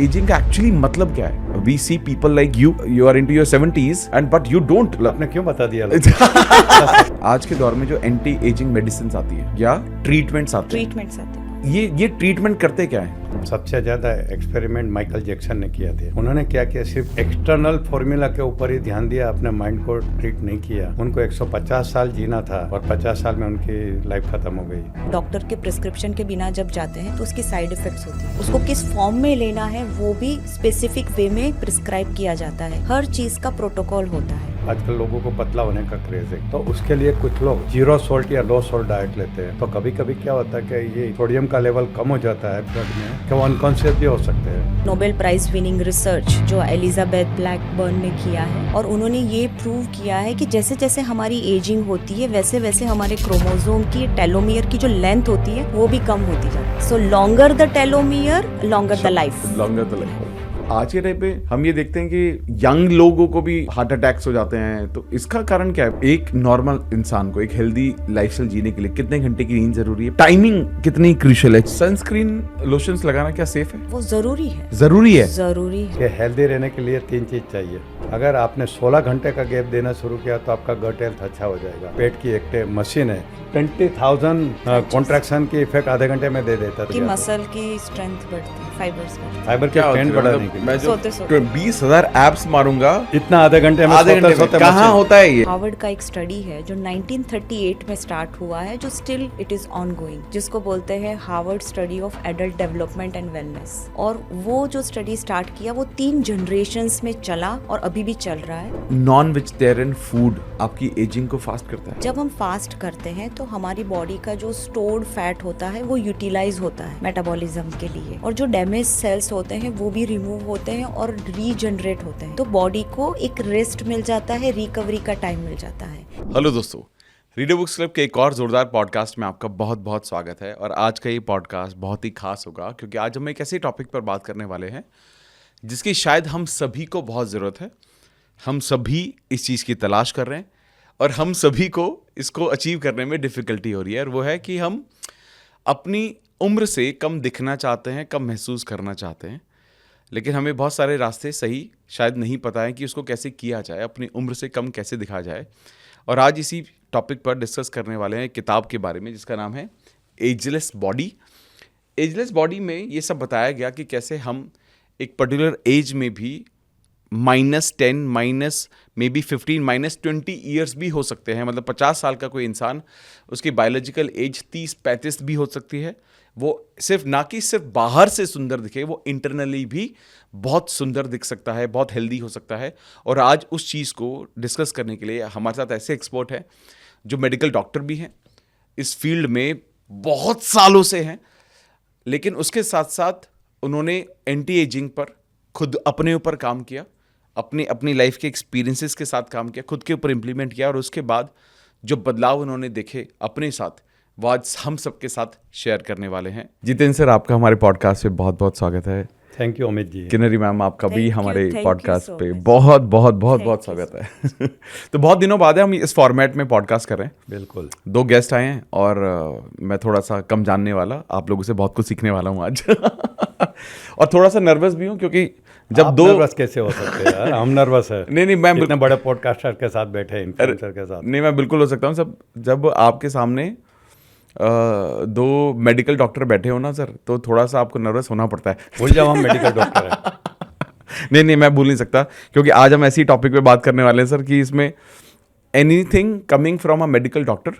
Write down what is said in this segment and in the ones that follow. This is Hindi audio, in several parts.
एजिंग का एक्चुअली मतलब क्या है? We see people like you are into your 70s and but you don't. आपने क्यों बता दिया? आज के दौर में जो एंटी एजिंग मेडिसिन आती है या ट्रीटमेंट्स आते हैं, ये ट्रीटमेंट करते क्या है? सबसे ज्यादा एक्सपेरिमेंट माइकल जैक्सन ने किया थे। उन्होंने क्या किया, सिर्फ एक्सटर्नल फॉर्मूला के ऊपर ही ध्यान दिया, अपने माइंड को ट्रीट नहीं किया। उनको 150 साल जीना था और 50 साल में उनकी लाइफ खत्म हो गई। डॉक्टर के प्रिस्क्रिप्शन के बिना जब जाते हैं तो उसकी साइड इफेक्ट्स होती है। उसको किस फॉर्म में लेना है वो भी स्पेसिफिक वे में प्रिस्क्राइब किया जाता है। हर चीज का प्रोटोकॉल होता है। आजकल लोगों को पतला होने का क्रेज है, तो उसके लिए कुछ लोग 0 सॉल्ट या लो सॉल्ट डाइट लेते हैं। तो कभी कभी क्या होता है कि ये सोडियम का लेवल कम हो जाता है ब्लड में, कि वो अनकॉन्शियस भी हो सकते हैं। नोबेल प्राइज विनिंग रिसर्च जो एलिजाबेथ ब्लैकबर्न ने किया है, और उन्होंने ये प्रूव किया है कि जैसे जैसे हमारी एजिंग होती है वैसे वैसे हमारे क्रोमोसोम की टेलोमियर की जो लेंथ होती है वो भी कम होती जाती है। So longer the telomere longer the life. आज के टाइम पे हम ये देखते हैं कि यंग लोगों को भी हार्ट अटैक्स हो जाते हैं, तो इसका कारण क्या है? एक नॉर्मल इंसान को एक हेल्दी लाइफस्टाइल जीने के लिए कितने घंटे की नींद जरूरी है? टाइमिंग कितनी क्रूशियल है? सनस्क्रीन लोशंस लगाना क्या सेफ है? वो जरूरी है। जरूरी है। जरूरी है। हेल्दी रहने के लिए 3 चीज चाहिए। अगर आपने 16 घंटे का गैप देना शुरू किया तो आपका गट हेल्थ अच्छा हो जाएगा। पेट की एक मशीन है, 20,000 कॉन्ट्रैक्शन की इफेक्ट आधे घंटे में दे देता कि मसल की स्ट्रेंथ बढ़ती है, फाइबर की स्ट्रेंथ बढ़ाने के लिए। मैं जो 20,000 एप्स मारूंगा इतना आधे घंटे में कहाँ होता है ये? हार्वर्ड का एक स्टडी है जो 1938 में स्टार्ट हुआ है, जो स्टिल इट इज ऑनगोइंग, जिसको बोलते हैं Harvard study of adult development and wellness. और वो जो स्टडी स्टार्ट किया वो 3 जनरेशंस में चला और अभी भी चल रहा है। नॉन वेजिटेरियन फूड आपकी एजिंग को फास्ट करता है। जब हम फास्ट करते हैं तो हमारी बॉडी का जो स्टोर्ड फैट होता है वो यूटिलाइज होता है मेटाबॉलिज्म के लिए, और जो डैमेज सेल्स होते हैं वो भी रिमूव होते हैं और रीजनरेट होते हैं। तो बॉडी को एक रेस्ट मिल जाता है, रिकवरी का टाइम मिल जाता है। हेलो दोस्तों, रीडर बुक्स क्लब के एक और जोरदार पॉडकास्ट में आपका बहुत बहुत स्वागत है। और आज का ये पॉडकास्ट बहुत ही खास होगा क्योंकि आज हम एक ऐसे टॉपिक पर बात करने वाले हैं जिसकी शायद हम सभी को बहुत ज़रूरत है। हम सभी इस चीज़ की तलाश कर रहे हैं और हम सभी को इसको अचीव करने में डिफ़िकल्टी हो रही है, और वो है कि हम अपनी उम्र से कम दिखना चाहते हैं, कम महसूस करना चाहते हैं, लेकिन हमें बहुत सारे रास्ते सही शायद नहीं पता है कि उसको कैसे किया जाए, अपनी उम्र से कम कैसे दिखा जाए। और आज इसी टॉपिक पर डिस्कस करने वाले हैं एक किताब के बारे में जिसका नाम है एजलेस बॉडी। एजलेस बॉडी में ये सब बताया गया कि कैसे हम एक पर्टिकुलर एज में भी -10, -15, -20 ईयर्स भी हो सकते हैं। मतलब 50 साल का कोई इंसान, उसकी बायोलॉजिकल एज 30-35 भी हो सकती है। वो सिर्फ ना कि सिर्फ बाहर से सुंदर दिखे, वो इंटरनली भी बहुत सुंदर दिख सकता है, बहुत हेल्दी हो सकता है। और आज उस चीज़ को डिस्कस करने के लिए हमारे साथ ऐसे एक्सपर्ट हैं जो मेडिकल डॉक्टर भी हैं, इस फील्ड में बहुत सालों से हैं, लेकिन उसके साथ साथ उन्होंने एंटी एजिंग पर खुद अपने ऊपर काम किया, अपनी लाइफ के एक्सपीरियंसेस के साथ काम किया, खुद के ऊपर इम्प्लीमेंट किया, और उसके बाद जो बदलाव उन्होंने देखे अपने साथ वो आज हम सबके साथ शेयर करने वाले हैं। जितेंद्र सर, आपका हमारे पॉडकास्ट पे बहुत बहुत स्वागत है। Thank you Amit ji. Kinnari ma'am, आपका भी हमारे पॉडकास्ट पे so बहुत बहुत बहुत बहुत स्वागत है। तो बहुत दिनों बाद है हम इस फॉर्मेट में पॉडकास्ट कर रहे हैं। बिल्कुल। 2 गेस्ट आए हैं और मैं थोड़ा सा कम जानने वाला, आप लोगों से बहुत कुछ सीखने वाला हूँ आज। और थोड़ा सा नर्वस भी हूँ क्योंकि जब आप 2 नर्वस कैसे हो सकते हैं यार? हम नर्वस है। नहीं मैं इतने बड़े पॉडकास्टर के साथ बैठे हैं, इन्फ्लुएंसर के साथ। नहीं, मैं बिल्कुल हो सकता हूँ सब। जब आपके सामने 2 मेडिकल डॉक्टर बैठे हो ना सर, तो थोड़ा सा आपको नर्वस होना पड़ता है। भूल जाओ हम मेडिकल डॉक्टर हैं। नहीं मैं भूल नहीं सकता, क्योंकि आज हम ऐसी टॉपिक पे बात करने वाले हैं सर कि इसमें anything coming from a medical doctor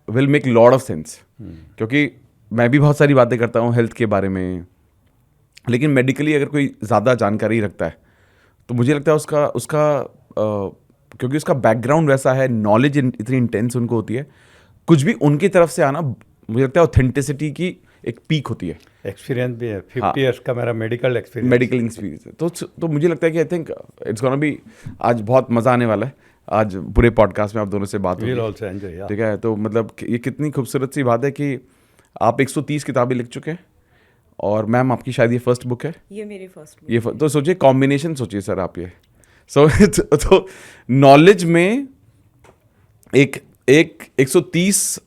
will make lot of sense. क्योंकि मैं भी बहुत सारी बातें करता हूँ हेल्थ के बारे में, लेकिन मेडिकली अगर कोई ज़्यादा जानकारी रखता है तो मुझे लगता है उसका क्योंकि उसका बैकग्राउंड वैसा है, नॉलेज इतनी इंटेंस उनको होती है, कुछ भी उनकी तरफ से आना, मुझे लगता है ऑथेंटिसिटी की एक पीक होती है। एक्सपीरियंस भी है, 50 ईयर्स का मेरा मेडिकल एक्सपीरियंस है। तो मुझे लगता है कि I think it's gonna be आज बहुत मज़ा आने वाला है। आज पूरे पॉडकास्ट में आप दोनों से बात होगी, ठीक है? तो मतलब ये कितनी खूबसूरत सी बात है कि आप 130 किताबें लिख चुके हैं, और मैम आपकी शायद ये फर्स्ट बुक है। ये मेरी फर्स्ट बुक। तो सोचिए कॉम्बिनेशन, सोचिए सर आप ये तो नॉलेज में एक 130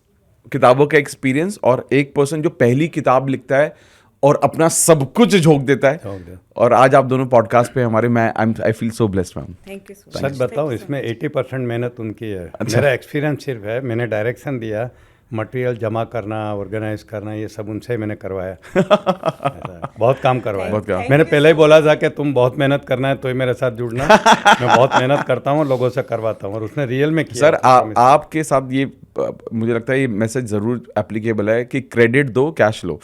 किताबों का एक्सपीरियंस, और एक पर्सन जो पहली किताब लिखता है और अपना सब कुछ झोंक देता है। झोंक दे। और आज आप दोनों पॉडकास्ट पे हमारे, मैं I feel so blessed ma'am. Thank you so सच बताओ, इसमें 80% मेहनत उनकी है। मेरा एक्सपीरियंस सिर्फ है, मैंने डायरेक्शन दिया, मटेरियल जमा करना, ऑर्गेनाइज करना, ये सब उनसे ही मैंने करवाया। ऐसा है। बहुत काम करवाया। बहुत काम। मैंने पहले ही बोला था कि तुम बहुत मेहनत करना है तो ही मेरे साथ जुड़ना। मैं बहुत मेहनत करता हूँ, लोगों से करवाता हूँ, और उसने रियल में किया। सर आपके साथ ये मुझे लगता है ये मैसेज जरूर एप्लीकेबल है कि क्रेडिट दो, कैश लो।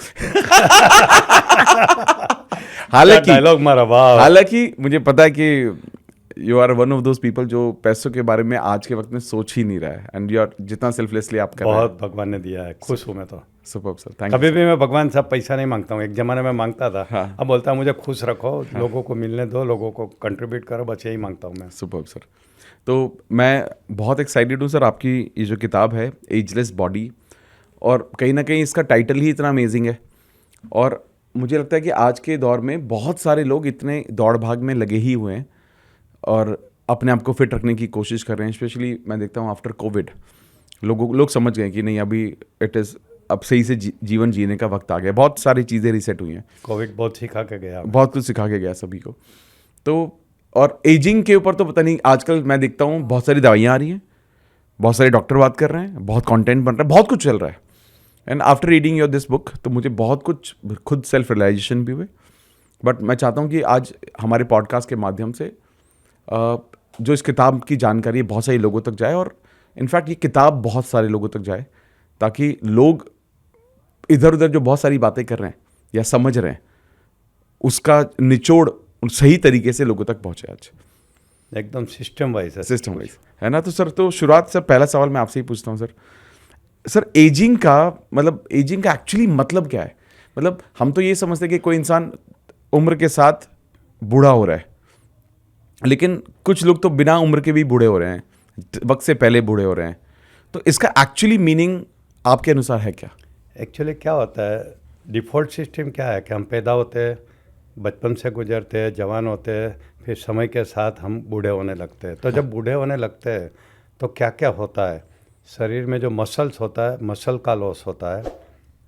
डायलॉग मारा, वाह। हालांकि मुझे पता है कि you are one of those people जो पैसों के बारे में आज के वक्त में सोच ही नहीं रहा है, एंड यू आर जितना सेल्फलेसली आप कर रहे हैं। बहुत भगवान ने दिया है, खुश हूँ मैं तो। सुपर्ब सर, थैंक कभी भी मैं भगवान से पैसा नहीं मांगता हूँ। एक जमाने में मांगता था, हाँ। अब बोलता हूँ मुझे खुश रखो, लोगों को मिलने दो, लोगों को कंट्रीब्यूट करो, बस यही मांगता हूँ मैं। Superb sir. तो मैं बहुत एक्साइटेड हूँ सर, आपकी ये जो किताब है एजलेस बॉडी, और कहीं ना कहीं इसका टाइटल ही इतना अमेजिंग है। और मुझे लगता है कि आज के दौर में बहुत सारे लोग इतने दौड़ भाग में लगे ही हुए हैं और अपने आप को फिट रखने की कोशिश कर रहे हैं। स्पेशली मैं देखता हूँ आफ्टर कोविड लोग समझ गए कि नहीं, अभी इट इज़ अब सही से जीवन जीने का वक्त आ गया। बहुत सारी चीज़ें रीसेट हुई हैं। कोविड बहुत सिखा के गया, बहुत कुछ सिखा के गया सभी को। तो और एजिंग के ऊपर तो पता नहीं, आजकल मैं देखता हूँ बहुत सारी दवाइयाँ आ रही हैं, बहुत सारे डॉक्टर बात कर रहे हैं, बहुत कंटेंट बन रहा है, बहुत कुछ चल रहा है। And after reading your this book तो मुझे बहुत कुछ खुद सेल्फ रियलाइजेशन भी हुए। बट मैं चाहता हूँ कि आज हमारे पॉडकास्ट के माध्यम से जो इस किताब की जानकारी बहुत सारे लोगों तक जाए, और इनफैक्ट ये किताब बहुत सारे लोगों तक जाए, ताकि लोग इधर उधर जो बहुत सारी बातें कर रहे हैं या समझ रहे हैं उसका निचोड़ सही तरीके से लोगों तक पहुंचे। आज एकदम सिस्टम वाइज है, सिस्टम वाइज है ना। तो सर, तो शुरुआत सर, पहला सवाल मैं आपसे ही पूछता हूँ सर एजिंग का एक्चुअली मतलब क्या है? मतलब हम तो ये समझते हैं कि कोई इंसान उम्र के साथ बूढ़ा हो रहा है, लेकिन कुछ लोग तो बिना उम्र के भी बूढ़े हो रहे हैं, वक्त से पहले बूढ़े हो रहे हैं। तो इसका एक्चुअली मीनिंग आपके अनुसार है क्या? एक्चुअली क्या होता है, डिफ़ॉल्ट सिस्टम क्या है कि हम पैदा होते हैं, बचपन से गुजरते हैं, जवान होते हैं, फिर समय के साथ हम बूढ़े होने लगते हैं। तो जब बूढ़े होने लगते हैं तो क्या क्या होता है, शरीर में जो मसल्स होता है, मसल का लॉस होता है,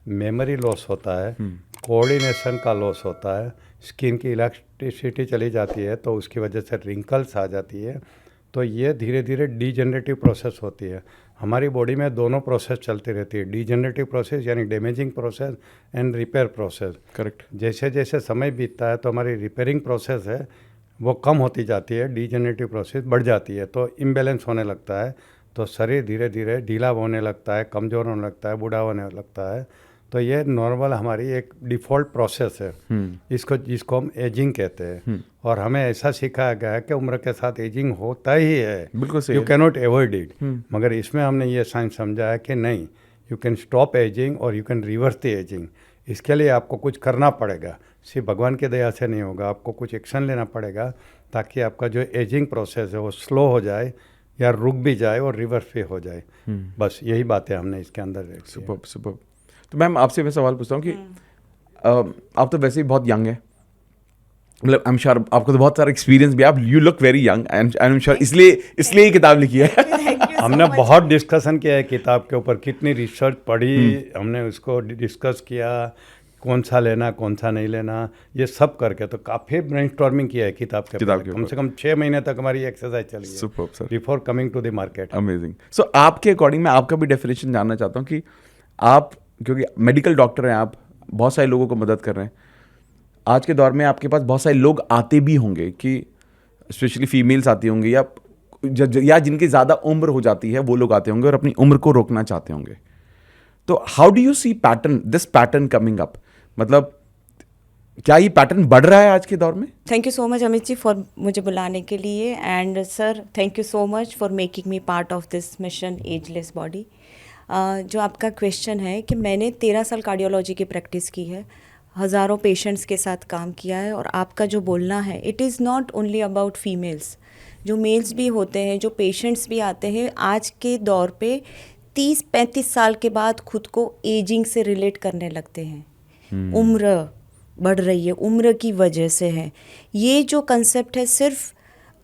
मेमोरी लॉस होता है, कोऑर्डिनेशन का लॉस होता है, स्किन की इलास्टिसिटी चली जाती है, तो उसकी वजह से रिंकल्स आ जाती है। तो ये धीरे धीरे डीजेनरेटिव प्रोसेस होती है। हमारी बॉडी में दोनों प्रोसेस चलती रहती है, डीजेनरेटिव प्रोसेस यानी damaging process and repair process. Correct. जैसे जैसे समय बीतता है तो हमारी रिपेयरिंग प्रोसेस है वो कम होती जाती है, डीजेनरेटिव प्रोसेस बढ़ जाती है, तो इम्बैलेंस होने लगता है, तो शरीर धीरे धीरे ढीला होने लगता है, कमज़ोर होने लगता है, बूढ़ा होने लगता है। तो ये नॉर्मल हमारी एक डिफ़ॉल्ट प्रोसेस है, जिसको हम एजिंग कहते हैं। और हमें ऐसा सिखाया गया है कि उम्र के साथ एजिंग होता ही है, बिल्कुल सही यू है। Can not avoid it. मगर इसमें हमने ये साइंस समझा है कि नहीं, यू कैन स्टॉप एजिंग और you can reverse the ageing. इसके लिए आपको कुछ करना पड़ेगा, सिर्फ भगवान की दया से नहीं होगा, आपको कुछ एक्शन लेना पड़ेगा ताकि आपका जो एजिंग प्रोसेस है वो स्लो हो जाए या रुक भी जाए और रिवर्स भी हो जाए। बस यही बातें हमने इसके अंदर रखी है। Superb superb. तो मैम आपसे मैं सवाल पूछता हूँ कि आप तो वैसे ही बहुत यंग है, मतलब आई एम श्योर आपको तो बहुत सारा एक्सपीरियंस भी, आप you look very young, and I am sure इसलिए ये किताब लिखी है। हमने बहुत डिस्कशन किया है किताब के ऊपर, कितनी रिसर्च पढ़ी, हमने उसको डिस्कस किया, कौन सा लेना कौन सा नहीं लेना, ये सब करके तो काफ़ी ब्रेनस्टॉर्मिंग किया है किताब के ऊपर। कम से कम 6 महीने तक हमारी एक्सरसाइज चली है। Superb sir, before coming to the market. Amazing. So आपके अकॉर्डिंग मैं आपका भी डेफिनेशन जानना चाहता हूँ कि आप, क्योंकि मेडिकल डॉक्टर हैं, आप बहुत सारे लोगों को मदद कर रहे हैं। आज के दौर में आपके पास बहुत सारे लोग आते भी होंगे कि स्पेशली फीमेल्स आती होंगी या जिनकी ज़्यादा उम्र हो जाती है वो लोग आते होंगे और अपनी उम्र को रोकना चाहते होंगे। तो how do you see this pattern coming up? मतलब क्या ये पैटर्न बढ़ रहा है आज के दौर में? Thank you so much Amit ji for मुझे बुलाने के लिए, and sir thank you so much for making me part of this mission ageless body. जो आपका क्वेश्चन है कि मैंने 13 साल कार्डियोलॉजी की प्रैक्टिस की है, हज़ारों पेशेंट्स के साथ काम किया है, और आपका जो बोलना है it is not only about females, जो मेल्स भी होते हैं, जो पेशेंट्स भी आते हैं आज के दौर पे 30-35 साल के बाद खुद को एजिंग से रिलेट करने लगते हैं। उम्र बढ़ रही है, उम्र की वजह से है। ये जो कंसेप्ट है सिर्फ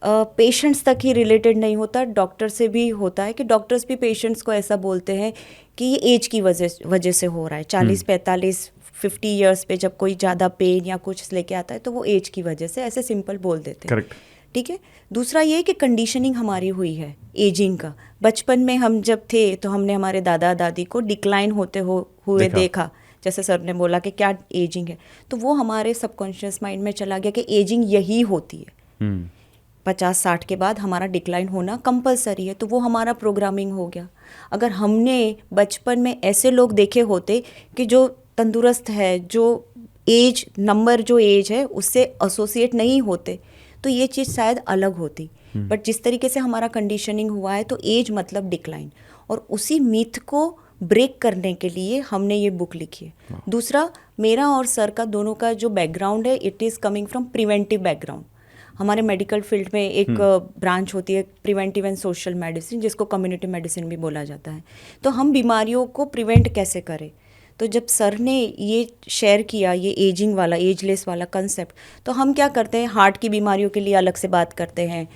पेशेंट्स तक ही रिलेटेड नहीं होता, डॉक्टर से भी होता है कि डॉक्टर्स भी पेशेंट्स को ऐसा बोलते हैं कि ये एज की वजह से हो रहा है, 40-45 50 ईयर्स पे जब कोई ज़्यादा पेन या कुछ लेके आता है तो वो एज की वजह से ऐसे सिंपल बोल देते हैं। करेक्ट। ठीक है। दूसरा ये कि कंडीशनिंग हमारी हुई है एजिंग का। बचपन में हम जब थे तो हमने हमारे दादा दादी को डिक्लाइन होते हुए देखा, जैसे सर ने बोला कि क्या एजिंग है, तो वो हमारे सबकॉन्शियस माइंड में चला गया कि एजिंग यही होती है। 50-60 के बाद हमारा डिक्लाइन होना कंपलसरी है, तो वो हमारा प्रोग्रामिंग हो गया। अगर हमने बचपन में ऐसे लोग देखे होते कि जो तंदुरुस्त है, जो एज नंबर जो एज है उससे एसोसिएट नहीं होते, तो ये चीज़ शायद अलग होती। बट जिस तरीके से हमारा कंडीशनिंग हुआ है तो एज मतलब डिक्लाइन, और उसी मिथ को ब्रेक करने के लिए हमने ये बुक लिखी है। दूसरा, मेरा और सर का दोनों का जो बैकग्राउंड है, it is coming from preventive background. हमारे मेडिकल फील्ड में एक ब्रांच होती है प्रिवेंटिव एंड सोशल मेडिसिन, जिसको कम्युनिटी मेडिसिन भी बोला जाता है। तो हम बीमारियों को प्रिवेंट कैसे करें, तो जब सर ने ये शेयर किया, ये एजिंग वाला, एजलेस वाला कंसेप्ट, तो हम क्या करते हैं, हार्ट की बीमारियों के लिए अलग से बात करते हैं,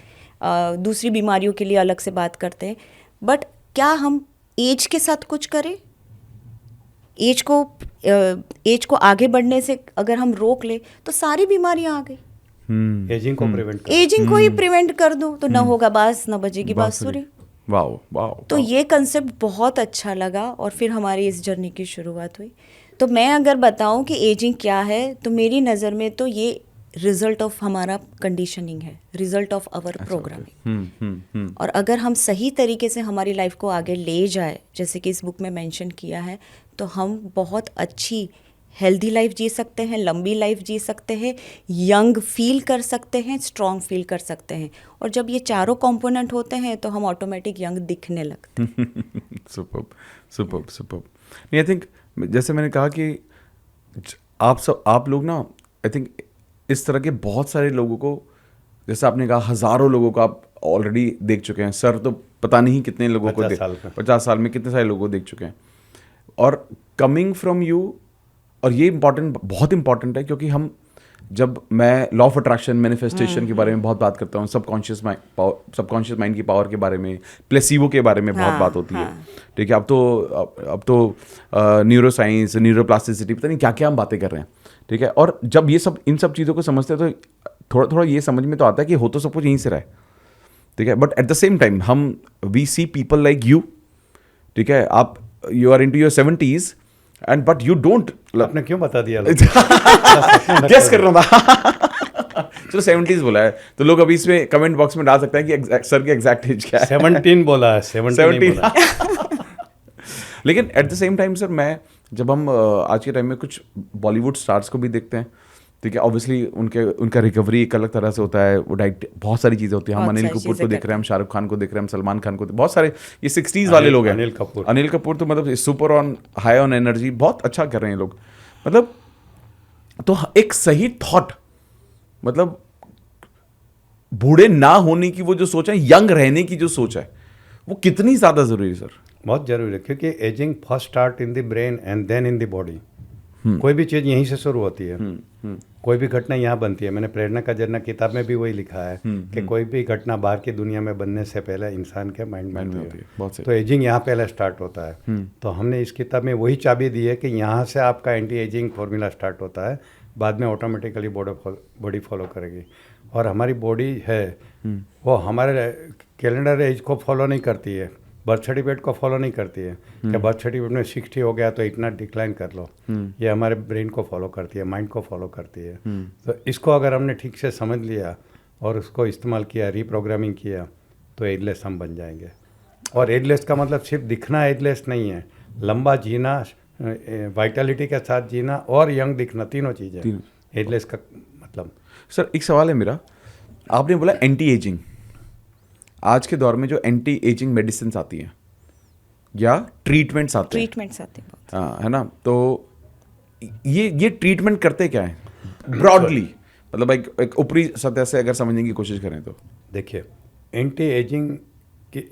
दूसरी बीमारियों के लिए अलग से बात करते हैं, बट क्या हम एज के साथ कुछ करें? एज को आगे बढ़ने से अगर हम रोक ले तो सारी बीमारियां आ गई। एजिंग को प्रिवेंट कर, एजिंग को ही प्रिवेंट कर दो तो न होगा बास, न बजेगी बांसुरी। Wow wow. तो ये कंसेप्ट बहुत अच्छा लगा और फिर हमारी इस जर्नी की शुरुआत हुई। तो मैं अगर बताऊं कि एजिंग क्या है, तो मेरी नज़र में तो ये रिजल्ट ऑफ हमारा कंडीशनिंग है, रिजल्ट ऑफ आवर प्रोग्रामिंग। और अगर हम सही तरीके से हमारी लाइफ को आगे ले जाए, जैसे कि इस बुक में मेंशन किया है, तो हम बहुत अच्छी हेल्दी लाइफ जी सकते हैं, लंबी लाइफ जी सकते हैं, यंग फील कर सकते हैं, स्ट्रॉन्ग फील कर सकते हैं। और जब ये चारों कंपोनेंट होते हैं तो हम ऑटोमेटिक यंग दिखने लगते हैं। Superb superb superb. नहीं, आई थिंक जैसे मैंने कहा कि आप लोग ना, आई थिंक इस तरह के बहुत सारे लोगों को, जैसे आपने कहा हज़ारों लोगों को आप ऑलरेडी देख चुके हैं। सर तो पता नहीं कितने लोगों को 50 साल में कितने सारे लोगों को देख चुके हैं। और कमिंग फ्रॉम यू, और ये बहुत इंपॉर्टेंट है, क्योंकि मैं लॉ ऑफ अट्रैक्शन, मैनिफेस्टेशन के बारे में बहुत बात करता हूँ, सबकॉन्शियस माइंड की पावर के बारे में, प्लेसिबो के बारे में बहुत बात होती है। ठीक है, अब तो न्यूरो साइंस, न्यूरोप्लास्टिसिटी, पता नहीं क्या क्या हम बातें कर रहे हैं। ठीक है, और जब इन सब चीज़ों को समझते हैं तो थोड़ा थोड़ा ये समझ में तो आता है कि हो तो सब कुछ यहीं से रहा है। ठीक है, but at the same time we see people like you. ठीक है, you are into your 70s and but you don't. आपने क्यों बता दिया? गेस कर रहा था। चलो 70s बोला है तो लोग अभी इसमें कमेंट बॉक्स में डाल सकते हैं कि सर की एग्जैक्ट एज क्या है। 17 बोला है, 17 लेकिन eight the same time sir, जब हम आज के टाइम में कुछ बॉलीवुड स्टार्स को भी देखते हैं, ठीक है, ऑब्वियसली उनका रिकवरी एक अलग तरह से होता है, वो डाइट, बहुत सारी चीज़ें होती हैं। हम अनिल कपूर को देख रहे हैं, हम शाहरुख खान को देख रहे हैं, हम सलमान खान को, बहुत सारे ये 60s वाले लोग हैं। अनिल कपूर तो मतलब super on, high on energy, बहुत अच्छा कर रहे हैं लोग। मतलब तो एक सही थॉट, मतलब बूढ़े ना होने की वो जो सोच है, यंग रहने की जो सोच है, वो कितनी ज़्यादा ज़रूरी है सर? बहुत ज़रूरी है, क्योंकि ageing first start in the brain and then in the body. कोई भी चीज़ यहीं से शुरू होती है, कोई भी घटना यहाँ बनती है। मैंने प्रेरणा का जन्म किताब में भी वही लिखा है कि कोई भी घटना बाहर की दुनिया में बनने से पहले इंसान के माइंड में होती है। तो एजिंग यहाँ पहले स्टार्ट होता है। तो हमने इस किताब में वही चाबी दी है कि यहाँ से आपका एंटी एजिंग फॉर्मूला स्टार्ट होता है, बाद में ऑटोमेटिकली बॉडी फॉलो करेगी। और हमारी बॉडी है वो हमारे कैलेंडर एज को फॉलो नहीं करती है, बर्थ सर्टिफिकेट को फॉलो नहीं करती है कि बर्थ सर्टिफिकेट में 60 हो गया तो इतना डिक्लाइन कर लो। ये हमारे ब्रेन को फॉलो करती है, माइंड को फॉलो करती है। तो इसको अगर हमने ठीक से समझ लिया और उसको इस्तेमाल किया, रीप्रोग्रामिंग किया, तो एजलेस हम बन जाएंगे। और एजलेस का मतलब सिर्फ दिखना एजलेस नहीं है, लंबा जीना, वाइटलिटी के साथ जीना और यंग दिखना, तीनों चीज़ें एजलेस का मतलब। सर एक सवाल है मेरा, आपने बोला एंटी एजिंग, आज के दौर में जो एंटी एजिंग मेडिसिन आती हैं या ट्रीटमेंट्स आते हैं, हाँ, है ना, तो ये ट्रीटमेंट करते क्या है ब्रॉडली, मतलब एक ऊपरी सतह से अगर समझने की कोशिश करें तो? देखिए, एंटी एजिंग की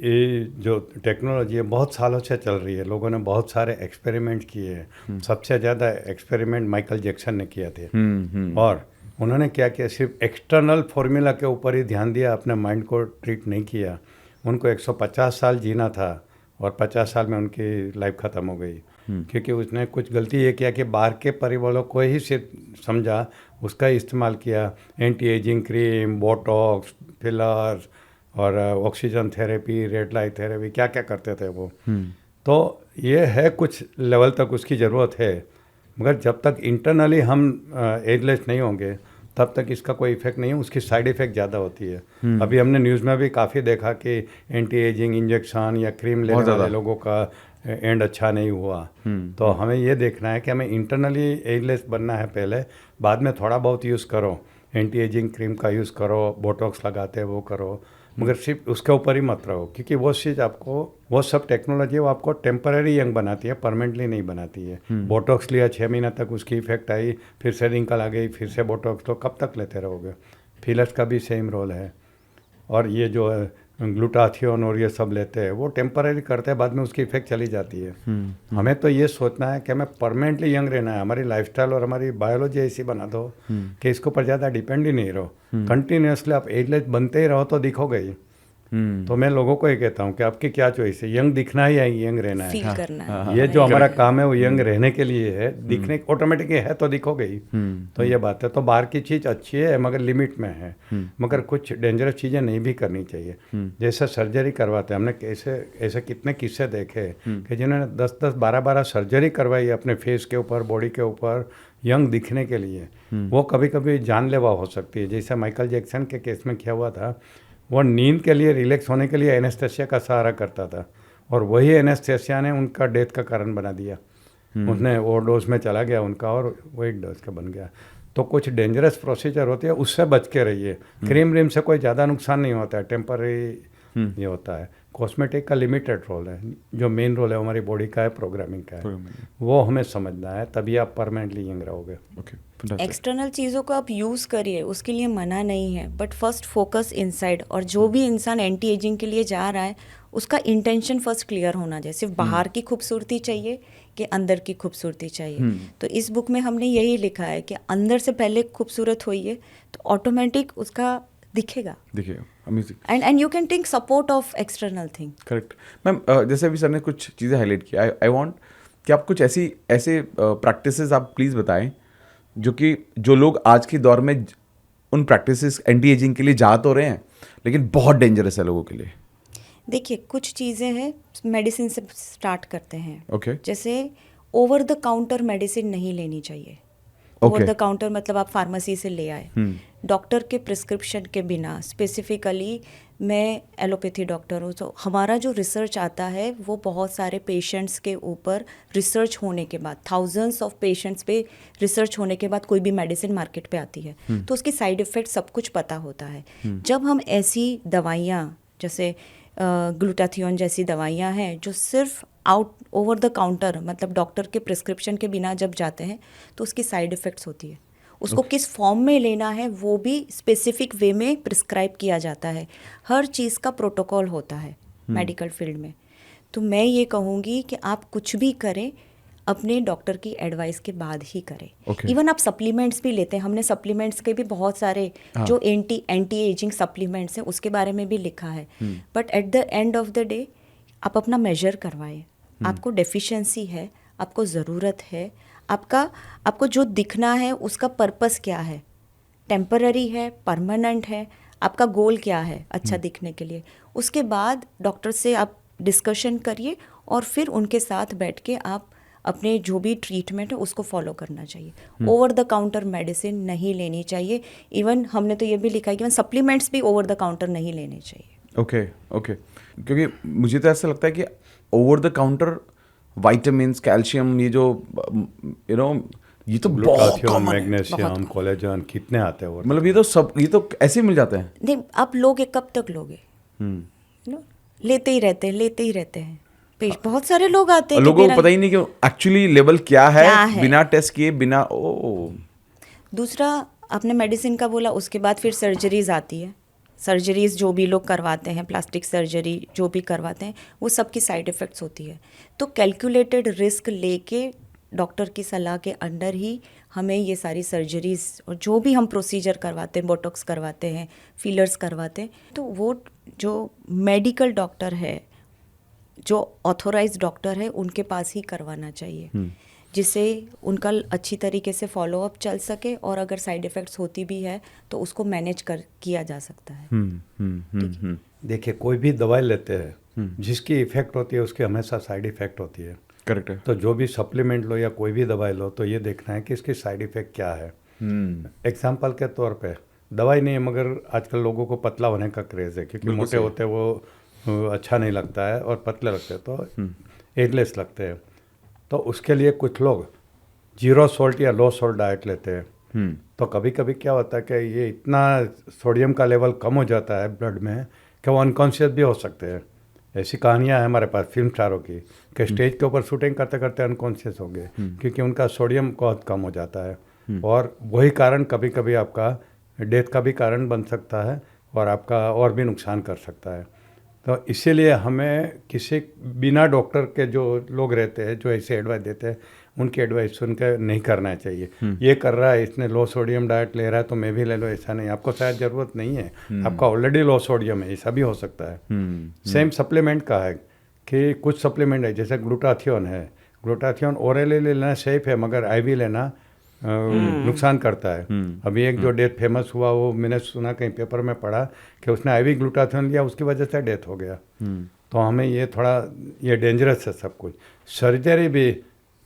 जो टेक्नोलॉजी है बहुत सालों से चल रही है। लोगों ने बहुत सारे एक्सपेरिमेंट किए हैं। सबसे ज़्यादा एक्सपेरिमेंट माइकल जैक्सन ने किए थे। और उन्होंने क्या किया, सिर्फ एक्सटर्नल फॉर्मूला के ऊपर ही ध्यान दिया, अपने माइंड को ट्रीट नहीं किया। उनको 150 साल जीना था और 50 साल में उनकी लाइफ ख़त्म हो गई। क्योंकि उसने कुछ गलती ये किया कि बाहर के परिवारों को ही सिर्फ समझा, उसका इस्तेमाल किया, anti ageing cream, Botox, fillers और oxygen therapy, red light therapy, क्या क्या करते थे वो। तो ये है कुछ लेवल तक उसकी ज़रूरत है, मगर जब तक इंटरनली हम एजलेस नहीं होंगे तब तक इसका कोई इफेक्ट नहीं है, उसकी साइड इफ़ेक्ट ज़्यादा होती है। अभी हमने न्यूज़ में भी काफ़ी देखा कि एंटी एजिंग इंजेक्शन या क्रीम लेने वाले लोगों का एंड अच्छा नहीं हुआ। तो हमें ये देखना है कि हमें इंटरनली एजलेस बनना है पहले, बाद में थोड़ा बहुत यूज़ करो, एंटी एजिंग क्रीम का यूज़ करो, बोटॉक्स लगाते हैं वो करो, मगर सिर्फ उसके ऊपर ही मत रहो, क्योंकि वो चीज़ आपको, वो सब टेक्नोलॉजी वो आपको टेम्पररी यंग बनाती है, परमानेंटली नहीं बनाती है। बोटॉक्स लिया 6 महीना तक उसकी इफेक्ट आई, फिर से रिंकल आ गई, फिर से बोटॉक्स, तो कब तक लेते रहोगे। फिलर्स का भी सेम रोल है, और ये जो ग्लूटाथियोन और ये सब लेते हैं वो टेम्पररी करते हैं, बाद में उसकी इफेक्ट चली जाती है। हमें तो ये सोचना है कि हमें परमानेंटली यंग रहना है, हमारी लाइफस्टाइल और हमारी बायोलॉजी ऐसी बना दो कि इसके ऊपर ज़्यादा डिपेंड ही नहीं रहो, कंटिन्यूसली आप एजलेस बनते ही रहो तो दिखोगे ही। तो मैं लोगों को ये कहता हूँ कि आपकी क्या चॉइस है, यंग दिखना है या यंग रहना है, फील करना है। ये जो हमारा काम है वो यंग रहने के लिए है, दिखने ऑटोमेटिक है तो दिखोगे ही। तो ये बात है। तो बाहर की चीज़ अच्छी है मगर लिमिट में है, मगर कुछ डेंजरस चीज़ें नहीं भी करनी चाहिए। जैसे सर्जरी करवाते हैं, हमने ऐसे कितने किस्से देखे कि जिन्होंने 10-10, 12-12 सर्जरी करवाई अपने फेस के ऊपर, बॉडी के ऊपर, यंग दिखने के लिए। वो कभी कभी जानलेवा हो सकती है। जैसे माइकल जैक्सन के केस में क्या हुआ था, वो नींद के लिए, रिलैक्स होने के लिए एनेस्थेसिया का सहारा करता था, और वही एनेस्थेसिया ने उनका डेथ का कारण बना दिया। उसने ओवरडोज में चला गया उनका, और वही डोज का बन गया। तो कुछ डेंजरस प्रोसीजर होती है, उससे बच के रहिए। क्रीम व्रीम से कोई ज़्यादा नुकसान नहीं होता है, टेम्पररी ये होता है। कॉस्मेटिक का लिमिटेड रोल है, जो मेन रोल है हमारी बॉडी का है, प्रोग्रामिंग का है, वो हमें समझना है, तभी आप परमानेंटली यंग रहोगे। एक्सटर्नल चीज़ों को आप यूज़ करिए, उसके लिए मना नहीं है, बट फर्स्ट फोकस इनसाइड। और जो भी इंसान एंटी एजिंग के लिए जा रहा है उसका इंटेंशन फर्स्ट क्लियर होना चाहिए। सिर्फ बाहर की खूबसूरती चाहिए कि अंदर की खूबसूरती चाहिए। तो इस बुक में हमने यही लिखा है कि अंदर से पहले खूबसूरत होइए तो ऑटोमेटिक उसका दिखेगा। Amazing. And you can take support of external thing. Correct ma'am. जैसे अभी सर ने कुछ चीज़ें हाईलाइट किया, आई वांट कि आप कुछ ऐसे प्रैक्टिसेस आप प्लीज़ बताएं जो लोग आज के दौर में उन प्रैक्टिसेस एंटी एजिंग के लिए जा तो रहे हैं लेकिन बहुत डेंजरस है लोगों के लिए। देखिए, कुछ चीज़ें हैं, मेडिसिन से स्टार्ट करते हैं। ओके। जैसे ओवर द काउंटर मेडिसिन नहीं लेनी चाहिए। ओवर द काउंटर मतलब आप फार्मेसी से ले आए, डॉक्टर के प्रिस्क्रिप्शन के बिना। स्पेसिफिकली मैं एलोपैथी डॉक्टर हूँ, तो हमारा जो रिसर्च आता है वो बहुत सारे पेशेंट्स के ऊपर रिसर्च होने के बाद, थाउजेंड्स ऑफ पेशेंट्स पे रिसर्च होने के बाद कोई भी मेडिसिन मार्केट पे आती है तो उसकी साइड इफ़ेक्ट सब कुछ पता होता है। जब हम ऐसी दवाइयाँ जैसे ग्लूटाथियोन जैसी दवाइयाँ हैं जो सिर्फ ओवर द काउंटर मतलब डॉक्टर के प्रिस्क्रिप्शन के बिना जब जाते हैं तो उसकी साइड इफ़ेक्ट्स होती है। उसको किस फॉर्म में लेना है वो भी स्पेसिफिक वे में प्रिस्क्राइब किया जाता है। हर चीज़ का प्रोटोकॉल होता है मेडिकल फील्ड में। तो मैं ये कहूँगी कि आप कुछ भी करें अपने डॉक्टर की एडवाइस के बाद ही करें। इवन आप सप्लीमेंट्स भी लेते हैं, हमने सप्लीमेंट्स के भी बहुत सारे जो एंटी एजिंग सप्लीमेंट्स हैं उसके बारे में भी लिखा है। But at the end of the day आप अपना मेजर करवाएं। आपको डेफिशिएंसी है, आपको ज़रूरत है, आपको जो दिखना है उसका पर्पस क्या है, टेम्पररी है, परमानेंट है, आपका गोल क्या है अच्छा दिखने के लिए। उसके बाद डॉक्टर से आप डिस्कशन करिए और फिर उनके साथ बैठ के आप अपने जो भी ट्रीटमेंट है उसको फॉलो करना चाहिए। ओवर द काउंटर मेडिसिन नहीं लेनी चाहिए। इवन हमने तो ये भी लिखा है कि सप्लीमेंट्स भी ओवर द काउंटर नहीं लेने चाहिए। ओके। क्योंकि मुझे तो ऐसा लगता है कि over the counter vitamins, calcium, ये जो ये तो बहुत कॉमन, मैग्नीशियम, कोलेजन कितने आते हैं, मतलब ये तो ऐसे ही मिल जाते हैं। नहीं, आप लोगे कब तक लोगे? लेते ही रहते हैं। बहुत सारे लोग आते हैं, लोगों को पता ही नहीं कि एक्चुअली लेवल क्या है, बिना टेस्ट किए, बिना दूसरा आपने मेडिसिन का बोला, उसके बाद फिर सर्जरीज आती है। सर्जरीज जो भी लोग करवाते हैं, प्लास्टिक सर्जरी जो भी करवाते हैं, वो सबकी साइड इफ़ेक्ट्स होती है। तो कैलकुलेटेड रिस्क लेके डॉक्टर की सलाह के अंडर ही हमें ये सारी सर्जरीज और जो भी हम प्रोसीजर करवाते हैं, बोटॉक्स करवाते हैं, फिलर्स करवाते हैं, तो वो जो मेडिकल डॉक्टर है जो ऑथोराइज डॉक्टर है उनके पास ही करवाना चाहिए, जिससे उनका अच्छी तरीके से फॉलोअप चल सके और अगर साइड इफ़ेक्ट्स होती भी है तो उसको मैनेज किया जा सकता है। देखिए, कोई भी दवाई लेते हैं जिसकी इफेक्ट होती है उसकी हमेशा साइड इफेक्ट होती है। करेक्ट है। तो जो भी सप्लीमेंट लो या कोई भी दवाई लो तो ये देखना है कि इसकी साइड इफेक्ट क्या है। एग्जाम्पल के तौर पे दवाई नहीं है मगर आजकल लोगों को पतला होने का क्रेज़ है, क्योंकि मोटे होते वो अच्छा नहीं लगता है और पतले लगते हैं तो एजलेस लगते हैं। तो उसके लिए कुछ लोग 0 सॉल्ट या लो सॉल्ट डाइट लेते हैं। तो कभी कभी क्या होता है कि ये इतना सोडियम का लेवल कम हो जाता है ब्लड में कि वो अनकॉन्शियस भी हो सकते हैं। ऐसी कहानियां हैं हमारे पास फिल्म स्टारों की कि स्टेज के ऊपर शूटिंग करते करते अनकॉन्शियस हो गए क्योंकि उनका सोडियम बहुत कम हो जाता है। और वही कारण कभी कभी आपका डेथ का भी कारण बन सकता है और आपका और भी नुकसान कर सकता है। तो इसीलिए हमें किसी बिना डॉक्टर के जो लोग रहते हैं जो ऐसे एडवाइस देते हैं उनकी एडवाइस सुनकर नहीं करना चाहिए। ये कर रहा है, इसने लो सोडियम डाइट ले रहा है तो मैं भी ले लो, ऐसा नहीं। आपको शायद ज़रूरत नहीं है, आपका ऑलरेडी लो सोडियम है, ऐसा भी हो सकता है। सेम सप्लीमेंट का है कि कुछ सप्लीमेंट है जैसे ग्लूटाथियोन है, ग्लूटाथियोन ओरली लेना सेफ है मगर आईवी लेना नुकसान करता है। अभी एक जो डेथ फेमस हुआ वो मैंने सुना कहीं पेपर में पढ़ा कि उसने आईवी ग्लूटाथियोन लिया, उसकी वजह से डेथ हो गया। तो हमें ये थोड़ा ये डेंजरस है सब कुछ। सर्जरी भी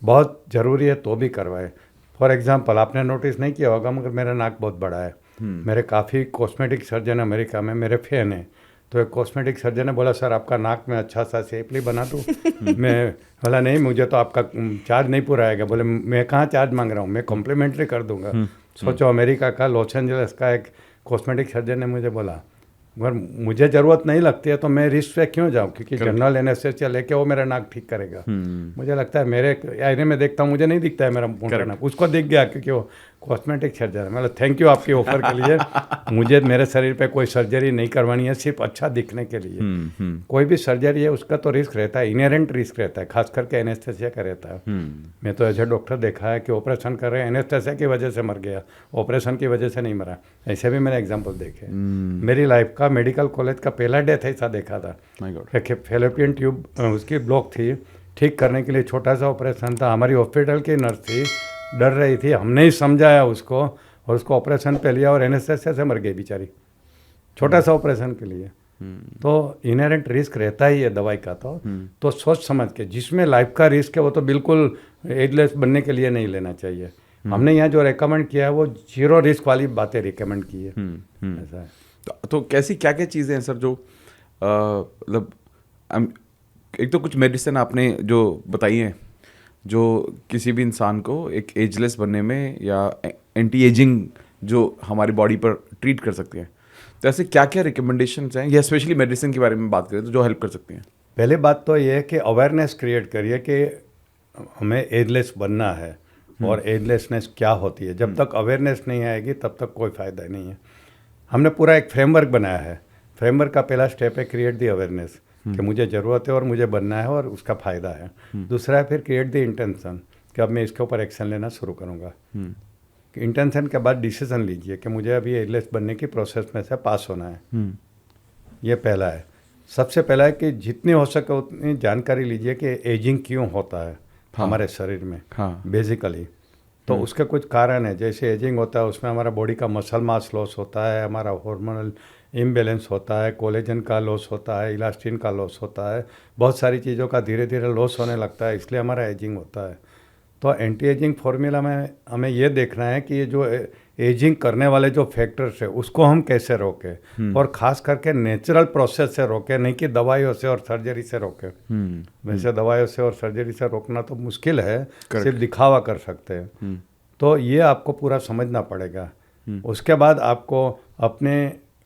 बहुत ज़रूरी है तो भी करवाए। फॉर एग्जांपल आपने नोटिस नहीं किया होगा मगर मेरा नाक बहुत बड़ा है। मेरे काफ़ी कॉस्मेटिक सर्जन अमेरिका में मेरे फैन हैं। तो एक कॉस्मेटिक सर्जन ने बोला सर आपका नाक में अच्छा सा शेपली बना दूँ। मैं बोला नहीं मुझे तो आपका चार्ज नहीं पूरा आएगा। बोले मैं कहाँ चार्ज मांग रहा हूँ, मैं कॉम्प्लीमेंट्री कर दूंगा। सोचो अमेरिका का लॉस एंजल्स का एक कॉस्मेटिक सर्जन ने मुझे बोला मगर मुझे ज़रूरत नहीं लगती है तो मैं रिस्क पे क्यों जाऊँ, क्योंकि जनरल एनेस्थीसिया लेके वो मेरा नाक ठीक करेगा। मुझे लगता है मेरे आईने में देखता हूँ मुझे नहीं दिखता है मेरा मोटा नाक, उसको दिख गया क्योंकि वो कॉस्मेटिक सर्जन है। मतलब थैंक यू आपकी ऑफर के लिए। मुझे मेरे शरीर पे कोई सर्जरी नहीं करवानी है, सिर्फ अच्छा दिखने के लिए। कोई भी सर्जरी है उसका तो रिस्क रहता है, इनहेरेंट रिस्क रहता है, खास करके एनेस्थीसिया का रहता है। मैं तो ऐसे डॉक्टर देखा है कि ऑपरेशन कर रहे हैं एनेस्थीसिया की वजह से मर गया, ऑपरेशन की वजह से नहीं मरा। ऐसे भी मैंने एग्जाम्पल देखे। मेरी लाइफ का मेडिकल कॉलेज का पहला डेथ ऐसा देखा था। फेलोपियन ट्यूब उसकी ब्लॉक थी, ठीक करने के लिए छोटा सा ऑपरेशन था। हमारी हॉस्पिटल की नर्स थी, डर रही थी, हमने ही समझाया उसको और उसको ऑपरेशन पे लिया और एनेस्थीसिया से मर गई बेचारी, छोटा सा ऑपरेशन के लिए। तो इनहेरेंट रिस्क रहता ही है दवाई का। तो सोच समझ के, जिसमें लाइफ का रिस्क है वो तो बिल्कुल एजलेस बनने के लिए नहीं लेना चाहिए। हमने यहाँ जो रेकमेंड किया है वो 0 रिस्क वाली बातें रिकमेंड की है। ऐसा है। तो कैसी क्या क्या चीज़ें हैं सर जो मतलब एक तो कुछ मेडिसिन आपने जो बताई हैं जो किसी भी इंसान को एक एजलेस बनने में या एंटी एजिंग जो हमारी बॉडी पर ट्रीट कर सकते हैं, तो ऐसे क्या क्या रिकमेंडेशंस हैं या स्पेशली मेडिसिन के बारे में बात करें तो जो हेल्प कर सकते हैं? पहले बात तो ये है कि अवेयरनेस क्रिएट करिए कि हमें एजलेस बनना है और एजलेसनेस क्या होती है। जब तक अवेयरनेस नहीं आएगी तब तक कोई फ़ायदा नहीं है। हमने पूरा एक फ्रेमवर्क बनाया है। फ्रेमवर्क का पहला स्टेप है क्रिएट द अवेयरनेस कि मुझे ज़रूरत है और मुझे बनना है और उसका फ़ायदा है। दूसरा है फिर क्रिएट द इंटेंशन कि अब मैं इसके ऊपर एक्शन लेना शुरू करूँगा। इंटेंशन के बाद डिसीजन लीजिए कि मुझे अभी एजलेस बनने की प्रोसेस में से पास होना है। ये पहला है। सबसे पहला है कि जितनी हो सके उतनी जानकारी लीजिए कि एजिंग क्यों होता है हमारे शरीर में बेसिकली। तो उसके कुछ कारण है। जैसे एजिंग होता है उसमें हमारा बॉडी का मसल मास लॉस होता है, हमारा हार्मोनल इम्बैलेंस होता है, कोलेजन का लॉस होता है, इलास्टिन का लॉस होता है, बहुत सारी चीज़ों का धीरे धीरे लॉस होने लगता है, इसलिए हमारा एजिंग होता है। तो एंटी एजिंग फार्मूला में हमें ये देखना है कि ये जो एजिंग करने वाले जो फैक्टर्स है उसको हम कैसे रोकें और ख़ास करके नेचुरल प्रोसेस से रोकें, नहीं कि दवाइयों से और सर्जरी से रोकें। वैसे दवाइयों से और सर्जरी से रोकना तो मुश्किल है, सिर्फ दिखावा कर सकते हैं। तो ये आपको पूरा समझना पड़ेगा। उसके बाद आपको अपने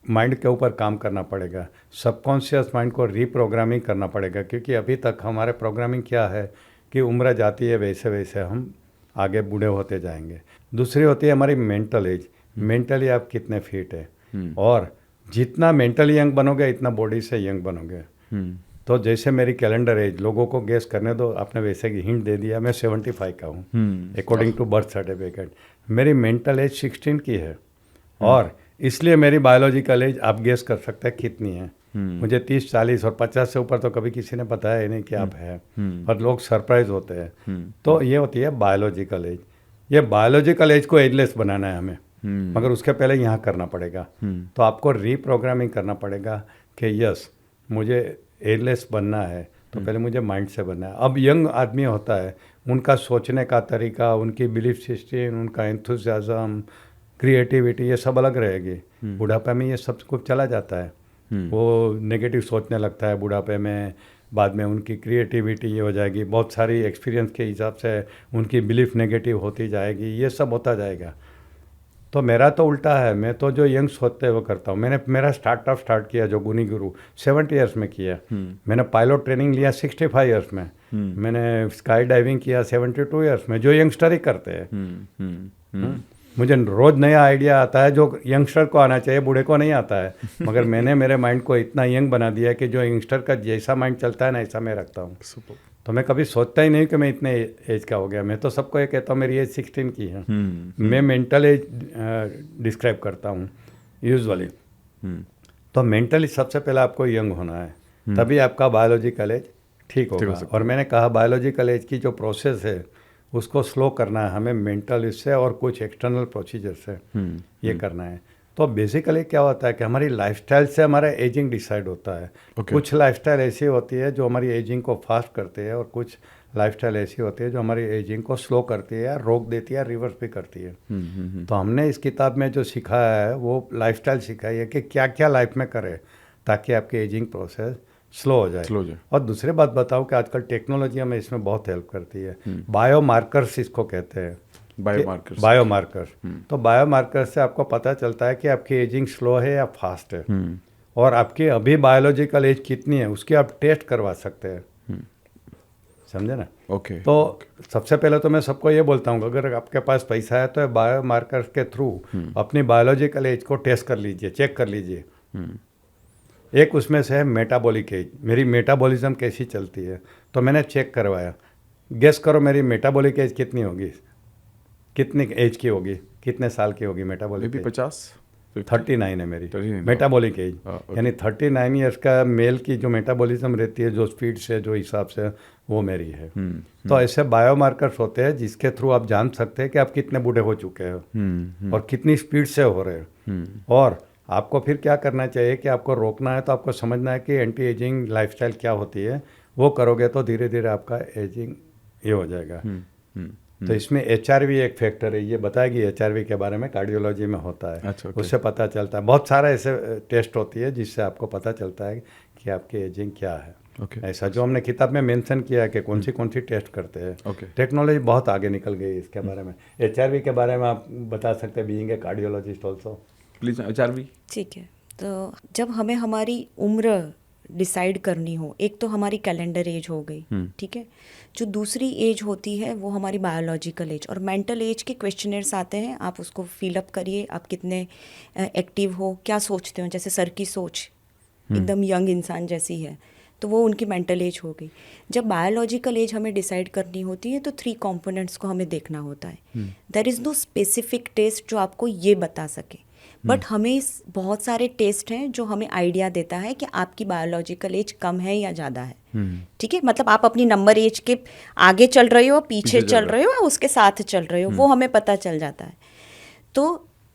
माइंड के ऊपर काम करना पड़ेगा, सबकॉन्शियस माइंड को रीप्रोग्रामिंग करना पड़ेगा, क्योंकि अभी तक हमारे प्रोग्रामिंग क्या है कि उम्र जाती है वैसे वैसे हम आगे बूढ़े होते जाएंगे। दूसरी होती है हमारी मेंटल एज, मेंटली आप कितने फिट है और जितना मेंटली यंग बनोगे इतना बॉडी से यंग बनोगे। तो जैसे मेरी कैलेंडर एज लोगों को गेस करने दो, आपने वैसे की हिंट दे दिया, मैं 75 का हूँ अकॉर्डिंग टू बर्थ सर्टिफिकेट। मेरी मेंटल एज 16 की है और इसलिए मेरी बायोलॉजिकल एज आप गेस कर सकते हैं कितनी है। मुझे 30, 40 और 50 से ऊपर तो कभी किसी ने बताया ही नहीं कि आप है, और लोग सरप्राइज होते हैं। तो ये होती है बायोलॉजिकल एज। ये बायोलॉजिकल एज को एजलेस बनाना है हमें, मगर उसके पहले यहाँ करना पड़ेगा। तो आपको रीप्रोग्रामिंग करना पड़ेगा कि यस मुझे एजलेस बनना है, तो पहले मुझे माइंड से बनना है। अब यंग आदमी होता है, उनका सोचने का तरीका, उनकी बिलीफ सिस्टम, उनका एंथुसियाज्म, क्रिएटिविटी, ये सब अलग रहेगी। बुढ़ापे में ये सब कुछ चला जाता है, वो नेगेटिव सोचने लगता है बुढ़ापे में, बाद में उनकी क्रिएटिविटी ये हो जाएगी, बहुत सारी एक्सपीरियंस के हिसाब से उनकी बिलीफ नेगेटिव होती जाएगी, ये सब होता जाएगा। तो मेरा तो उल्टा है, मैं तो जो यंग सोचते हैं वो करता हूँ। मैंने मेरा स्टार्ट किया जो गुनी गुरु 70 ईयर्स में किया। मैंने पायलट ट्रेनिंग लिया 65 ईयर्स में। मैंने स्काई डाइविंग किया 72 ईयर्स में, जो यंगस्टर ही करते हैं। मुझे रोज़ नया आइडिया आता है जो यंगस्टर को आना चाहिए, बूढ़े को नहीं आता है। मगर मैंने मेरे माइंड को इतना यंग बना दिया है कि जो यंगस्टर का जैसा माइंड चलता है ना, ऐसा मैं रखता हूँ। तो मैं कभी सोचता ही नहीं कि मैं इतने एज का हो गया। मैं तो सबको ये कहता हूँ मेरी एज 16 की है। मैं मेंटल एज डिस्क्राइब करता हूँ यूजुअली। तो मेंटली सबसे पहले आपको यंग होना है, तभी आपका बायोलॉजिकल एज ठीक होगा। और मैंने कहा बायोलॉजिकल एज की जो प्रोसेस है उसको स्लो करना है हमें मेंटल इससे और कुछ एक्सटर्नल प्रोसीजर से ये करना है। तो बेसिकली क्या होता है कि हमारी लाइफस्टाइल से हमारा एजिंग डिसाइड होता है। कुछ लाइफस्टाइल ऐसी होती है जो हमारी एजिंग को फास्ट करती है, और कुछ लाइफस्टाइल ऐसी होती है जो हमारी एजिंग को स्लो करती है, रोक देती है, रिवर्स भी करती है। तो हमने इस किताब में जो सिखाया है वो लाइफस्टाइल सिखाई है कि क्या क्या लाइफ में करें ताकि आपकी एजिंग प्रोसेस स्लो हो जाए। और दूसरी बात बताऊं कि आजकल टेक्नोलॉजी हमें इसमें बहुत हेल्प करती है। बायोमार्कर्स इसको कहते हैं, बायोमार्कर्स। तो बायोमार्कर्स से आपको पता चलता है कि आपकी एजिंग स्लो है या फास्ट है, और आपकी अभी बायोलॉजिकल एज कितनी है उसकी आप टेस्ट करवा सकते हैं। समझे ना? तो सबसे पहले तो मैं सबको ये बोलता हूँ अगर आपके पास पैसा है तो बायोमार्कर्स के थ्रू अपनी बायोलॉजिकल एज को टेस्ट कर लीजिए, चेक कर लीजिए। एक उसमें से है मेटाबॉलिक एज, मेरी मेटाबॉलिज्म कैसी चलती है। तो मैंने चेक करवाया, गेस करो मेरी मेटाबॉलिक एज कितनी होगी, कितनी एज की होगी, कितने साल की होगी मेटाबॉलिक एज? 39 है मेरी मेटाबॉलिक एज। यानी 39 ईयर्स का मेल की जो मेटाबॉलिज्म रहती है, जो स्पीड से, जो हिसाब से, वो मेरी है। तो ऐसे बायोमार्कर्स होते हैं जिसके थ्रू आप जान सकते हैं कि आप कितने बूढ़े हो चुके हो और कितनी स्पीड से हो रहे हो। और आपको फिर क्या करना चाहिए कि आपको रोकना है तो आपको समझना है कि एंटी एजिंग लाइफस्टाइल क्या होती है। वो करोगे तो धीरे धीरे आपका एजिंग ये हो जाएगा। तो इसमें HRV एक फैक्टर है, ये बताएगी HRV के बारे में, कार्डियोलॉजी में होता है। उससे पता चलता है, बहुत सारा ऐसे टेस्ट होती है जिससे आपको पता चलता है कि आपकी एजिंग क्या है। ऐसा जो हमने किताब में मेंशन किया है कि कौन सी टेस्ट करते हैं। टेक्नोलॉजी बहुत आगे निकल गई इसके बारे में। HRV के बारे में आप बता सकते हैं, being a cardiologist also please. HRV ठीक है। तो जब हमें हमारी उम्र डिसाइड करनी हो, एक तो हमारी कैलेंडर एज हो गई, ठीक है। जो दूसरी एज होती है वो हमारी बायोलॉजिकल एज, और मेंटल एज के क्वेश्चनर्स आते हैं, आप उसको फिलअप करिए, आप कितने एक्टिव हो, क्या सोचते हो। जैसे सर की सोच एकदम यंग इंसान जैसी है, तो वो उनकी मेंटल एज हो गई। जब बायोलॉजिकल एज हमें डिसाइड करनी होती है तो 3 कंपोनेंट्स को हमें देखना होता है। There is no specific test जो आपको ये बता सके, बट हमें बहुत सारे टेस्ट हैं जो हमें आइडिया देता है कि आपकी बायोलॉजिकल एज कम है या ज़्यादा है। ठीक है, मतलब आप अपनी नंबर एज के आगे चल रहे हो, पीछे चल रहे हो, या उसके साथ चल रहे हो, वो हमें पता चल जाता है। तो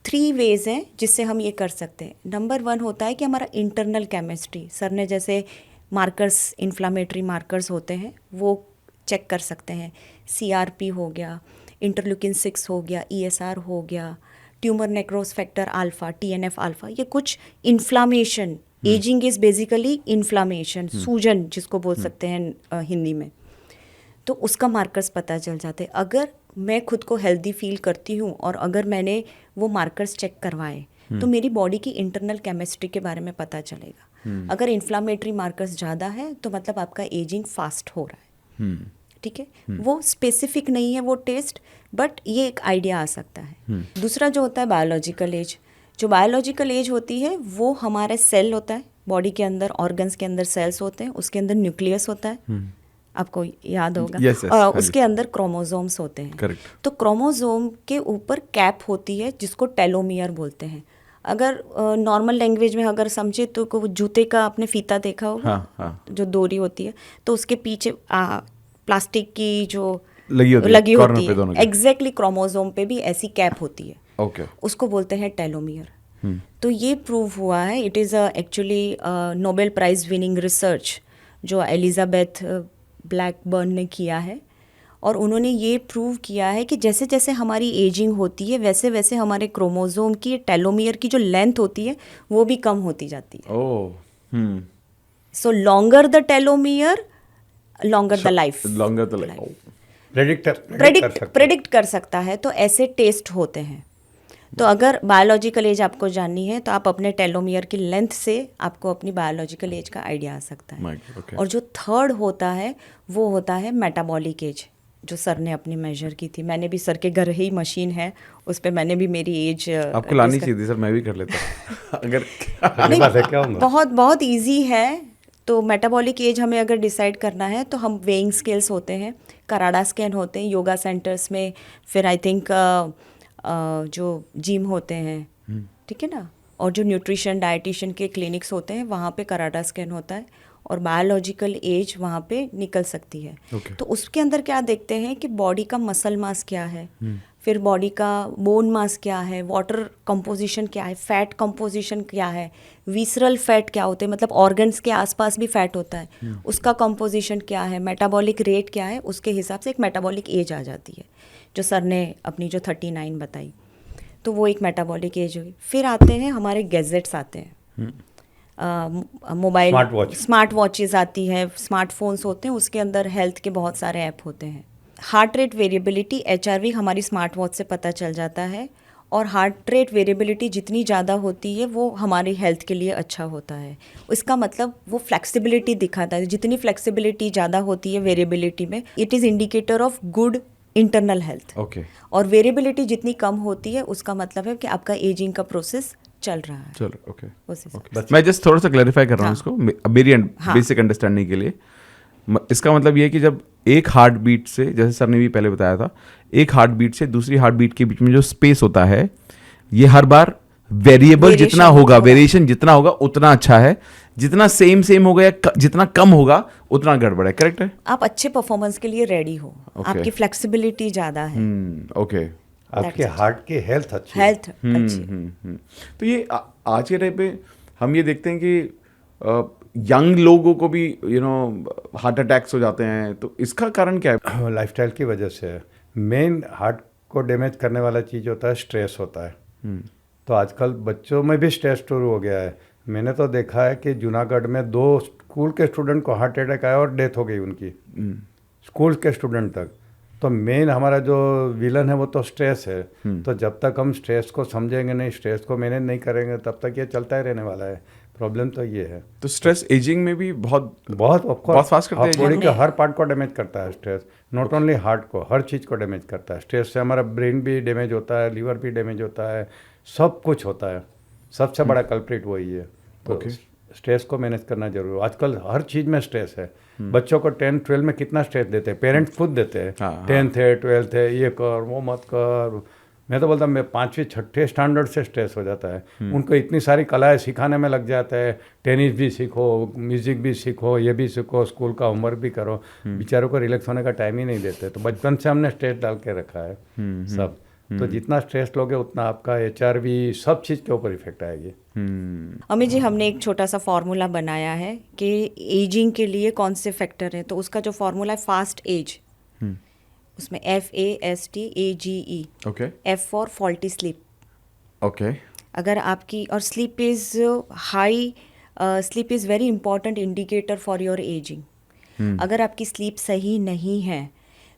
3 वेज हैं जिससे हम ये कर सकते हैं। नंबर 1 होता है कि हमारा इंटरनल केमिस्ट्री, सर ने जैसे मार्कर्स, इन्फ्लामेटरी मार्कर्स होते हैं, वो चेक कर सकते हैं। CRP हो गया, इंटरल्यूकिन 6 हो गया, ESR हो गया, tumour necrosis factor alpha, TNF alpha, ये कुछ inflammation, ageing is basically inflammation, सूजन जिसको बोल सकते हैं हिंदी में, तो उसका मार्कर्स पता चल जाते हैं। अगर मैं खुद को हेल्दी फील करती हूँ और अगर मैंने वो मार्कर्स चेक करवाए तो मेरी बॉडी की इंटरनल केमिस्ट्री के बारे में पता चलेगा। अगर इन्फ्लामेटरी मार्कर्स ज़्यादा है तो मतलब आपका एजिंग फास्ट हो रहा है। ठीक है, वो स्पेसिफिक नहीं है वो टेस्ट, बट ये एक आइडिया आ सकता है। दूसरा जो होता है बायोलॉजिकल एज, जो बायोलॉजिकल एज होती है वो हमारे सेल होता है, बॉडी के अंदर ऑर्गन्स के अंदर सेल्स होते हैं, उसके अंदर न्यूक्लियस होता है, आपको याद होगा। उसके अंदर क्रोमोसोम्स होते हैं। Correct. तो क्रोमोसोम के ऊपर कैप होती है जिसको टेलोमियर बोलते हैं। अगर नॉर्मल लैंग्वेज में अगर समझे तो वो जूते का आपने फीता देखा होगा, हाँ, हाँ। जो डोरी होती है, तो उसके पीछे प्लास्टिक की जो लगी corner होती पे दोनों है, के। एग्जैक्टली क्रोमोसोम पे भी ऐसी कैप होती है, ओके। उसको बोलते हैं टेलोमियर। तो ये प्रूव हुआ है, it is actually Nobel prize winning research जो एलिजाबेथ ब्लैकबर्न ने किया है, और उन्होंने ये प्रूव किया है कि जैसे जैसे हमारी एजिंग होती है वैसे वैसे हमारे क्रोमोसोम की टेलोमियर की जो लेंथ होती है वो भी कम होती जाती है। Oh, so longer the telomere longer the life. Longer the life. Predict कर सकता है, तो ऐसे टेस्ट होते हैं। तो अगर बायोलॉजिकल एज आपको जाननी है तो आप अपने टेलोमियर की लेंथ से आपको अपनी बायोलॉजिकल एज का आइडिया आ सकता है। Okay. और जो थर्ड होता है वो होता है मेटाबॉलिक एज, जो सर ने अपनी मेजर की थी। मैंने भी, सर के घर ही मशीन है, उस पर मैंने भी मेरी एज आपको लानी चाहिए थी सर, मैं भी कर लेता अगर मेरे पास है क्या होगा? बहुत बहुत ईजी है। तो मेटाबॉलिक एज हमें अगर डिसाइड करना है तो हम वेइंग स्केल्स होते हैं, कराडा स्कैन होते हैं योगा सेंटर्स में, फिर आई थिंक जो जिम होते हैं, ठीक है ना, और जो न्यूट्रिशन डाइटिशियन के क्लिनिक्स होते हैं वहाँ पे कराडा स्कैन होता है, और बायोलॉजिकल एज वहाँ पे निकल सकती है। Okay. तो उसके अंदर क्या देखते हैं कि बॉडी का मसल मास क्या है, फिर बॉडी का बोन मास क्या है, वाटर कंपोजिशन क्या है, फैट कंपोजिशन क्या है, विसरल फैट क्या होते हैं, मतलब ऑर्गन्स के आसपास भी फैट होता है, उसका कंपोजिशन क्या है, मेटाबॉलिक रेट क्या है, उसके हिसाब से एक मेटाबॉलिक एज आ जाती है, जो सर ने अपनी जो 39 बताई, तो वो एक मेटाबॉलिक एज हुई। फिर आते हैं हमारे गैजेट्स आते हैं, मोबाइल स्मार्ट वॉचेस आती है, स्मार्टफोन्स होते हैं, उसके अंदर हेल्थ के बहुत सारे ऐप होते हैं। हार्ट रेट वेरिएबिलिटी HRV हमारी स्मार्ट वॉच से पता चल जाता है, और हार्ट रेट वेरिएबिलिटी जितनी ज़्यादा होती है वो हमारी हेल्थ के लिए अच्छा होता है। इसका मतलब वो फ्लेक्सिबिलिटी दिखाता है, जितनी फ्लेक्सिबिलिटी ज़्यादा होती है वेरिएबिलिटी में, it is indicator of good internal health. Okay. और वेरिएबिलिटी जितनी कम होती है उसका मतलब है कि आपका एजिंग का प्रोसेस चल रहा है। चलो, ओके। उस हिसाब मैं जस्ट थोड़ा सा क्लैरिफाई कर रहा हूँ हाँ। इसको मेरी हाँ। बेसिक अंडरस्टैंडिंग के लिए। इसका मतलब ये है कि जब एक हार्ट बीट से, जैसे सर ने भी पहले बताया था, एक हार्ट बीट से दूसरी हार्ट बीट के बीच में जो स्पेस होता है, ये हर बार वेरिएबल जितना होगा, वेरिएशन जितना होगा उतना अच्छा है, जितना सेम होगा या जितना कम होगा उतना गड़बड़ है। करेक्ट है? आप अच्छे परफॉर्मेंस के लिए रेडी हो, आपकी फ्लेक्सिबिलिटी ज़्यादा है, ओके। आपके हार्ट की हेल्थ अच्छी हेल्थ अच्छी। तो ये आज के टाइम पे हम ये देखते हैं कि यंग लोगों को भी हार्ट अटैक्स हो जाते हैं, तो इसका कारण क्या है? लाइफस्टाइल की वजह से है। मेन हार्ट को डैमेज करने वाला चीज़ होता है स्ट्रेस होता है। तो आजकल बच्चों में भी स्ट्रेस शुरू हो गया है। मैंने तो देखा है कि जूनागढ़ में 2 स्कूल के स्टूडेंट को हार्ट अटैक आया और डेथ हो गई उनकी, स्कूल के स्टूडेंट तक। तो मेन हमारा जो विलन है वो तो स्ट्रेस है। तो जब तक हम स्ट्रेस को समझेंगे नहीं, स्ट्रेस को मैनेज नहीं करेंगे, तब तक ये चलता ही रहने वाला है। प्रॉब्लम तो ये है। तो स्ट्रेस एजिंग में भी बहुत फास्ट करते हैं। बॉडी के हर पार्ट को डैमेज करता है स्ट्रेस, नॉट ओनली हार्ट को, हर चीज़ को डैमेज करता है। स्ट्रेस से हमारा ब्रेन भी डैमेज होता है, लीवर भी डैमेज होता है, सब कुछ होता है। सबसे बड़ा कल्प्रिट वही है। तो स्ट्रेस को मैनेज करना जरूरी है। आजकल हर चीज़ में स्ट्रेस है। बच्चों को 10th 12 में कितना स्ट्रेस देते हैं, पेरेंट्स खुद देते हैं। 10th है 12th है, ये कर वो मत कर। मैं तो बोलता हूँ, मैं 5वीं 6ठे स्टैंडर्ड से स्ट्रेस हो जाता है। उनको इतनी सारी कलाएं सिखाने में लग जाता है। टेनिस भी सीखो, म्यूजिक भी सीखो, ये भी सीखो, स्कूल का होमवर्क भी करो। बेचारों को रिलैक्स होने का टाइम ही नहीं देते। तो बचपन से हमने स्ट्रेस डाल के रखा है सब। तो जितना स्ट्रेस लोगे उतना आपका HRV सब चीज़ के ऊपर इफेक्ट आएगी। अमित जी, हमने एक छोटा सा फॉर्मूला बनाया है कि एजिंग के लिए कौन से फैक्टर हैं। तो उसका जो फॉर्मूला है फास्ट एज, उसमें FASTAGE, okay, F for faulty sleep. Okay. अगर आपकी, और sleep is high, sleep is very important indicator for your ageing. अगर आपकी स्लीप सही नहीं है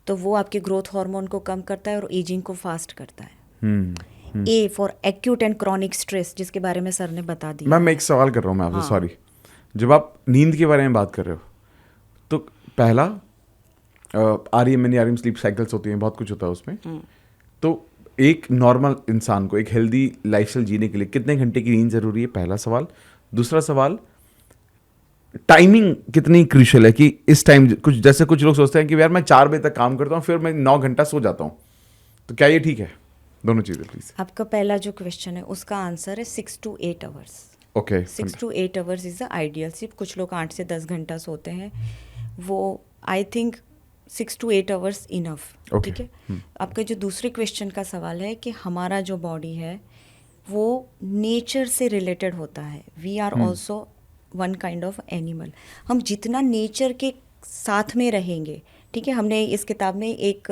तो वो आपके ग्रोथ हार्मोन को कम करता है और एजिंग को फास्ट करता है। A for acute and chronic stress, जिसके बारे में सर ने बता दिया। मैं एक सवाल कर रहा हूँ मैं आपसे, सॉरी। जब आप नींद के बारे में बात कर रहे हो तो पहला REM NREM स्लीप साइकिल्स होती हैं, बहुत कुछ होता है उसमें। तो एक नॉर्मल इंसान को एक हेल्दी लाइफस्टाइल जीने के लिए कितने घंटे की नींद जरूरी है? पहला सवाल। दूसरा सवाल, टाइमिंग कितनी क्रूशियल है कि इस टाइम, कुछ लोग सोचते हैं कि यार मैं 4 बजे तक काम करता हूँ, फिर मैं 9 घंटा सो जाता हूँ, तो क्या ये ठीक है? दोनों चीज़ें प्लीज। आपका पहला जो क्वेश्चन है उसका आंसर है 6 to 8 hours. Okay, 6 to 8 hours is the ideal sleep. कुछ लोग 8 से 10 घंटा सोते हैं, वो I think 6 to 8 hours enough. Okay. ठीक है। आपका जो दूसरे क्वेश्चन का सवाल है कि हमारा जो बॉडी है वो नेचर से रिलेटेड होता है। We are also one kind of animal. हम जितना नेचर के साथ में रहेंगे, ठीक है, हमने इस किताब में एक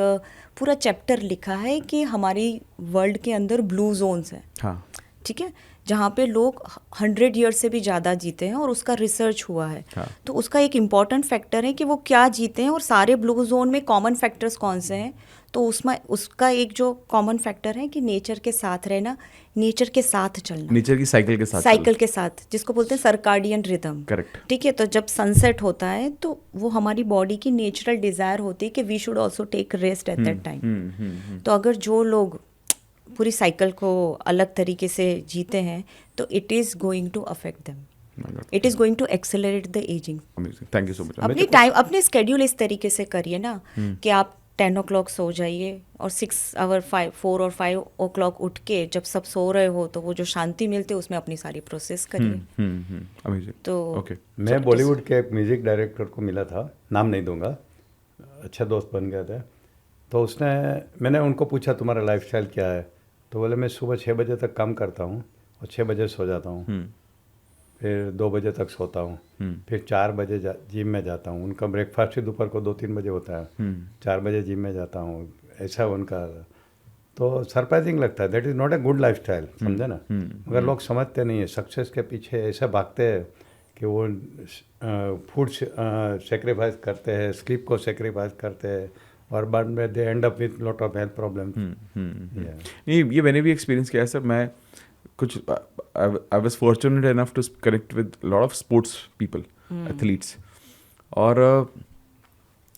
पूरा चैप्टर लिखा है कि हमारी वर्ल्ड के अंदर ब्लू जोन्स हैं, हाँ, ठीक है, जहाँ पे लोग 100 ईयर से भी ज़्यादा जीते हैं और उसका रिसर्च हुआ है। हाँ। तो उसका एक इम्पॉर्टेंट फैक्टर है कि वो क्या जीते हैं और सारे ब्लू जोन में कॉमन फैक्टर्स कौन से हैं। तो उसमें उसका एक जो कॉमन फैक्टर है कि नेचर के साथ रहना, नेचर के साथ चलना, नेचर की साइकिल के साथ साइकिल के साथ, जिसको बोलते हैं सर्काडियन रिदम। करेक्ट। ठीक है। तो जब सनसेट होता है तो वो हमारी बॉडी की नेचुरल डिज़ायर होती है कि we should also take rest at that time. तो अगर जो लोग पूरी साइकिल को अलग तरीके से जीते हैं तो it is going to affect them, it is going to accelerate the ageing. Thank you so much. अपनी टाइम, अपने स्केड्यूल इस तरीके से करिए ना कि आप 10 o'clock सो जाइए और 4 और 5 o'clock उठ के जब सब सो रहे हो तो वो जो शांति मिलती है उसमें अपनी सारी प्रोसेस करिए। तो ओके, मैं बॉलीवुड के एक म्यूजिक डायरेक्टर को मिला था, नाम नहीं दूंगा, अच्छा दोस्त बन गया था। तो मैंने उनको पूछा तुम्हारा लाइफस्टाइल क्या है, तो बोले मैं सुबह 6 बजे तक काम करता हूँ और 6 बजे सो जाता हूँ, फिर 2 बजे तक सोता हूँ, फिर 4 बजे जिम में जाता हूँ। उनका ब्रेकफास्ट ही दोपहर को 2-3 बजे होता है, 4 बजे जिम में जाता हूँ, ऐसा उनका। तो सरप्राइजिंग लगता है, that is not a good life style, समझे ना। मगर लोग समझते नहीं है, सक्सेस के पीछे ऐसे भागते हैं कि वो फूड सेक्रीफाइस करते हैं, स्लीप को सेक्रीफाइस करते हैं और बाद में they end up with lot of health problems. नहीं, ये मैंने भी एक्सपीरियंस किया है सर। मैं कुछ I was fortunate enough to connect with lot of sports people, athletes, और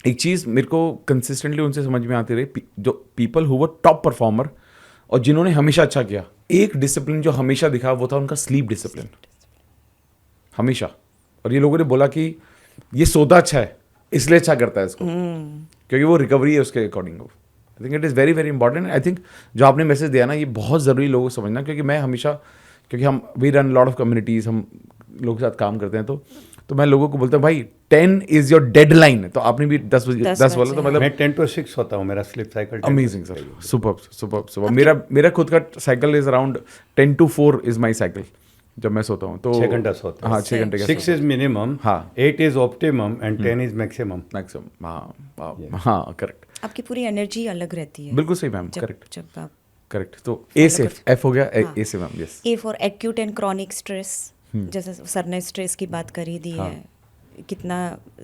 एक चीज़ मेरे को कंसिस्टेंटली उनसे समझ में आती रही, जो people who were top performer और जिन्होंने हमेशा अच्छा किया, एक डिसिप्लिन जो हमेशा दिखा वो था उनका स्लीप डिसिप्लिन, हमेशा। और ये लोगों ने बोला कि ये सोता अच्छा है इसलिए अच्छा करता है इसको, क्योंकि वो रिकवरी है उसके according. I think it is very very important. I think जो आपने मैसेज दिया ना, ये बहुत ज़रूरी लोगों को समझना, क्योंकि मैं हमेशा, क्योंकि हम we run lot of communities, हम लोगों के साथ काम करते हैं, तो मैं लोगों को बोलता हूँ भाई 10 इज़ योर डेडलाइन। तो आपने भी 10 वाला, तो मतलब मैं 10 to 6 होता हूँ, मेरा sleep cycle. Amazing sir, super. मेरा खुद का cycle is around 10 to 4 is my cycle जब मैं सोता हूँ। तो 6 घंटा सोता हूँ। हाँ, 6 घंटे का। 6 इज मिनिमम, हाँ, 8 is optimum and 10 is maximum. हाँ, करेक्ट। आपकी पूरी एनर्जी अलग रहती है। बिल्कुल सही मैम, करेक्ट जब आप करेक्ट। तो ए से एफ हो गया, ए से ma'am. Yes, A for acute and chronic stress. जैसे सर ने स्ट्रेस की बात करी दी है, कितना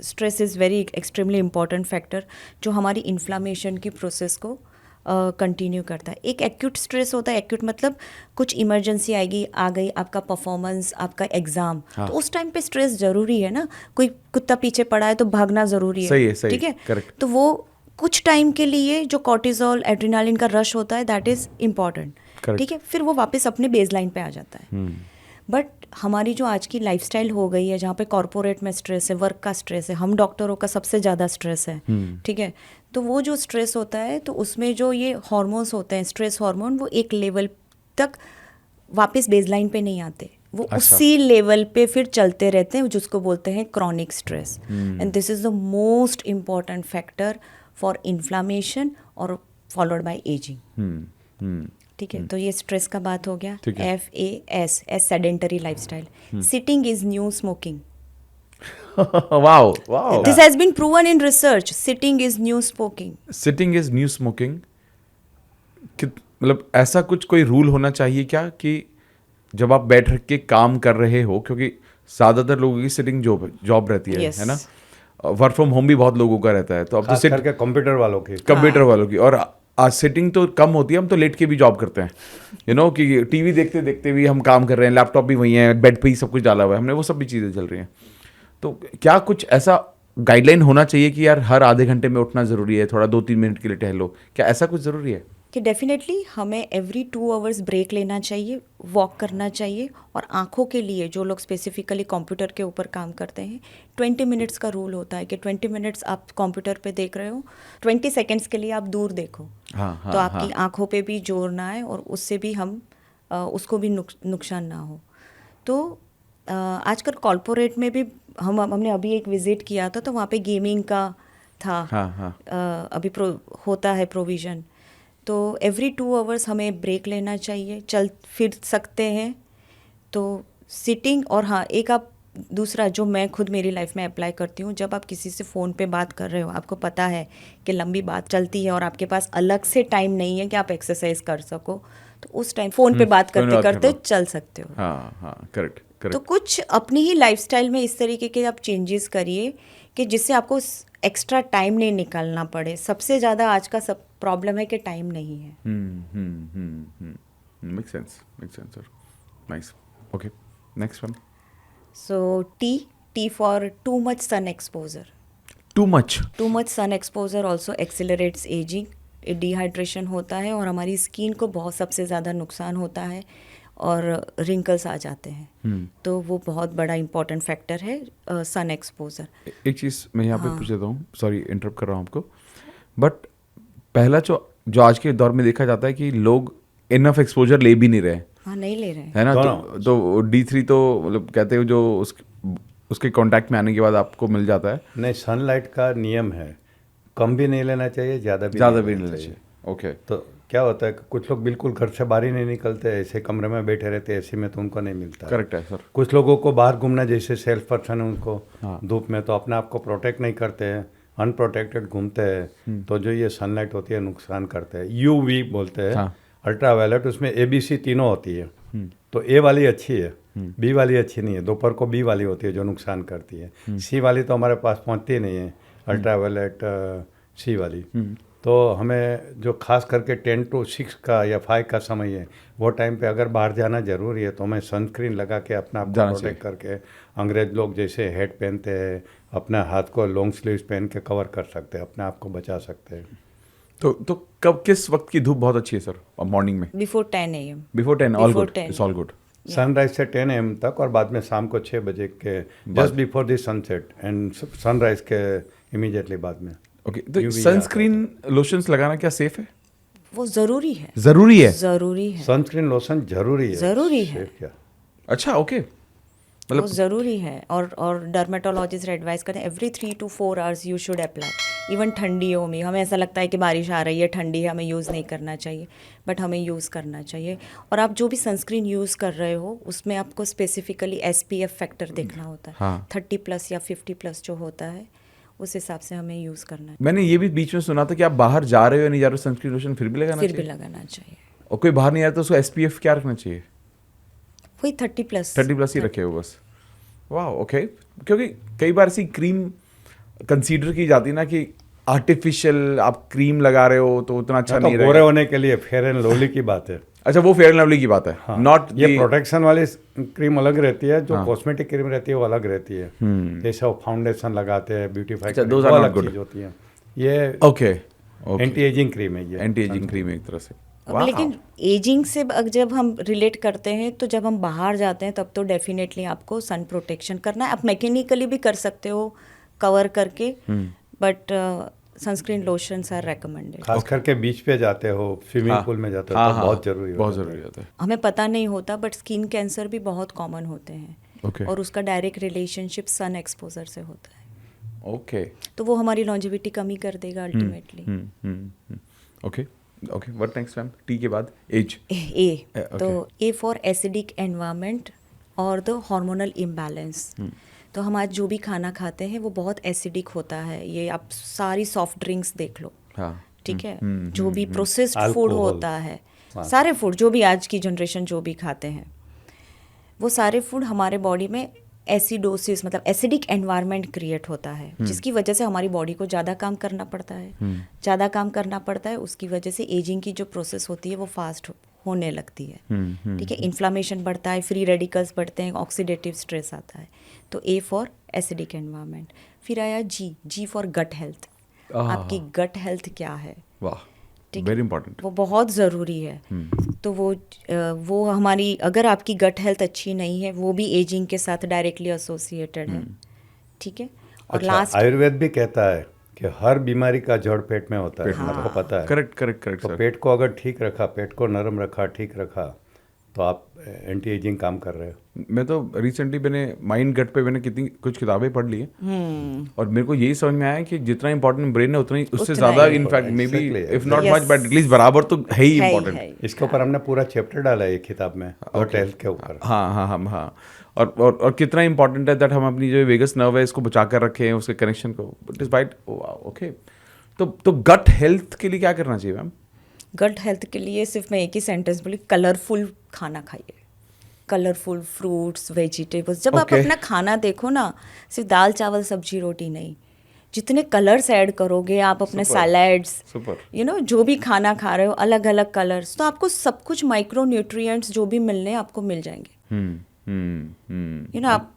stress is very extremely important factor जो हमारी इन्फ्लामेशन की प्रोसेस को कंटिन्यू करता है। एक एक्यूट स्ट्रेस होता है, एक्यूट मतलब कुछ इमरजेंसी आ गई, आपका परफॉर्मेंस, आपका एग्जाम, तो उस टाइम पे स्ट्रेस ज़रूरी है ना। कोई कुत्ता पीछे पड़ा है तो भागना ज़रूरी है, सही है, ठीक है, करेक्ट। तो वो कुछ टाइम के लिए जो कॉर्टिजोल, एड्रेनालिन का रश होता है, दैट इज़ इम्पॉर्टेंट, ठीक है, फिर वो वापस अपने बेसलाइन पे आ जाता है। बट हमारी जो आज की लाइफस्टाइल हो गई है, जहाँ पे कॉर्पोरेट में स्ट्रेस है, वर्क का स्ट्रेस है, हम डॉक्टरों का सबसे ज़्यादा स्ट्रेस है, ठीक है, तो वो जो स्ट्रेस होता है तो उसमें जो ये हार्मोन्स होते हैं, स्ट्रेस हार्मोन, वो एक लेवल तक वापस बेसलाइन पे नहीं आते, वो उसी लेवल पे फिर चलते रहते हैं, जिसको बोलते हैं chronic stress. And this is the most important factor for inflammation और फॉलोड बाय एजिंग। ठीक है, तो ये स्ट्रेस का बात हो गया। FAS, sedentary lifestyle. Sitting is new smoking. Wow, this has been proven in research. Sitting is new smoking. Sitting is new smoking. मतलब ऐसा कुछ कोई रूल होना चाहिए क्या कि जब आप बैठ के काम कर रहे हो, क्योंकि ज़्यादातर लोगों की सिटिंग जॉब रहती है ना, वर्क फ्रॉम होम भी बहुत लोगों का रहता है, तो अब तो करके कंप्यूटर वालों की और आज सिटिंग तो कम होती है, हम तो लेट के भी जॉब करते हैं, यू नो, कि टीवी देखते देखते भी हम काम कर रहे हैं, लैपटॉप भी वही है, बेड पे ही सब कुछ डाला हुआ है हमने, वो सब भी चीज़ें चल रही हैं। तो क्या कुछ ऐसा गाइडलाइन होना चाहिए कि यार हर आधे घंटे में उठना ज़रूरी है, थोड़ा 2-3 मिनट के लिए टहलो, क्या ऐसा कुछ ज़रूरी है? कि डेफिनेटली हमें एवरी 2 आवर्स ब्रेक लेना चाहिए, वॉक करना चाहिए। और आँखों के लिए जो लोग स्पेसिफिकली कंप्यूटर के ऊपर काम करते हैं, 20 मिनट्स का रूल होता है कि 20 मिनट्स आप कंप्यूटर पे देख रहे हो, 20 सेकेंड्स के लिए आप दूर देखो। हाँ, तो आपकी आँखों पे भी जोर ना आए और उससे भी उसको भी नुकसान ना हो। तो आजकल कॉर्पोरेट में भी हमने अभी एक विजिट किया था, तो वहाँ पे गेमिंग का था। हाँ. अभी होता है प्रोविज़न। तो एवरी 2 आवर्स हमें ब्रेक लेना चाहिए, चल फिर सकते हैं तो सिटिंग। और हाँ, एक आप दूसरा जो मैं खुद मेरी लाइफ में अप्लाई करती हूँ, जब आप किसी से फ़ोन पे बात कर रहे हो, आपको पता है कि लंबी बात चलती है और आपके पास अलग से टाइम नहीं है कि आप एक्सरसाइज कर सको, तो उस टाइम फ़ोन पे बात करते करते चल सकते हो। हाँ, करेक्ट. तो कुछ अपनी ही लाइफस्टाइल में इस तरीके के आप चेंजेस करिए कि जिससे आपको एक्स्ट्रा टाइम नहीं निकालना पड़े। सबसे ज़्यादा आज का सब प्रॉब्लम है कि टाइम नहीं है। Makes sense, sir. Nice. Okay, next one. So T for too much sun exposure. Too much. Too much sun exposure also accelerates ageing. Dehydration होता है और हमारी स्किन को बहुत सबसे ज़्यादा नुकसान होता है और रिंकल्स आ जाते हैं। तो वो बहुत बड़ा इंपॉर्टेंट फैक्टर है सन एक्सपोजर। एक चीज़ मैं यहाँ पे पूछ लेता हूँ, सॉरी इंटरप्ट कर रहा हूँ आपको, बट पहला जो आज के दौर में देखा जाता है कि लोग इनफ एक्सपोजर ले भी नहीं रहे, हाँ, नहीं ले रहे हैं, है ना। तो D3 तो मतलब कहते हो जो उसके कांटेक्ट में आने के बाद आपको मिल जाता है। नहीं, सनलाइट का नियम है, कम भी नहीं लेना चाहिए, ज़्यादा भी नहीं लेना चाहिए। ओके। तो क्या होता है कि कुछ लोग बिल्कुल घर से बाहर ही नहीं निकलते, ऐसे कमरे में बैठे रहते हैं, ऐसे में तो उनको नहीं मिलता। करेक्ट है सर। कुछ लोगों को बाहर घूमना, जैसे सेल्फ पर्सन है उनको धूप में, तो अपने आप को प्रोटेक्ट नहीं करते हैं, अनप्रोटेक्टेड घूमते हैं, तो जो ये सनलाइट होती है नुकसान करते हैं। UV बोलते हैं, अल्ट्रावायलेट, उसमें ABC तीनों होती है। तो A वाली अच्छी है, B वाली अच्छी नहीं है। दोपहर को B वाली होती है जो नुकसान करती है, C वाली तो हमारे पास पहुंचती नहीं है, अल्ट्रावायलेट C वाली। तो हमें जो खास करके 10 to 6 का या 5 का समय है, वो टाइम पे अगर बाहर जाना जरूरी है तो हमें सनस्क्रीन लगा के अपना आप को प्रोटेक्ट करके, अंग्रेज लोग जैसे हेड पहनते हैं, अपने हाथ को लॉन्ग स्लीव्स पहन के कवर कर सकते हैं, अपने आप को बचा सकते हैं। तो कब किस वक्त की धूप बहुत अच्छी है सर? मॉर्निंग में before 10 AM। Before 10 all good, it's all good. Sunrise से 10 AM तक और बाद में शाम को 6 बजे के just before the sunset and sunrise के इमीडिएटली बाद में। ओके, तो सनस्क्रीन लोशंस लगाना क्या सेफ है? वो ज़रूरी है, ज़रूरी है, ज़रूरी है, सनस्क्रीन लोशन जरूरी है, ज़रूरी है। क्या? अच्छा, ओके, मतलब वो ज़रूरी है। और डर्मेटोलॉजिस्ट एडवाइस करते हैं every 3 to 4 hours you should apply. Even ठंडियों में हमें ऐसा लगता है कि बारिश आ रही है, ठंडी है, हमें यूज़ नहीं करना चाहिए, बट हमें यूज़ करना चाहिए। और आप जो भी सनस्क्रीन यूज़ कर रहे हो उसमें आपको स्पेसिफिकली SPF फैक्टर देखना होता है। 30+ या 50+ जो होता है उस हिसाब से हमें यूज़ करना है। मैंने ये भी बीच में सुना था कि आप बाहर जा रहे हो या नहीं जा रहे हो, सनस्क्रीन लोशन फिर भी लगाना चाहिए। और कोई बाहर नहीं आया तो उसको SPF क्या रखना चाहिए? वही 30+ 30+ ही रखे हो बस। वाह, ओके। क्योंकि कई बार ऐसी क्रीम कंसीडर की जाती है ना कि आर्टिफिशियल आप क्रीम लगा रहे हो तो उतना अच्छा नहीं रहेगा। गोरे होने के लिए फेयर एंड लवली की बात है। अच्छा, वो फेयर एंड लवली की बात है, नॉट ये प्रोटेक्शन वाली क्रीम अलग रहती है, जो कॉस्मेटिक क्रीम रहती है वो अलग रहती है। जैसे वो फाउंडेशन लगाते हैं, ब्यूटीफाई वो अलग चीज होती है। ये ओके, एंटी एजिंग क्रीम है, ये एंटी एजिंग क्रीम एक तरह से। लेकिन एजिंग से जब हम रिलेट करते हैं तो जब हम बाहर जाते हैं तब तो डेफिनेटली आपको सन प्रोटेक्शन करना है। आप मैकेनिकली भी कर सकते हो कवर करके, but sunscreen lotions are recommended. खास करके बीच पे जाते हो, स्विमिंग पूल में जाते हो तो बहुत जरूरी होता है। हमें पता नहीं होता बट स्किन कैंसर भी बहुत कॉमन होते हैं और उसका डायरेक्ट रिलेशनशिप सन एक्सपोजर से होता है। ओके, तो वो हमारी लॉन्जेविटी कम ही कर देगा ultimately. Okay, what next ma'am? T के बाद एज। तो ए फॉर एसिडिक एनवायरनमेंट और द हार्मोनल इम्बैलेंस। तो हम आज जो भी खाना खाते हैं वो बहुत एसिडिक होता है। ये आप सारी सॉफ्ट ड्रिंक्स देख लो, ठीक है, जो भी प्रोसेस्ड फूड होता है, सारे फूड जो भी आज की जनरेशन जो भी खाते हैं, वो सारे फूड हमारे बॉडी में एसिडोसिस मतलब एसिडिक एनवायरनमेंट क्रिएट होता है, जिसकी वजह से हमारी बॉडी को ज़्यादा काम करना पड़ता है। ज़्यादा काम करना पड़ता है, उसकी वजह से एजिंग की जो प्रोसेस होती है वो फास्ट होने लगती है, ठीक है। इन्फ्लामेशन बढ़ता है, फ्री रेडिकल्स बढ़ते हैं, ऑक्सीडेटिव स्ट्रेस आता है। तो ए फॉर एसिडिक एनवायरनमेंट। फिर आया जी फॉर गट हेल्थ। आपकी गट हेल्थ क्या है, वाह, ठीक वेरी इंपॉर्टेंट। वो बहुत ज़रूरी है। तो वो हमारी, अगर आपकी गट हेल्थ अच्छी नहीं है, वो भी एजिंग के साथ डायरेक्टली एसोसिएटेड है। ठीक है। और अच्छा, लास्ट, आयुर्वेद भी कहता है कि हर बीमारी का जड़ पेट में होता है, आपको पता है। करेक्ट करेक्ट करेक्ट तो सर। पेट को अगर ठीक रखा, पेट को नरम रखा, ठीक रखा, तो आप एंटी एजिंग काम कर रहे हो। मैं तो रिसेंटली मैंने माइंड गट पे मैंने कितनी कुछ किताबें पढ़ ली हैं और मेरे को यही समझ में आया कि जितना इंपॉर्टेंट ब्रेन है उतना ही उससे उतना ज़्यादा ही in fact maybe Exactly, if not yes. Much but at least बराबर तो है ही है ही इंपॉर्टेंट। है। इसके ऊपर हमने पूरा चैप्टर डाला है ये किताब में, गट हेल्थ के ऊपर। हाँ हाँ हाँ हाँ। और कितना इंपॉर्टेंट है दैट हम अपनी जो वेगस नर्व है इसको बचा कर रखें, उसके कनेक्शन को डिस्पाइट। ओके, तो गट हेल्थ के लिए क्या करना चाहिए मैम? गट हेल्थ के लिए सिर्फ मैं एक ही सेंटेंस बोली, कलरफुल खाना खाइए, कलरफुल फ्रूट्स, वेजिटेबल्स। जब आप Okay. अपना खाना देखो ना, सिर्फ दाल चावल सब्जी रोटी नहीं, जितने कलर्स ऐड करोगे आप अपने सैलड्स, सुपर। यू नो, जो भी खाना खा रहे हो अलग अलग कलर्स, तो आपको सब कुछ माइक्रो न्यूट्रिएंट्स जो भी मिलने आपको मिल जाएंगे। यू नो, आप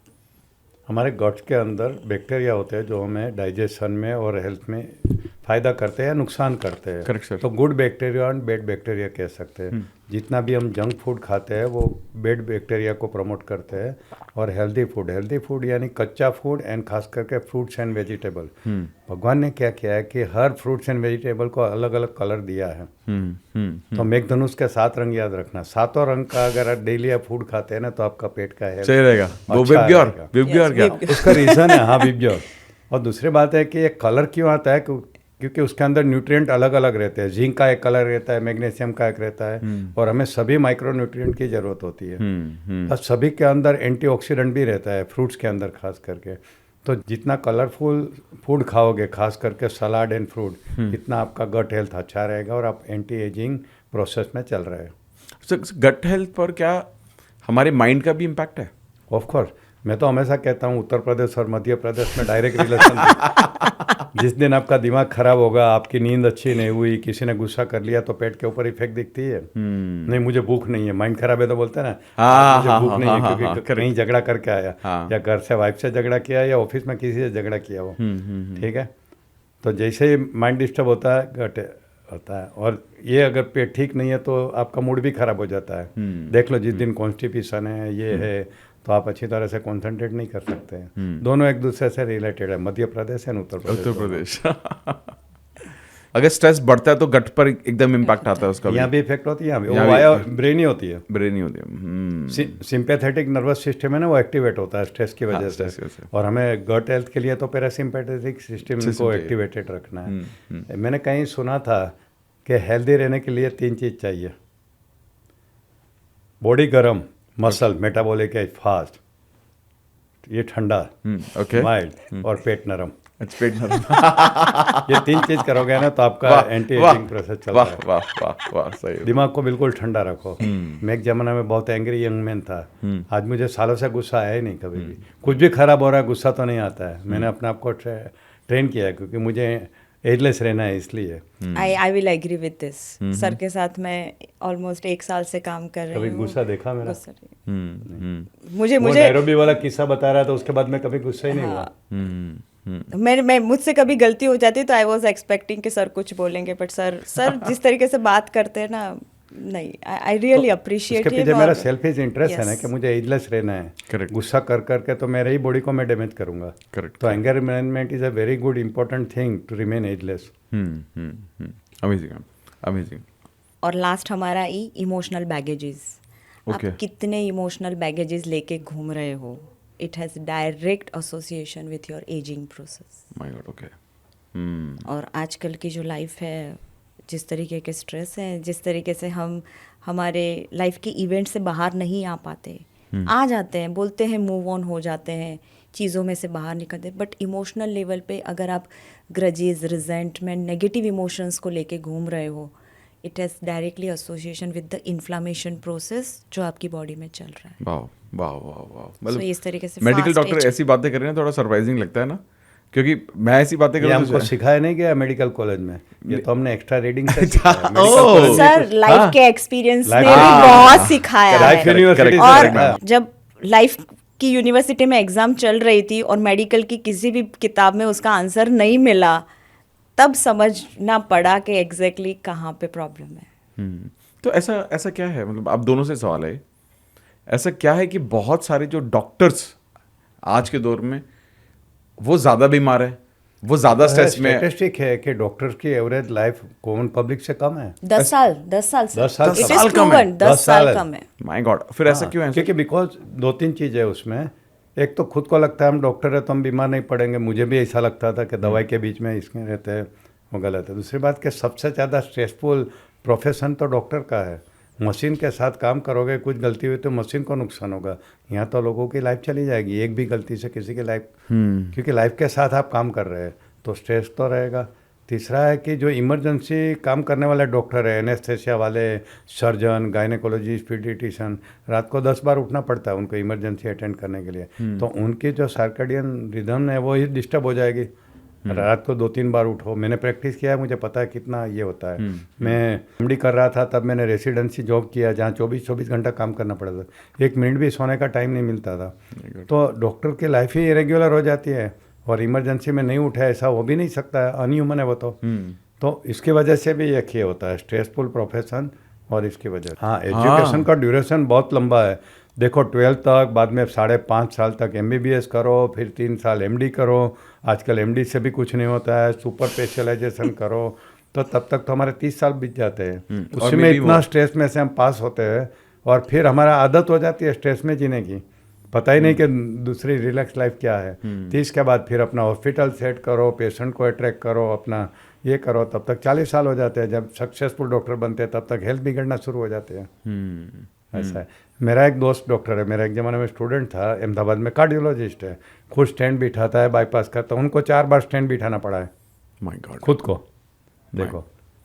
हमारे गट्स के अंदर बैक्टीरिया होते हैं जो हमें डाइजेशन में और हेल्थ में फ़ायदा करते हैं या नुकसान करते हैं। Correct, sir. तो गुड बैक्टीरिया और बैड बैक्टीरिया कह सकते हैं। जितना भी हम जंक फूड खाते हैं वो बैड बैक्टीरिया को प्रमोट करते हैं, और हेल्दी फूड यानी कच्चा फूड एंड खास करके फ्रूट्स एंड वेजिटेबल। भगवान ने क्या किया है कि हर फ्रूट्स एंड वेजिटेबल को अलग अलग कलर दिया है। तो मेघधनुष के 7 रंग याद रखना, 7 रंग का अगर डेली आप फूड खाते हैं ना तो आपका पेट का हेल्थ सही रहेगा। वो अच्छा विबग्योर रहेगा। विबग्योर क्या? उसका रीज़न है, हाँ, विबग्योर। और दूसरी बात है कि ये कलर क्यों आता है, क्योंकि उसके अंदर न्यूट्रिएंट अलग अलग रहते हैं। जिंक का एक कलर रहता है, मैग्नीशियम का एक रहता है, और हमें सभी माइक्रो न्यूट्रिएंट की ज़रूरत होती है। और सभी के अंदर एंटीऑक्सीडेंट भी रहता है, फ्रूट्स के अंदर खास करके। तो जितना कलरफुल फूड खाओगे, खास करके सलाद एंड फ्रूट, इतना आपका गट हेल्थ अच्छा रहेगा और आप एंटी एजिंग प्रोसेस में चल रहे हैं। गट हेल्थ पर क्या हमारे माइंड का भी इम्पैक्ट है? ऑफ कोर्स, मैं तो हमेशा कहता हूँ उत्तर प्रदेश और मध्य प्रदेश में डायरेक्ट रिलेशन। जिस दिन आपका दिमाग खराब होगा, आपकी नींद अच्छी नहीं हुई, किसी ने गुस्सा कर लिया, तो पेट के ऊपर इफेक्ट दिखती है। नहीं मुझे भूख नहीं है, माइंड खराब है तो बोलते हैं ना, मुझे भूख नहीं है क्योंकि कहीं झगड़ा करके आया, या घर से वाइफ से झगड़ा किया, या ऑफिस में किसी से झगड़ा किया हो। ठीक है, तो जैसे ही माइंड डिस्टर्ब होता है, गट होता है। और ये अगर पेट ठीक नहीं है तो आपका मूड भी खराब हो जाता है। देख लो, जिस दिन कॉन्स्टिपेशन है, ये है, तो आप अच्छी तरह से कंसंट्रेट नहीं कर सकते हैं। दोनों एक दूसरे से रिलेटेड है, मध्य प्रदेश एंड उत्तर प्रदेश। अगर स्ट्रेस बढ़ता है तो गट पर एकदम इम्पैक्ट आता है उसका। यहाँ भी इफेक्ट होती है, वो वाया ब्रेन ही होती है, ब्रेन ही होती है। सिंपैथेटिक नर्वस सिस्टम है ना, वो एक्टिवेट होता है स्ट्रेस की वजह stress से। की वजह से। और हमें गट हेल्थ के लिए तो पैरासिम्पैथेटिक सिस्टम को एक्टिवेटेड रखना है। मैंने कहीं सुना था कि हेल्दी रहने के लिए 3 चीज़ चाहिए: बॉडी गर्म, मसल मेटाबॉलिक एज फास्ट, ये ठंडा माइल्ड, और पेट नरम। पेट नरम। ये 3 चीज करोगे ना तो आपका एंटी एजिंग प्रोसेस चल रहा है। वाह वाह वाह, सही। दिमाग को बिल्कुल ठंडा रखो। मैं एक जमाना में बहुत एंग्री यंग मैन था। आज मुझे सालों से गुस्सा आया ही नहीं कभी भी। कुछ भी खराब हो रहा है, गुस्सा तो नहीं आता है। मैंने अपने आप को ट्रेन किया है, क्योंकि मुझे एजलेस रहना है, इसलिए। I will agree with this. Sir के साथ मैं ऑलमोस्ट 1 साल से काम कर रही हूँ। कभी गुस्सा देखा मेरा? गुस्सा मुझे वो नैरोबी वाला किस्सा बता रहा था, उसके बाद मैं कभी गुस्सा ही नहीं हुआ। मैं मुझसे कभी गलती हो जाती तो आई वाज एक्सपेक्टिंग कि सर कुछ बोलेंगे, बट सर जिस तरीके से बात करते हैं ना, नहीं, आई रियली अप्रिशिएट। उसके पीछे मेरा सेल्फिश इंटरेस्ट है ना, कि मुझे एजलेस रहना है। Correct. गुस्सा कर करके तो मेरे ही बॉडी को मैं डैमेज करूंगा। Correct. तो anger management is a very good important thing to remain ageless. Amazing amazing. और लास्ट हमारा इमोशनल बैगेजेस। Okay. आप कितने इमोशनल बैगेजेस लेके घूम रहे हो, it has direct association with your ageing process. My God, okay. और आजकल की जो लाइफ है, जिस तरीके के स्ट्रेस हैं, जिस तरीके से हम हमारे लाइफ के इवेंट से बाहर नहीं आ पाते, आ जाते हैं, बोलते हैं मूव ऑन हो जाते हैं, चीज़ों में से बाहर निकलते, बट इमोशनल लेवल पे अगर आप ग्रजेस, रिजेंटमेंट, नेगेटिव इमोशंस को लेके घूम रहे हो, it has directly association with the inflammation process जो आपकी बॉडी में चल रहा है। वाह वाह वाह वाह। मतलब इस तरीके से मेडिकल डॉक्टर ऐसी बातें कर रहे हैं, थोड़ा सरप्राइजिंग लगता है ना, क्योंकि मैं ऐसी बातें कर हमको सिखाया नहीं गया मेडिकल कॉलेज में, ये तो हमने एक्स्ट्रा रीडिंग से सीखा है। सर लाइफ के एक्सपीरियंस ने भी बहुत सिखाया है। और जब लाइफ की यूनिवर्सिटी में एग्जाम चल रही थी और मेडिकल की किसी भी किताब में उसका आंसर नहीं मिला, तब समझना पड़ा कि एग्जैक्टली कहाँ पे प्रॉब्लम है। तो ऐसा क्या है, मतलब आप दोनों से सवाल है, ऐसा क्या है कि बहुत सारे जो डॉक्टर्स आज के दौर में वो ज़्यादा बीमार है, वो ज़्यादा स्ट्रेस में है? स्टैटिस्टिक है कि डॉक्टर्स की एवरेज लाइफ कॉमन पब्लिक से कम है। 10 साल 10 साल से 10 साल It is साल कम है। proven, 10 साल कम है। माय गॉड, फिर ऐसा हाँ, क्यों है? क्योंकि बिकॉज 2-3 चीज़ है उसमें। एक तो खुद को लगता है हम डॉक्टर है तो हम बीमार नहीं पड़ेंगे, मुझे भी ऐसा लगता था कि दवाई के बीच में इसमें रहते हैं, वो गलत है। दूसरी बात कि सबसे ज़्यादा स्ट्रेसफुल प्रोफेशन तो डॉक्टर का है। मशीन के साथ काम करोगे, कुछ गलती हुई तो मशीन को नुकसान होगा, यहाँ तो लोगों की लाइफ चली जाएगी एक भी गलती से, किसी की लाइफ, क्योंकि लाइफ के साथ आप काम कर रहे हैं तो स्ट्रेस तो रहेगा। तीसरा है कि जो इमरजेंसी काम करने वाले डॉक्टर है, एनेस्थेसिया वाले, सर्जन, गायनेकोलॉजिस्ट, पीडियाट्रिशियन, रात को 10 बार उठना पड़ता है उनको इमरजेंसी अटेंड करने के लिए, तो उनकी जो सर्कैडियन रिदम है वो ही डिस्टर्ब हो जाएगी। रात को 2-3 बार उठो, मैंने प्रैक्टिस किया है, मुझे पता है कितना ये होता है। मैं एमडी कर रहा था तब मैंने रेसिडेंसी जॉब किया जहाँ 24-24 घंटा काम करना पड़ता था, 1 मिनट भी सोने का टाइम नहीं मिलता था। तो डॉक्टर की लाइफ ही इरेग्युलर हो जाती है, और इमरजेंसी में नहीं उठा ऐसा हो भी नहीं सकता है, अनह्यूमन है वो तो इसकी वजह से भी एक ये होता है स्ट्रेसफुल प्रोफेशन। और इसकी वजह हाँ, एजुकेशन का ड्यूरेशन बहुत लंबा है। देखो 12 तक, बाद में 5.5 साल तक MBBS करो, फिर 3 साल MD करो, आजकल MD से भी कुछ नहीं होता है, सुपर स्पेशलाइजेशन करो, तो तब तक तो हमारे 30 साल बीत जाते हैं। उसमें इतना स्ट्रेस में से हम पास होते हैं, और फिर हमारा आदत हो जाती है स्ट्रेस में जीने की, पता ही नहीं कि दूसरी रिलैक्स लाइफ क्या है। 30 के बाद फिर अपना हॉस्पिटल सेट करो, पेशेंट को अट्रैक्ट करो, अपना ये करो, तब तक 40 साल हो जाते हैं। जब सक्सेसफुल डॉक्टर बनते हैं तब तक हेल्थ बिगड़ना शुरू हो जाते हैं। ऐसा है। मेरा एक दोस्त डॉक्टर है, मेरा एक ज़माने में स्टूडेंट था, अहमदाबाद में कार्डियोलॉजिस्ट है, खुद स्टैंड बिठाता है, बाईपास करता है, उनको 4 बार स्टैंड बिठाना पड़ा है माय गॉड, खुद को। देखो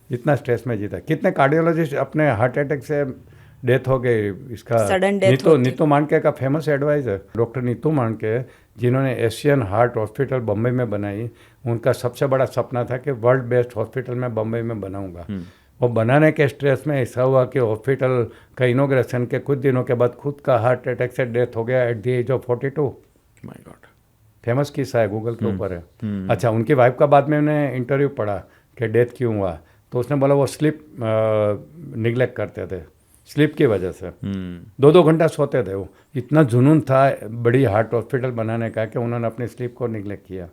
इतना स्ट्रेस में जीता। कितने कार्डियोलॉजिस्ट अपने हार्ट अटैक से डेथ हो गई। इसका नीतू मांडके का फेमस एडवाइस है, डॉक्टर नीतू मांडके, जिन्होंने एशियन हार्ट हॉस्पिटल बम्बई में बनाई। उनका सबसे बड़ा सपना था कि वर्ल्ड बेस्ट हॉस्पिटल मैं बम्बई में बनाऊंगा। वो बनाने के स्ट्रेस में ऐसा हुआ कि हॉस्पिटल का इनोग्रेशन के कुछ दिनों के बाद खुद का हार्ट अटैक से डेथ हो गया at the age of 42। My God, famous किस्सा है, गूगल के ऊपर है। अच्छा, उनकी वाइफ का बाद में मैंने इंटरव्यू पढ़ा कि डेथ क्यों हुआ, तो उसने बोला वो स्लीप निगलेक्ट करते थे, स्लीप की वजह से 2-2 घंटा सोते थे। वो इतना जुनून था बड़ी हार्ट हॉस्पिटल बनाने का कि उन्होंने अपनी स्लीप को निगलेक्ट किया।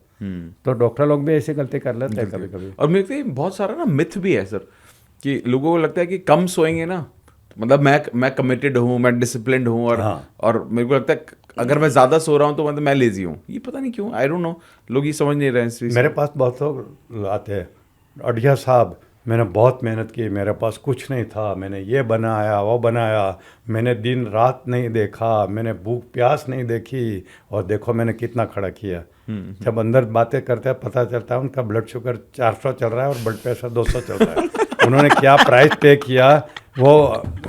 तो डॉक्टर लोग भी ऐसी गलती कर लेते हैं कभी कभी। और मेरे को बहुत सारा ना मिथ भी है सर, कि लोगों को लगता है कि कम सोएंगे ना, मतलब मैं कमिटेड हूँ, मैं डिसिप्लिन्ड हूँ, और मेरे को लगता है अगर मैं ज़्यादा सो रहा हूँ तो मतलब मैं लेजी हूँ। ये पता नहीं क्यों, आई डोंट नो, लोग ये समझ नहीं रहे हैं। मेरे पास बहुत लोग आते हैं, अडिया साहब मैंने बहुत मेहनत की, मेरे पास कुछ नहीं था, मैंने ये बनाया वो बनाया, मैंने दिन रात नहीं देखा, मैंने भूख प्यास नहीं देखी, और देखो मैंने कितना खड़ा किया। जब अंदर बातें करते हैं पता चलता है उनका ब्लड शुगर 400 चल रहा है और ब्लड प्रेशर 200 चल रहा है। उन्होंने क्या प्राइस पे किया वो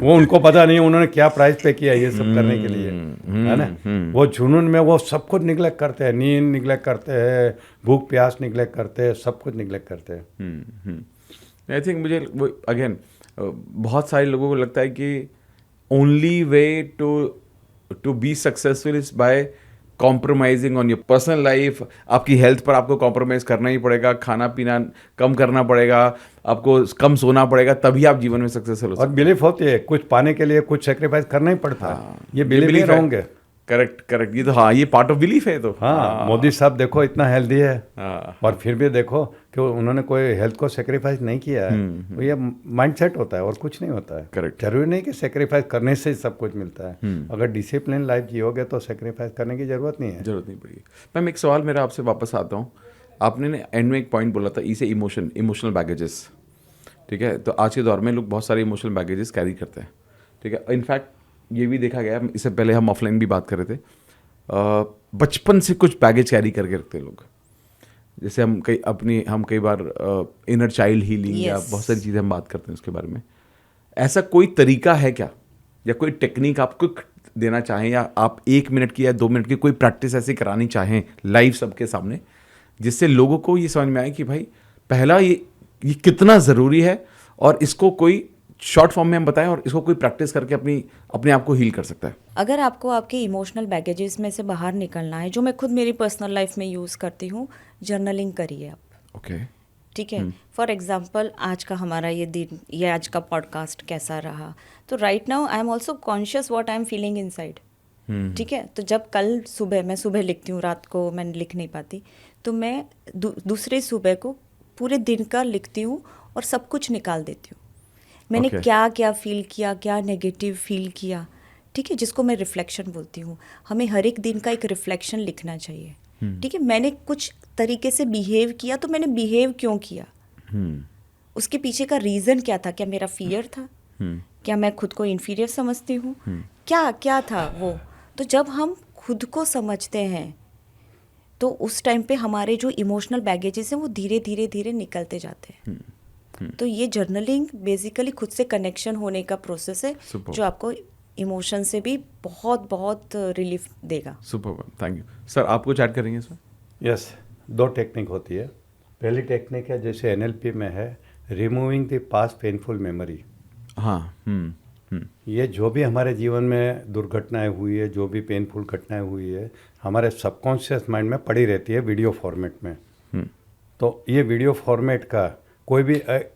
उनको पता नहीं, उन्होंने क्या प्राइस पे किया ये सब करने के लिए, है ना। वो जुनून में वो सब कुछ निगलेक्ट करते हैं, नींद निगलेक्ट करते हैं, भूख प्यास निगलेक्ट करते हैं, सब कुछ निगलेक्ट करते हैं। आई थिंक मुझे वो अगेन बहुत सारे लोगों को लगता है कि only way to be successful is by compromising on your personal life. आपकी हेल्थ पर आपको कॉम्प्रोमाइज़ करना ही पड़ेगा, खाना पीना कम करना पड़ेगा, आपको कम सोना पड़ेगा, तभी आप जीवन में सक्सेसफुल हो सकते हैं। और बिलीफ होती है कुछ पाने के लिए कुछ सेक्रीफाइस करना ही पड़ता है, ये बिलीफ रॉन्ग है। करेक्ट, ये तो हाँ, ये पार्ट ऑफ बिलीफ है। तो हाँ, मोदी साहब देखो इतना हेल्दी है, और फिर भी देखो कि उन्होंने कोई हेल्थ को सेक्रीफाइस नहीं किया है। तो ये माइंडसेट होता है और कुछ नहीं होता है। करेक्ट, जरूरी नहीं कि सेक्रीफाइस करने से ही सब कुछ मिलता है। अगर डिसिप्लिन लाइफ जियोगे तो सेक्रीफाइस करने की जरूरत नहीं पड़ेगी। मैम एक सवाल मेरा आपसे वापस आता हूँ, आपने एंड में एक पॉइंट बोला था, इसे इमोशनल बैगेजेस, ठीक है। तो आज के दौर में लोग बहुत सारे इमोशनल बैगेजेस कैरी करते हैं, ठीक है। इनफैक्ट ये भी देखा गया, इससे पहले हम ऑफलाइन भी बात कर रहे थे, बचपन से कुछ बैगेज कैरी करके रखते हैं लोग। जैसे हम कई बार इनर चाइल्ड हीलिंग या बहुत सारी चीज़ें हम बात करते हैं उसके बारे में। ऐसा कोई तरीका है क्या, या कोई टेक्निक आपको देना चाहें, या आप 1 मिनट की या 2 मिनट की कोई प्रैक्टिस ऐसी करानी चाहें लाइव सबके सामने, जिससे लोगों को ये समझ में आए कि भाई पहला ये कितना ज़रूरी है, और इसको कोई शॉर्ट फॉर्म में हम बताएं, और इसको कोई प्रैक्टिस करके अपने आप को हील कर सकता है। अगर आपको आपके इमोशनल बैगेजेस में से बाहर निकलना है, जो मैं खुद मेरी पर्सनल लाइफ में यूज़ करती हूँ, जर्नलिंग करिए आप। ओके। ठीक है। फॉर एग्जाम्पल आज का हमारा ये दिन, ये आज का पॉडकास्ट कैसा रहा, तो right now I am also conscious what I am feeling inside, ठीक है। तो जब कल सुबह, मैं सुबह लिखती हूँ, रात को मैं लिख नहीं पाती, तो मैं दूसरे सुबह को पूरे दिन का लिखती हूँ और सब कुछ निकाल देती हूँ। मैंने क्या क्या फील किया, क्या नेगेटिव फील किया, ठीक है, जिसको मैं रिफ्लेक्शन बोलती हूँ। हमें हर एक दिन का एक रिफ्लेक्शन लिखना चाहिए, ठीक है। मैंने कुछ तरीके से बिहेव किया, तो मैंने बिहेव क्यों किया, उसके पीछे का रीज़न क्या था? क्या मेरा फियर था? क्या मैं खुद को इन्फीरियर समझती हूँ? क्या क्या था वो? तो जब हम खुद को समझते हैं तो उस टाइम पे हमारे जो इमोशनल बैगेजेस हैं वो धीरे धीरे धीरे निकलते जाते हैं। तो ये जर्नलिंग बेसिकली खुद से कनेक्शन होने का प्रोसेस है जो आपको इमोशन से भी बहुत बहुत रिलीफ देगा। Super, thank you sir. आप कुछ ऐड करेंगे सर? यस, 2 टेक्निक होती है। पहली टेक्निक है जैसे एनएलपी में है, removing the past painful memory. हाँ, ये जो भी हमारे जीवन में दुर्घटनाएं हुई है, जो भी पेनफुल घटनाएं हुई है, हमारे सबकॉन्शियस माइंड में पड़ी रहती है वीडियो फॉर्मेट में। तो ये वीडियो फॉर्मेट का कोई भी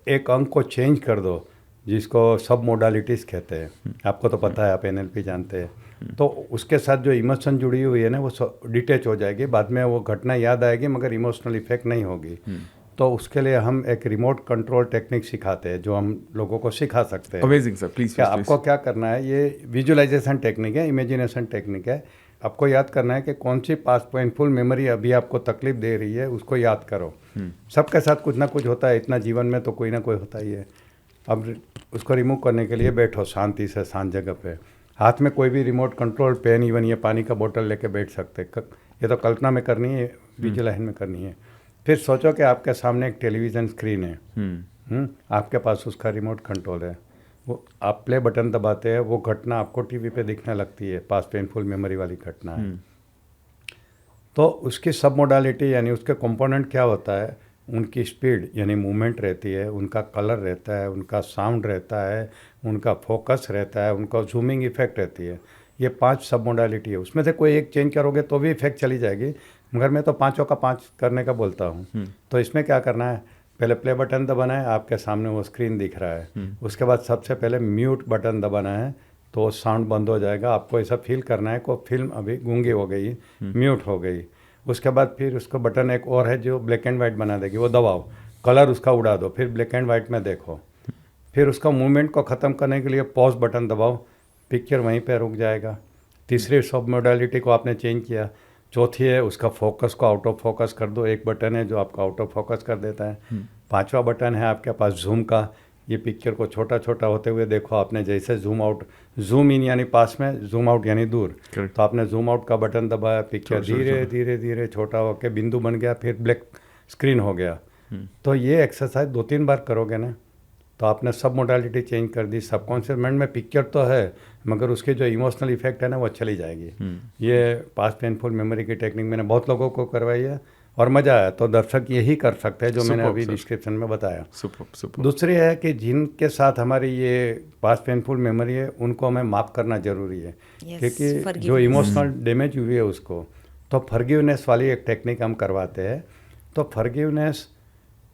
एक अंक को चेंज कर दो, जिसको सब मोडालिटीज़ कहते हैं, आपको तो पता है, आप एनएलपी जानते हैं। तो उसके साथ जो इमोशन जुड़ी हुई है ना, वो डिटेच हो जाएगी, बाद में वो घटना याद आएगी मगर इमोशनल इफेक्ट नहीं होगी। तो उसके लिए हम एक रिमोट कंट्रोल टेक्निक सिखाते हैं जो हम लोगों को सिखा सकते हैं। Amazing sir, please. आपको क्या करना है, ये विजुअलाइजेशन टेक्निक है, इमेजिनेशन टेक्निक है। आपको याद करना है कि कौन सी पास्ट पेनफुल मेमोरी अभी आपको तकलीफ दे रही है, उसको याद करो। सबके साथ कुछ ना कुछ होता है, इतना जीवन में तो कोई ना कोई होता ही है। अब उसको रिमूव करने के लिए बैठो शांति से, शांत जगह पे, हाथ में कोई भी रिमोट कंट्रोल पेन, इवन ये पानी का बोतल लेके बैठ सकते। ये तो कल्पना में करनी है, विजुअलाइजेशन में करनी है। फिर सोचो कि आपके सामने एक टेलीविज़न स्क्रीन है, आपके पास उसका रिमोट कंट्रोल है, वो आप प्ले बटन दबाते हैं, वो घटना आपको टीवी पे दिखने लगती है, पास्ट पेनफुल मेमोरी वाली घटना है। तो उसकी सब मोडालिटी यानी उसके कंपोनेंट क्या होता है, उनकी स्पीड यानी मूवमेंट रहती है, उनका कलर रहता है, उनका साउंड रहता है, उनका फोकस रहता है, उनका जूमिंग इफेक्ट रहती है। ये 5 सब मोडालिटी है, उसमें से कोई एक चेंज करोगे तो भी इफेक्ट चली जाएगी, मगर मैं तो 5 का 5 करने का बोलता हूँ। तो इसमें क्या करना है, पहले प्ले बटन दबाना है, आपके सामने वो स्क्रीन दिख रहा है। उसके बाद सबसे पहले म्यूट बटन दबाना है, तो साउंड बंद हो जाएगा। आपको ऐसा फील करना है को फिल्म अभी गूंगी हो गई, म्यूट हो गई। उसके बाद फिर उसको बटन एक और है जो ब्लैक एंड वाइट बना देगी, वो दबाओ, कलर उसका उड़ा दो, फिर ब्लैक एंड वाइट में देखो। फिर उसका मूवमेंट को ख़त्म करने के लिए पॉज बटन दबाओ, पिक्चर वहीं पे रुक जाएगा। तीसरी सब मोडालिटी को आपने चेंज किया। चौथी है उसका फोकस को आउट ऑफ फोकस कर दो, एक बटन है जो आपको आउट ऑफ फोकस कर देता है। 5वां बटन है आपके पास जूम का, ये पिक्चर को छोटा छोटा होते हुए देखो आपने, जैसे जूम आउट, जूम इन यानी पास में, जूम आउट यानी दूर। तो आपने जूम आउट का बटन दबाया, पिक्चर धीरे धीरे धीरे छोटा होकर बिंदु बन गया, फिर ब्लैक स्क्रीन हो गया। तो ये एक्सरसाइज 2-3 बार करोगे ना, तो आपने सब मोडालिटी चेंज कर दी। सबकॉन्शियस माइंड में पिक्चर तो है मगर उसके जो इमोशनल इफेक्ट है ना वो चली जाएगी। ये पास्ट पेनफुल मेमोरी की टेक्निक मैंने बहुत लोगों को करवाई है और मज़ा आया। तो दर्शक यही कर सकते हैं जो मैंने अभी डिस्क्रिप्शन में बताया। दूसरी है कि जिनके साथ हमारी ये पास्ट पेनफुल मेमोरी है उनको हमें माफ़ करना ज़रूरी है, क्योंकि जो इमोशनल डैमेज हुई है उसको, तो फॉरगिवनेस वाली एक टेक्निक हम करवाते हैं। तो फॉरगिवनेस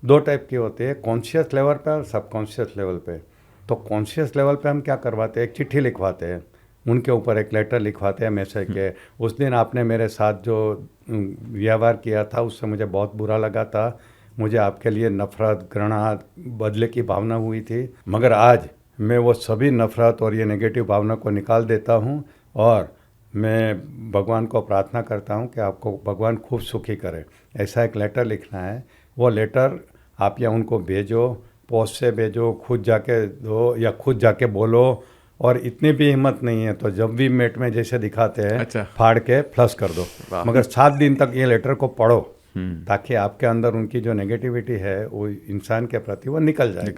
2 टाइप की होती है, कॉन्शियस लेवल पे और सबकॉन्शियस लेवल पे। तो कॉन्शियस लेवल पे हम क्या करवाते हैं, एक चिट्ठी लिखवाते हैं, उनके ऊपर एक लेटर लिखवाते हैं मैसेज के, उस दिन आपने मेरे साथ जो व्यवहार किया था उससे मुझे बहुत बुरा लगा था, मुझे आपके लिए नफ़रत, घृणा, बदले की भावना हुई थी, मगर आज मैं वो सभी नफ़रत और ये नेगेटिव भावना को निकाल देता हूँ और मैं भगवान को प्रार्थना करता हूँ कि आपको भगवान खूब सुखी करे। ऐसा एक लेटर लिखना है। वो लेटर आप या उनको भेजो, पोस्ट से भेजो, खुद जाके दो या खुद जाके बोलो, और इतनी भी हिम्मत नहीं है तो जब भी मेट में जैसे दिखाते हैं फाड़ के फ्लश कर दो, मगर 7 दिन तक ये लेटर को पढ़ो ताकि आपके अंदर उनकी जो नेगेटिविटी है वो इंसान के प्रति वो निकल जाए।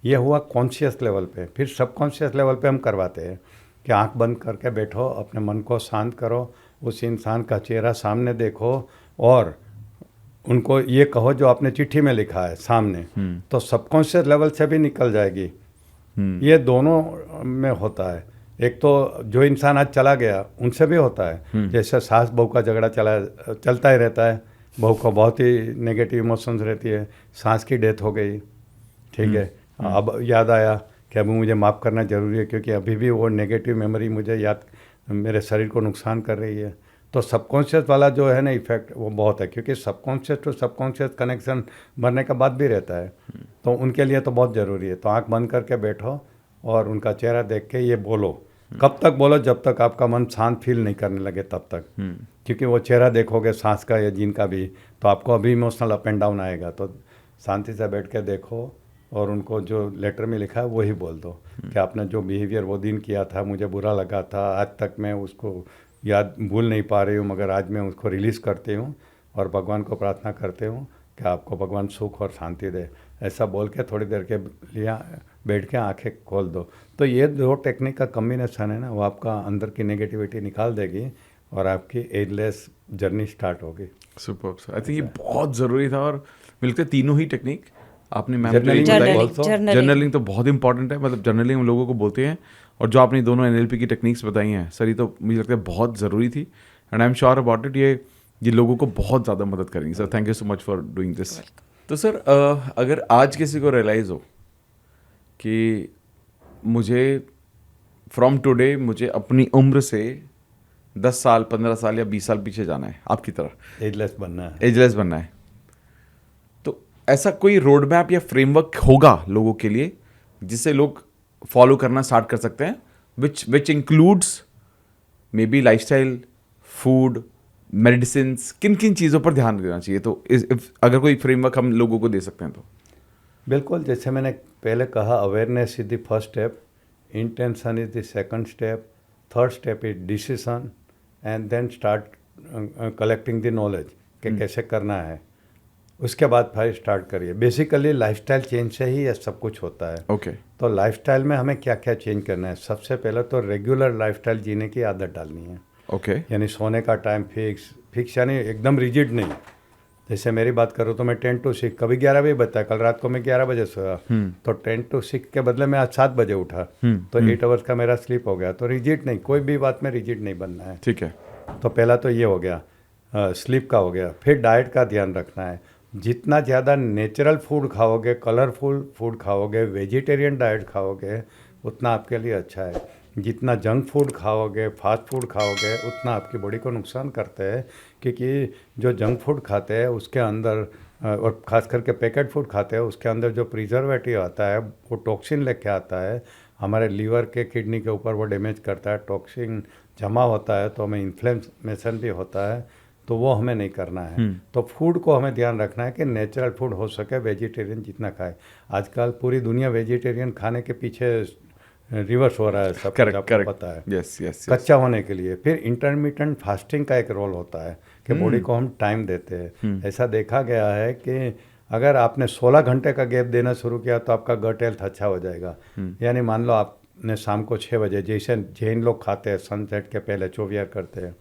ये हुआ कॉन्शियस लेवल पे। फिर सबकॉन्शियस लेवल पे हम करवाते हैं कि आंख बंद करके बैठो, अपने मन को शांत करो, उस इंसान का चेहरा सामने देखो और उनको ये कहो जो आपने चिट्ठी में लिखा है सामने, तो सबकॉन्शियस लेवल से भी निकल जाएगी। ये दोनों में होता है। एक तो जो इंसान आज चला गया उनसे भी होता है, जैसे सास बहू का झगड़ा चलता ही रहता है, बहू को बहुत ही नेगेटिव इमोशंस रहती है, सास की डेथ हो गई, ठीक है, अब याद आया कि अभी मुझे माफ़ करना ज़रूरी है, क्योंकि अभी भी वो नेगेटिव मेमोरी मुझे याद मेरे शरीर को नुकसान कर रही है। तो सबकॉन्शियस वाला जो है ना इफेक्ट वो बहुत है, क्योंकि सबकॉन्शियस टू सबकॉन्शियस कनेक्शन मरने के बाद भी रहता है, तो उनके लिए तो बहुत ज़रूरी है। तो आंख बंद करके बैठो और उनका चेहरा देख के ये बोलो। कब तक बोलो? जब तक आपका मन शांत फील नहीं करने लगे तब तक, क्योंकि वो चेहरा देखोगे सांस का या जीन का भी, तो आपको अभी इमोशनल अप एंड डाउन आएगा। तो शांति से बैठ के देखो और उनको जो लेटर में लिखा है वही बोल दो कि आपने जो बिहेवियर वो दिन किया था मुझे बुरा लगा था, आज तक मैं उसको याद भूल नहीं पा रही हूँ, मगर आज मैं उसको रिलीज़ करती हूँ और भगवान को प्रार्थना करती हूँ कि आपको भगवान सुख और शांति दे। ऐसा बोल के थोड़ी देर के लिए बैठ के आंखें खोल दो। तो ये दो टेक्निक का कम्बिनेशन है ना, वो आपका अंदर की नेगेटिविटी निकाल देगी और आपकी एजलेस जर्नी स्टार्ट होगी। सुपर्ब सर, आई थिंक ये बहुत ज़रूरी था। और मिलते तीनों ही टेक्निक आपने मैम जर्नलिंग तो बहुत इंपॉर्टेंट है, मतलब जर्नलिंग हम लोगों को बोलते हैं, और जो आपने दोनों NLP की टेक्निक्स बताई हैं सर, ये तो मुझे लगता है बहुत ज़रूरी थी, and I am sure about it ये लोगों को बहुत ज़्यादा मदद करेंगी। Sir thank you so much for doing this. तो सर अगर आज किसी को रियलाइज़ हो कि मुझे फ्रॉम टुडे मुझे अपनी उम्र से 10 साल 15 साल या 20 साल पीछे जाना है, आपकी तरह एजलेस बनना है, तो ऐसा कोई रोड मैप या फ्रेमवर्क होगा लोगों के लिए जिसे लोग फॉलो करना स्टार्ट कर सकते हैं, which includes may be lifestyle, food, medicine, किन किन चीज़ों पर ध्यान देना चाहिए? तो अगर कोई फ्रेमवर्क हम लोगों को दे सकते हैं तो। बिल्कुल, जैसे मैंने पहले कहा, awareness is the first step, intention is the second step, third step is decision, and then start collecting the knowledge कि कैसे करना है। उसके बाद फिर स्टार्ट करिए। बेसिकली लाइफस्टाइल चेंज से ही ये सब कुछ होता है। ओके तो लाइफस्टाइल में हमें क्या क्या चेंज करना है? सबसे पहले तो रेगुलर लाइफस्टाइल जीने की आदत डालनी है। ओके यानी सोने का टाइम फिक्स यानी एकदम रिजिड नहीं। जैसे मेरी बात करूँ तो मैं 10 to 6, कभी 11 बजे बजता है, कल रात को मैं 11 बजे सोया, तो 10 to 6 के बदले मैं आज 7 बजे उठा, तो 8 आवर्स का मेरा स्लीप हो गया। तो रिजिड नहीं, कोई भी बात में रिजिड नहीं बनना है। ठीक है, तो पहला तो ये हो गया, स्लीप का हो गया। फिर डाइट का ध्यान रखना है। जितना ज़्यादा नेचुरल फूड खाओगे, कलरफुल फूड खाओगे, वेजिटेरियन डाइट खाओगे, उतना आपके लिए अच्छा है। जितना जंक फूड खाओगे, फास्ट फूड खाओगे, उतना आपकी बॉडी को नुकसान करते हैं, क्योंकि जो जंक फूड खाते हैं उसके अंदर, और ख़ास करके पैकेट फूड खाते हैं, उसके अंदर जो प्रिजर्वेटिव आता है वो टॉक्सिन लेके आता है, हमारे लीवर के किडनी के ऊपर वो डैमेज करता है। टॉक्सिन जमा होता है तो हमें इन्फ्लेमेशन भी होता है, तो वो हमें नहीं करना है। तो फूड को हमें ध्यान रखना है कि नेचुरल फूड हो सके, वेजिटेरियन जितना खाए। आजकल पूरी दुनिया वेजिटेरियन खाने के पीछे रिवर्स हो रहा है, सब कुछ आपको पता है। यस कच्चा होने के लिए। फिर इंटरमिटेंट फास्टिंग का एक रोल होता है कि बॉडी को हम टाइम देते हैं। ऐसा देखा गया है कि अगर आपने 16 घंटे का गैप देना शुरू किया तो आपका गट हेल्थ अच्छा हो जाएगा। यानी मान लो आपने शाम को 6 बजे, जैसे जैन लोग खाते हैं सनसेट के पहले चौवियर करते हैं,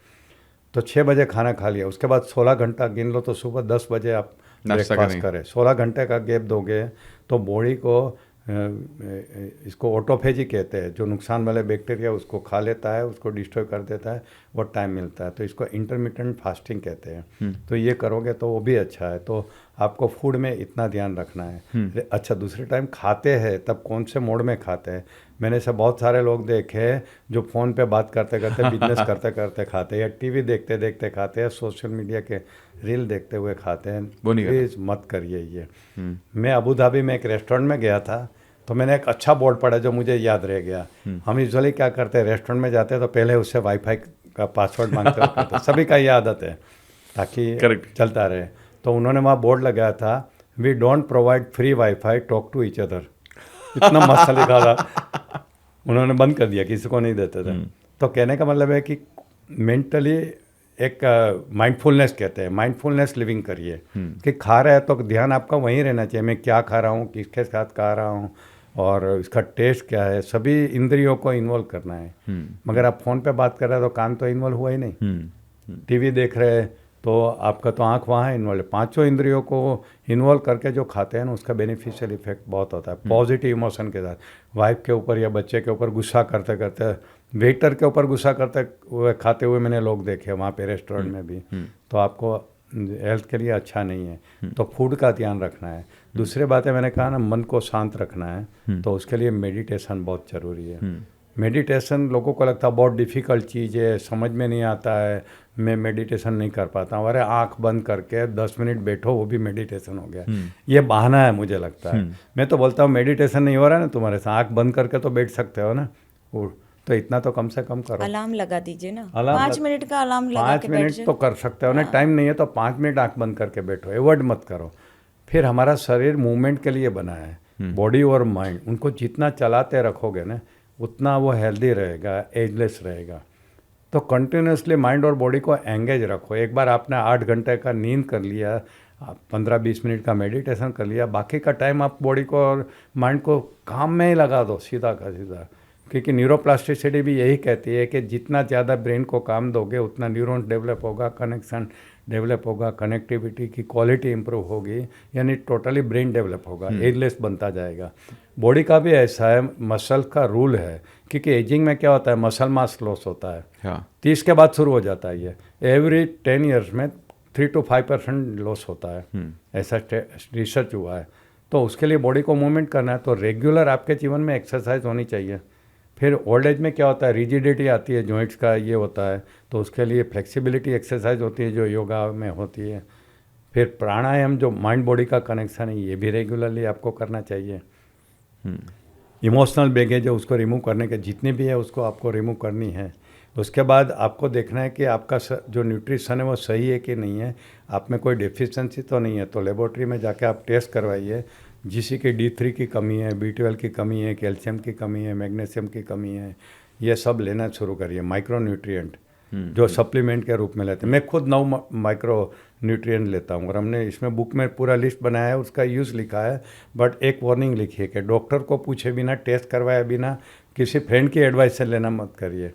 तो 6 बजे खाना खा लिया, उसके बाद 16 घंटा गिन लो, तो सुबह 10 बजे आप ब्रेकफास्ट करें। 16 घंटे का गैप दोगे तो बॉडी को, इसको ऑटोफेजी कहते हैं, जो नुकसान वाले बैक्टीरिया उसको खा लेता है, उसको डिस्ट्रॉय कर देता है, वो टाइम मिलता है। तो इसको इंटरमिटेंट फास्टिंग कहते हैं। तो ये करोगे तो वो भी अच्छा है। तो आपको फूड में इतना ध्यान रखना है। अच्छा, दूसरे टाइम खाते हैं तब कौन से मोड में खाते हैं? मैंने ऐसे बहुत सारे लोग देखे हैं जो फ़ोन पे बात करते करते, बिजनेस करते करते खाते हैं, या टीवी देखते देखते खाते हैं, सोशल मीडिया के रील देखते हुए खाते हैं। प्लीज़ मत करिए ये। मैं अबू धाबी में एक रेस्टोरेंट में गया था, तो मैंने एक अच्छा बोर्ड पढ़ा जो मुझे याद रह गया। हम यूजुअली क्या करते हैं, रेस्टोरेंट में जाते हैं तो पहले उससे वाईफाई का पासवर्ड मांगते हैं। सभी का ये आदत है ताकि चलता रहे। तो उन्होंने वहाँ बोर्ड लगाया था, we don't provide free wifi, talk to each other. इतना मस्त लिखा था, उन्होंने बंद कर दिया, किसी को नहीं देते थे। तो कहने का मतलब है कि मेंटली एक माइंडफुलनेस कहते हैं, माइंडफुलनेस लिविंग करिए कि खा रहे हैं तो ध्यान आपका वहीं रहना चाहिए, मैं क्या खा रहा हूँ, किसके साथ खा रहा हूँ और इसका टेस्ट क्या है। सभी इंद्रियों को इन्वॉल्व करना है। मगर आप फ़ोन पे बात कर रहे हैं तो कान तो इन्वॉल्व हुआ ही नहीं। टीवी देख रहे हैं तो आपका तो आँख वहाँ इन्वॉल्व है। पांचों इंद्रियों को इन्वॉल्व करके जो खाते हैं ना, उसका बेनिफिशियल इफेक्ट बहुत होता है पॉजिटिव इमोशन के साथ। वाइफ के ऊपर या बच्चे के ऊपर गुस्सा करते करते, वेटर के ऊपर गुस्सा करते हुए खाते हुए मैंने लोग देखे वहाँ पे रेस्टोरेंट में भी। तो आपको हेल्थ के लिए अच्छा नहीं है। तो फूड का ध्यान रखना है। दूसरी बात है, मैंने कहा ना, मन को शांत रखना है, तो उसके लिए मेडिटेशन बहुत ज़रूरी है। मेडिटेशन लोगों को लगता है बहुत डिफ़िकल्ट चीज़ है, समझ में नहीं आता है, मैं मेडिटेशन नहीं कर पाता हूँ। अरे आँख बंद करके 10 मिनट बैठो, वो भी मेडिटेशन हो गया। ये बहाना है मुझे लगता है। मैं तो बोलता हूँ मेडिटेशन नहीं हो रहा है ना तुम्हारे साथ, आँख बंद करके तो बैठ सकते हो ना, तो इतना तो कम से कम करो। अलार्म लगा दीजिए ना, अलार्म 5 मिनट का अलार्म लगा के 5 बैठ मिनट जाए। तो कर सकते हो ना, टाइम नहीं है तो 5 मिनट आँख बंद करके बैठो, एवॉइड मत करो। फिर हमारा शरीर मूवमेंट के लिए बना है, बॉडी और माइंड, उनको जितना चलाते रखोगे ना उतना वो हेल्दी रहेगा, एजलेस रहेगा। तो कंटिन्यूसली माइंड और बॉडी को एंगेज रखो। एक बार आपने 8 घंटे का नींद कर लिया, 15-20 मिनट का मेडिटेशन कर लिया, बाकी का टाइम आप बॉडी को और माइंड को काम में ही लगा दो, सीधा का सीधा। क्योंकि न्यूरोप्लास्टिसिटी भी यही कहती है कि जितना ज़्यादा ब्रेन को काम दोगे उतना न्यूरॉन्स डेवलप होगा, कनेक्शन डेवलप होगा, कनेक्टिविटी की क्वालिटी इंप्रूव होगी, यानी टोटली ब्रेन डेवलप होगा, एजलेस बनता जाएगा। बॉडी का भी ऐसा है, मसल का रूल है, क्योंकि एजिंग में क्या होता है, मसल मास लॉस होता है। हाँ। 30 के बाद शुरू हो जाता है ये, एवरी 10 ईयर्स में 3 to 5% लॉस होता है, ऐसा रिसर्च हुआ है। तो उसके लिए बॉडी को मूवमेंट करना है, तो रेगुलर आपके जीवन में एक्सरसाइज होनी चाहिए। फिर ओल्ड एज में क्या होता है, रिजिडिटी आती है जॉइंट्स का, ये होता है, तो उसके लिए फ्लेक्सिबिलिटी एक्सरसाइज होती है जो योगा में होती है। फिर प्राणायाम जो माइंड बॉडी का कनेक्शन है, ये भी रेगुलरली आपको करना चाहिए। इमोशनल बैगेज है, उसको रिमूव करने के जितनी भी है उसको आपको रिमूव करनी है। उसके बाद आपको देखना है कि आपका जो न्यूट्रिशन है वो सही है कि नहीं है, आप में कोई डेफिशिएंसी तो नहीं है। तो लेबोरेटरी में जाके आप टेस्ट करवाइए, जिसी की D3 की कमी है, B12 की कमी है, कैल्शियम की कमी है, मैग्नीशियम की कमी है, ये सब लेना शुरू करिए। माइक्रो न्यूट्रिएंट जो सप्लीमेंट के रूप में लेते हैं, मैं खुद 9 माइक्रो न्यूट्रिएंट लेता हूँ, और हमने इसमें बुक में पूरा लिस्ट बनाया है, उसका यूज़ लिखा है। बट एक वार्निंग लिखी है कि डॉक्टर को पूछे बिना, टेस्ट करवाए बिना, किसी फ्रेंड की एडवाइस से लेना मत करिए।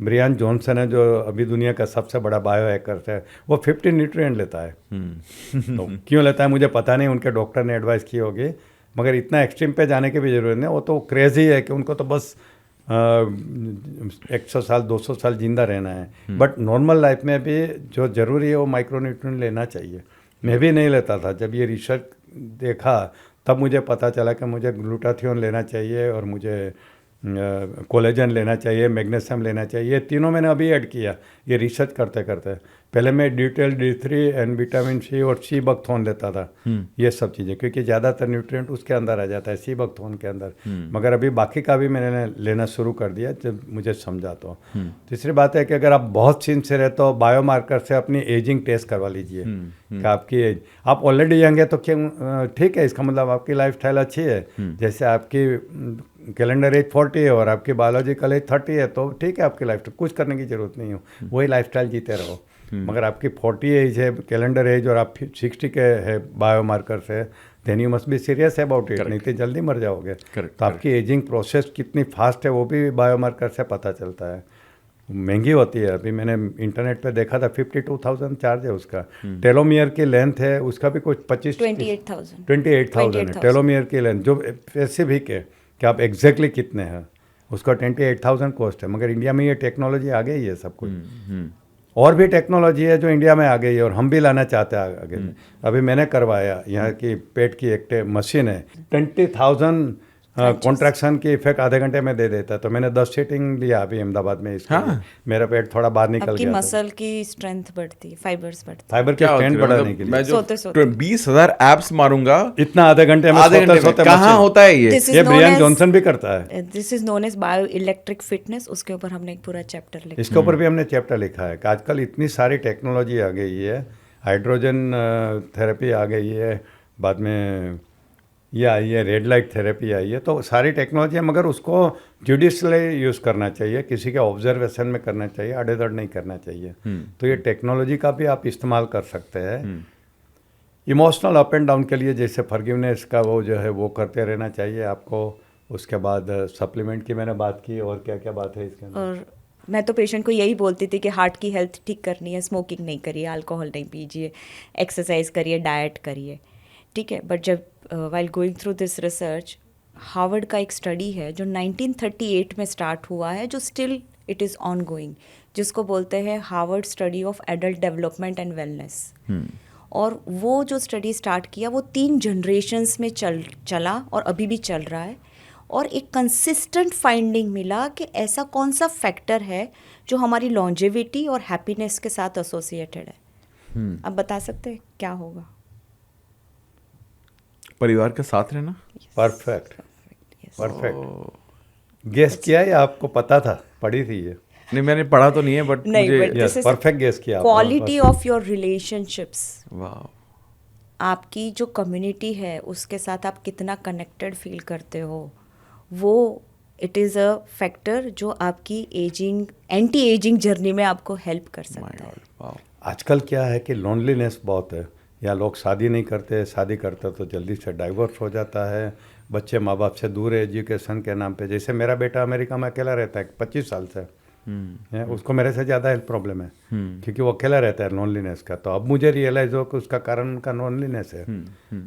ब्रियान जॉनसन है जो अभी दुनिया का सबसे बड़ा बायो हैकर है, वो 50 न्यूट्रिएंट लेता है। तो क्यों लेता है मुझे पता नहीं, उनके डॉक्टर ने एडवाइस की होगी, मगर इतना एक्सट्रीम पे जाने की भी ज़रूरत नहीं। वो तो क्रेजी है कि उनको तो बस 100 साल 200 साल जिंदा रहना है। बट नॉर्मल लाइफ में भी जो ज़रूरी है वो माइक्रो न्यूट्रिएंट लेना चाहिए। मैं भी नहीं लेता था, जब ये रिसर्च देखा तब मुझे पता चला कि मुझे ग्लूटाथियोन लेना चाहिए और मुझे कोलेजन लेना चाहिए, मैग्नीशियम लेना चाहिए। ये तीनों मैंने अभी ऐड किया ये रिसर्च करते करते। पहले मैं detail D3 and vitamin C और सी बकथोन लेता था, ये सब चीज़ें, क्योंकि ज़्यादातर न्यूट्रिएंट उसके अंदर आ जाता है, सी बकथोन के अंदर। मगर अभी बाकी का भी मैंने लेना शुरू कर दिया जब मुझे समझा। तो तीसरी बात है कि अगर आप बहुत सिंसियर है तो बायोमार्कर से अपनी एजिंग टेस्ट करवा लीजिए कि आपकी एज, आप ऑलरेडी यंग है तो क्यों, ठीक है, इसका मतलब आपकी लाइफ स्टाइल अच्छी है। जैसे आपकी कैलेंडर एज 40 है और आपकी बायोलॉजिकल एज 30 है, तो ठीक है, आपकी लाइफ कुछ करने की ज़रूरत नहीं हो, वही लाइफस्टाइल जीते रहो। मगर आपकी 40 एज है कैलेंडर एज और आप 60 के है बायोमार्कर से, then you must be serious about it, नहीं तो जल्दी मर जाओगे। तो आपकी एजिंग प्रोसेस कितनी फास्ट है वो भी बायोमार्कर से पता चलता है। महंगी होती है, अभी मैंने इंटरनेट पे देखा था 52,000 चार्ज है उसका। टेलोमियर की लेंथ है उसका भी कुछ 28,000 है टेलोमियर की लेंथ, जो स्पेसिफिक है कि आप एग्जैक्टली कितने हैं, उसका 28,000 कॉस्ट है। मगर इंडिया में ये टेक्नोलॉजी आ गई है सब कुछ, और भी टेक्नोलॉजी है जो इंडिया में आ गई है और हम भी लाना चाहते हैं आगे। अभी मैंने करवाया, यहाँ की पेट की एक मशीन है, 20,000 कॉन्ट्रैक्शन की इफेक्ट आधे घंटे में दे देता है। तो मैंने 10 सीटिंग लिया अभी अहमदाबाद में इसके लिए। मेरा पेट थोड़ा बाहर निकल गया, मसल की स्ट्रेंथ बढ़ती है, फाइबर्स बढ़ती है, फाइबर की स्ट्रेंथ बढ़ाने के लिए। मैं जो 20,000 एप्स मारूंगा इतना आधे घंटे में सोते कहाँ होता है ये ब्रियान जॉनसन भी करता है। This is known as bio electric fitness, उसके ऊपर हमने एक पूरा चैप्टर लिखा, इसके ऊपर भी हमने चैप्टर लिखा है कि आजकल इतनी सारी टेक्नोलॉजी आ गई है, हाइड्रोजन थेरेपी आ गई है, बाद में ये आई है रेड लाइट थेरेपी आई है, तो सारी टेक्नोलॉजी है। मगर उसको जुडिशली यूज़ करना चाहिए, किसी के ऑब्जर्वेशन में करना चाहिए, आड़ेधड़ नहीं करना चाहिए। तो ये टेक्नोलॉजी का भी आप इस्तेमाल कर सकते हैं। इमोशनल अप एंड डाउन के लिए जैसे फॉरगिवनेस का वो जो है वो करते रहना चाहिए आपको। उसके बाद सप्लीमेंट की मैंने बात की, और क्या क्या बात है इसके अंदर। और मैं तो पेशेंट को यही बोलती थी कि हार्ट की हेल्थ ठीक करनी है, स्मोकिंग नहीं करिए, अल्कोहल नहीं पीजिए, एक्सरसाइज करिए, डाइट करिए, ठीक है। बट जब while going through this research, Harvard का एक स्टडी है जो 1938 में स्टार्ट हुआ है, जो still it is on going, जिसको बोलते हैं Harvard study of adult development and wellness. और वो जो स्टडी स्टार्ट किया वो 3 जनरेशन्स में चला और अभी भी चल रहा है। और एक कंसिस्टेंट फाइंडिंग मिला कि ऐसा कौन सा फैक्टर है जो हमारी लॉन्जेविटी और हैप्पीनेस के साथ एसोसिएटेड है। आप बता सकते हैं क्या होगा? परिवार के साथ रहना। Perfect, perfect. गेस किया या आपको पता था, पढ़ी थी ये? नहीं, मैंने पढ़ा तो नहीं है, बट यस, परफेक्ट गेस किया। क्वालिटी ऑफ योर रिलेशनशिप्स, वाह, आपकी जो कम्युनिटी है उसके साथ आप कितना कनेक्टेड फील करते हो, वो इट इज़ अ फैक्टर जो आपकी एजिंग, एंटी एजिंग जर्नी में आपको हेल्प कर सकता है। आजकल क्या है कि लोनलीनेस बहुत है, या लोग शादी नहीं करते, शादी करते तो जल्दी से डाइवोर्स हो जाता है, बच्चे माँ बाप से दूर है एजुकेशन के नाम पे। जैसे मेरा बेटा अमेरिका में अकेला रहता है 25 साल से, उसको मेरे से ज़्यादा हेल्थ प्रॉब्लम है क्योंकि वो अकेला रहता है लोनलीनेस का। तो अब मुझे रियलाइज हो कि उसका कारण उनका लोनलीनेस है।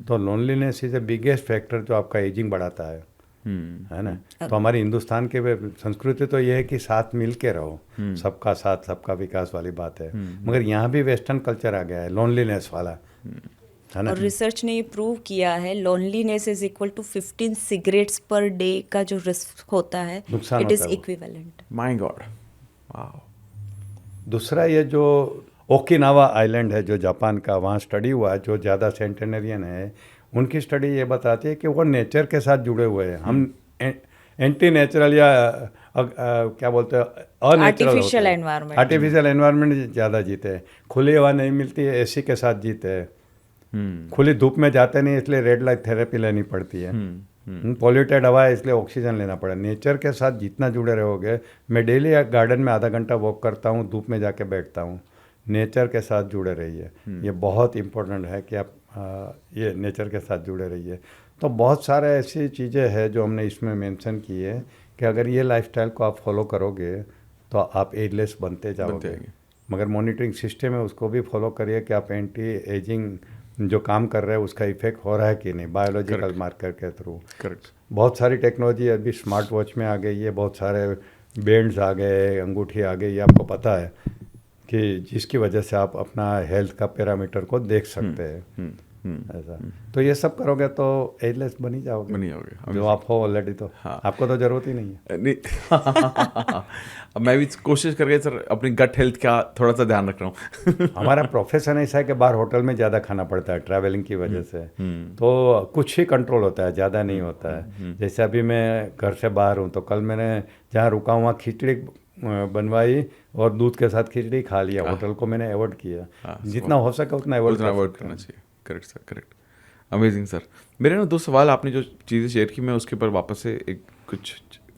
तो loneliness is a biggest factor जो आपका एजिंग बढ़ाता है ना। तो हमारी हिंदुस्तान के संस्कृति तो ये है कि साथ मिल के रहो, सबका साथ सबका विकास वाली बात है। मगर यहाँ भी वेस्टर्न कल्चर आ गया है लोनलीनेस वाला, है ना। और रिसर्च ने ये प्रूव किया है loneliness is equal to 15 cigarettes per day का जो रिस्क होता है, it is equivalent. My God, wow. दूसरा ये जो ओकिनावा आइलैंड है जो जापान का, वहाँ स्टडी हुआ है, जो ज़्यादा सेंटेनरियन है, उनकी स्टडी ये बताती है कि वो नेचर के साथ जुड़े हुए हैं। हम एंटी नेचुरल या क्या बोलते हैं, आर्टिफिशियल एनवायरनमेंट, आर्टिफिशियल एनवायरनमेंट ज़्यादा जीते हैं। खुली हवा नहीं मिलती है, एसी के साथ जीते हैं। खुली धूप में जाते नहीं, इसलिए रेड लाइट थेरेपी लेनी पड़ती है। पॉल्यूटेड हवा है, इसलिए ऑक्सीजन लेना पड़ा। नेचर के साथ जितना जुड़े रहोगे, मैं डेली गार्डन में आधा घंटा वॉक करता हूँ, धूप में जाके बैठता हूँ। नेचर के साथ जुड़े रहिए, ये बहुत इम्पोर्टेंट है कि आप ये नेचर के साथ जुड़े रहिए। तो बहुत सारे ऐसी चीज़ें हैं जो हमने इसमें मेंशन की है कि अगर ये लाइफस्टाइल को आप फॉलो करोगे तो आप एजलेस बनते जाओगे। मगर मॉनिटरिंग सिस्टम है, उसको भी फॉलो करिए कि आप एंटी एजिंग जो काम कर रहे हैं उसका इफेक्ट हो रहा है कि नहीं, बायोलॉजिकल मार्कर के थ्रू। करेक्ट। बहुत सारी टेक्नोलॉजी अभी स्मार्ट वॉच में आ गई है, बहुत सारे बैंड्स आ गए, अंगूठी आ गई, आपको पता है कि जिसकी वजह से आप अपना हेल्थ का पैरामीटर को देख सकते हैं। ऐसा तो ये सब करोगे तो एजलेस बनी जाओगे, जो आप हो ऑलरेडी। तो हाँ। आपको तो जरूरत ही नहीं है। अब मैं भी कोशिश करके सर अपनी गट हेल्थ का थोड़ा सा ध्यान रख रहा हूँ। हमारा प्रोफेशन ऐसा है कि बाहर होटल में ज़्यादा खाना पड़ता है ट्रैवलिंग की वजह से, तो कुछ ही कंट्रोल होता है, ज़्यादा नहीं होता है। जैसे अभी मैं घर से बाहर हूँ, तो कल मैंने जहाँ रुका वहाँ खिचड़ी बनवाई और दूध के साथ खिचड़ी खा लिया। होटल को मैंने अवॉइड किया, जितना हो सके उतना अवॉइड करना चाहिए। Correct sir, correct, amazing sir. मेरे ना 2 सवाल आपने जो चीज़ें शेयर की, मैं उसके ऊपर वापस से एक कुछ,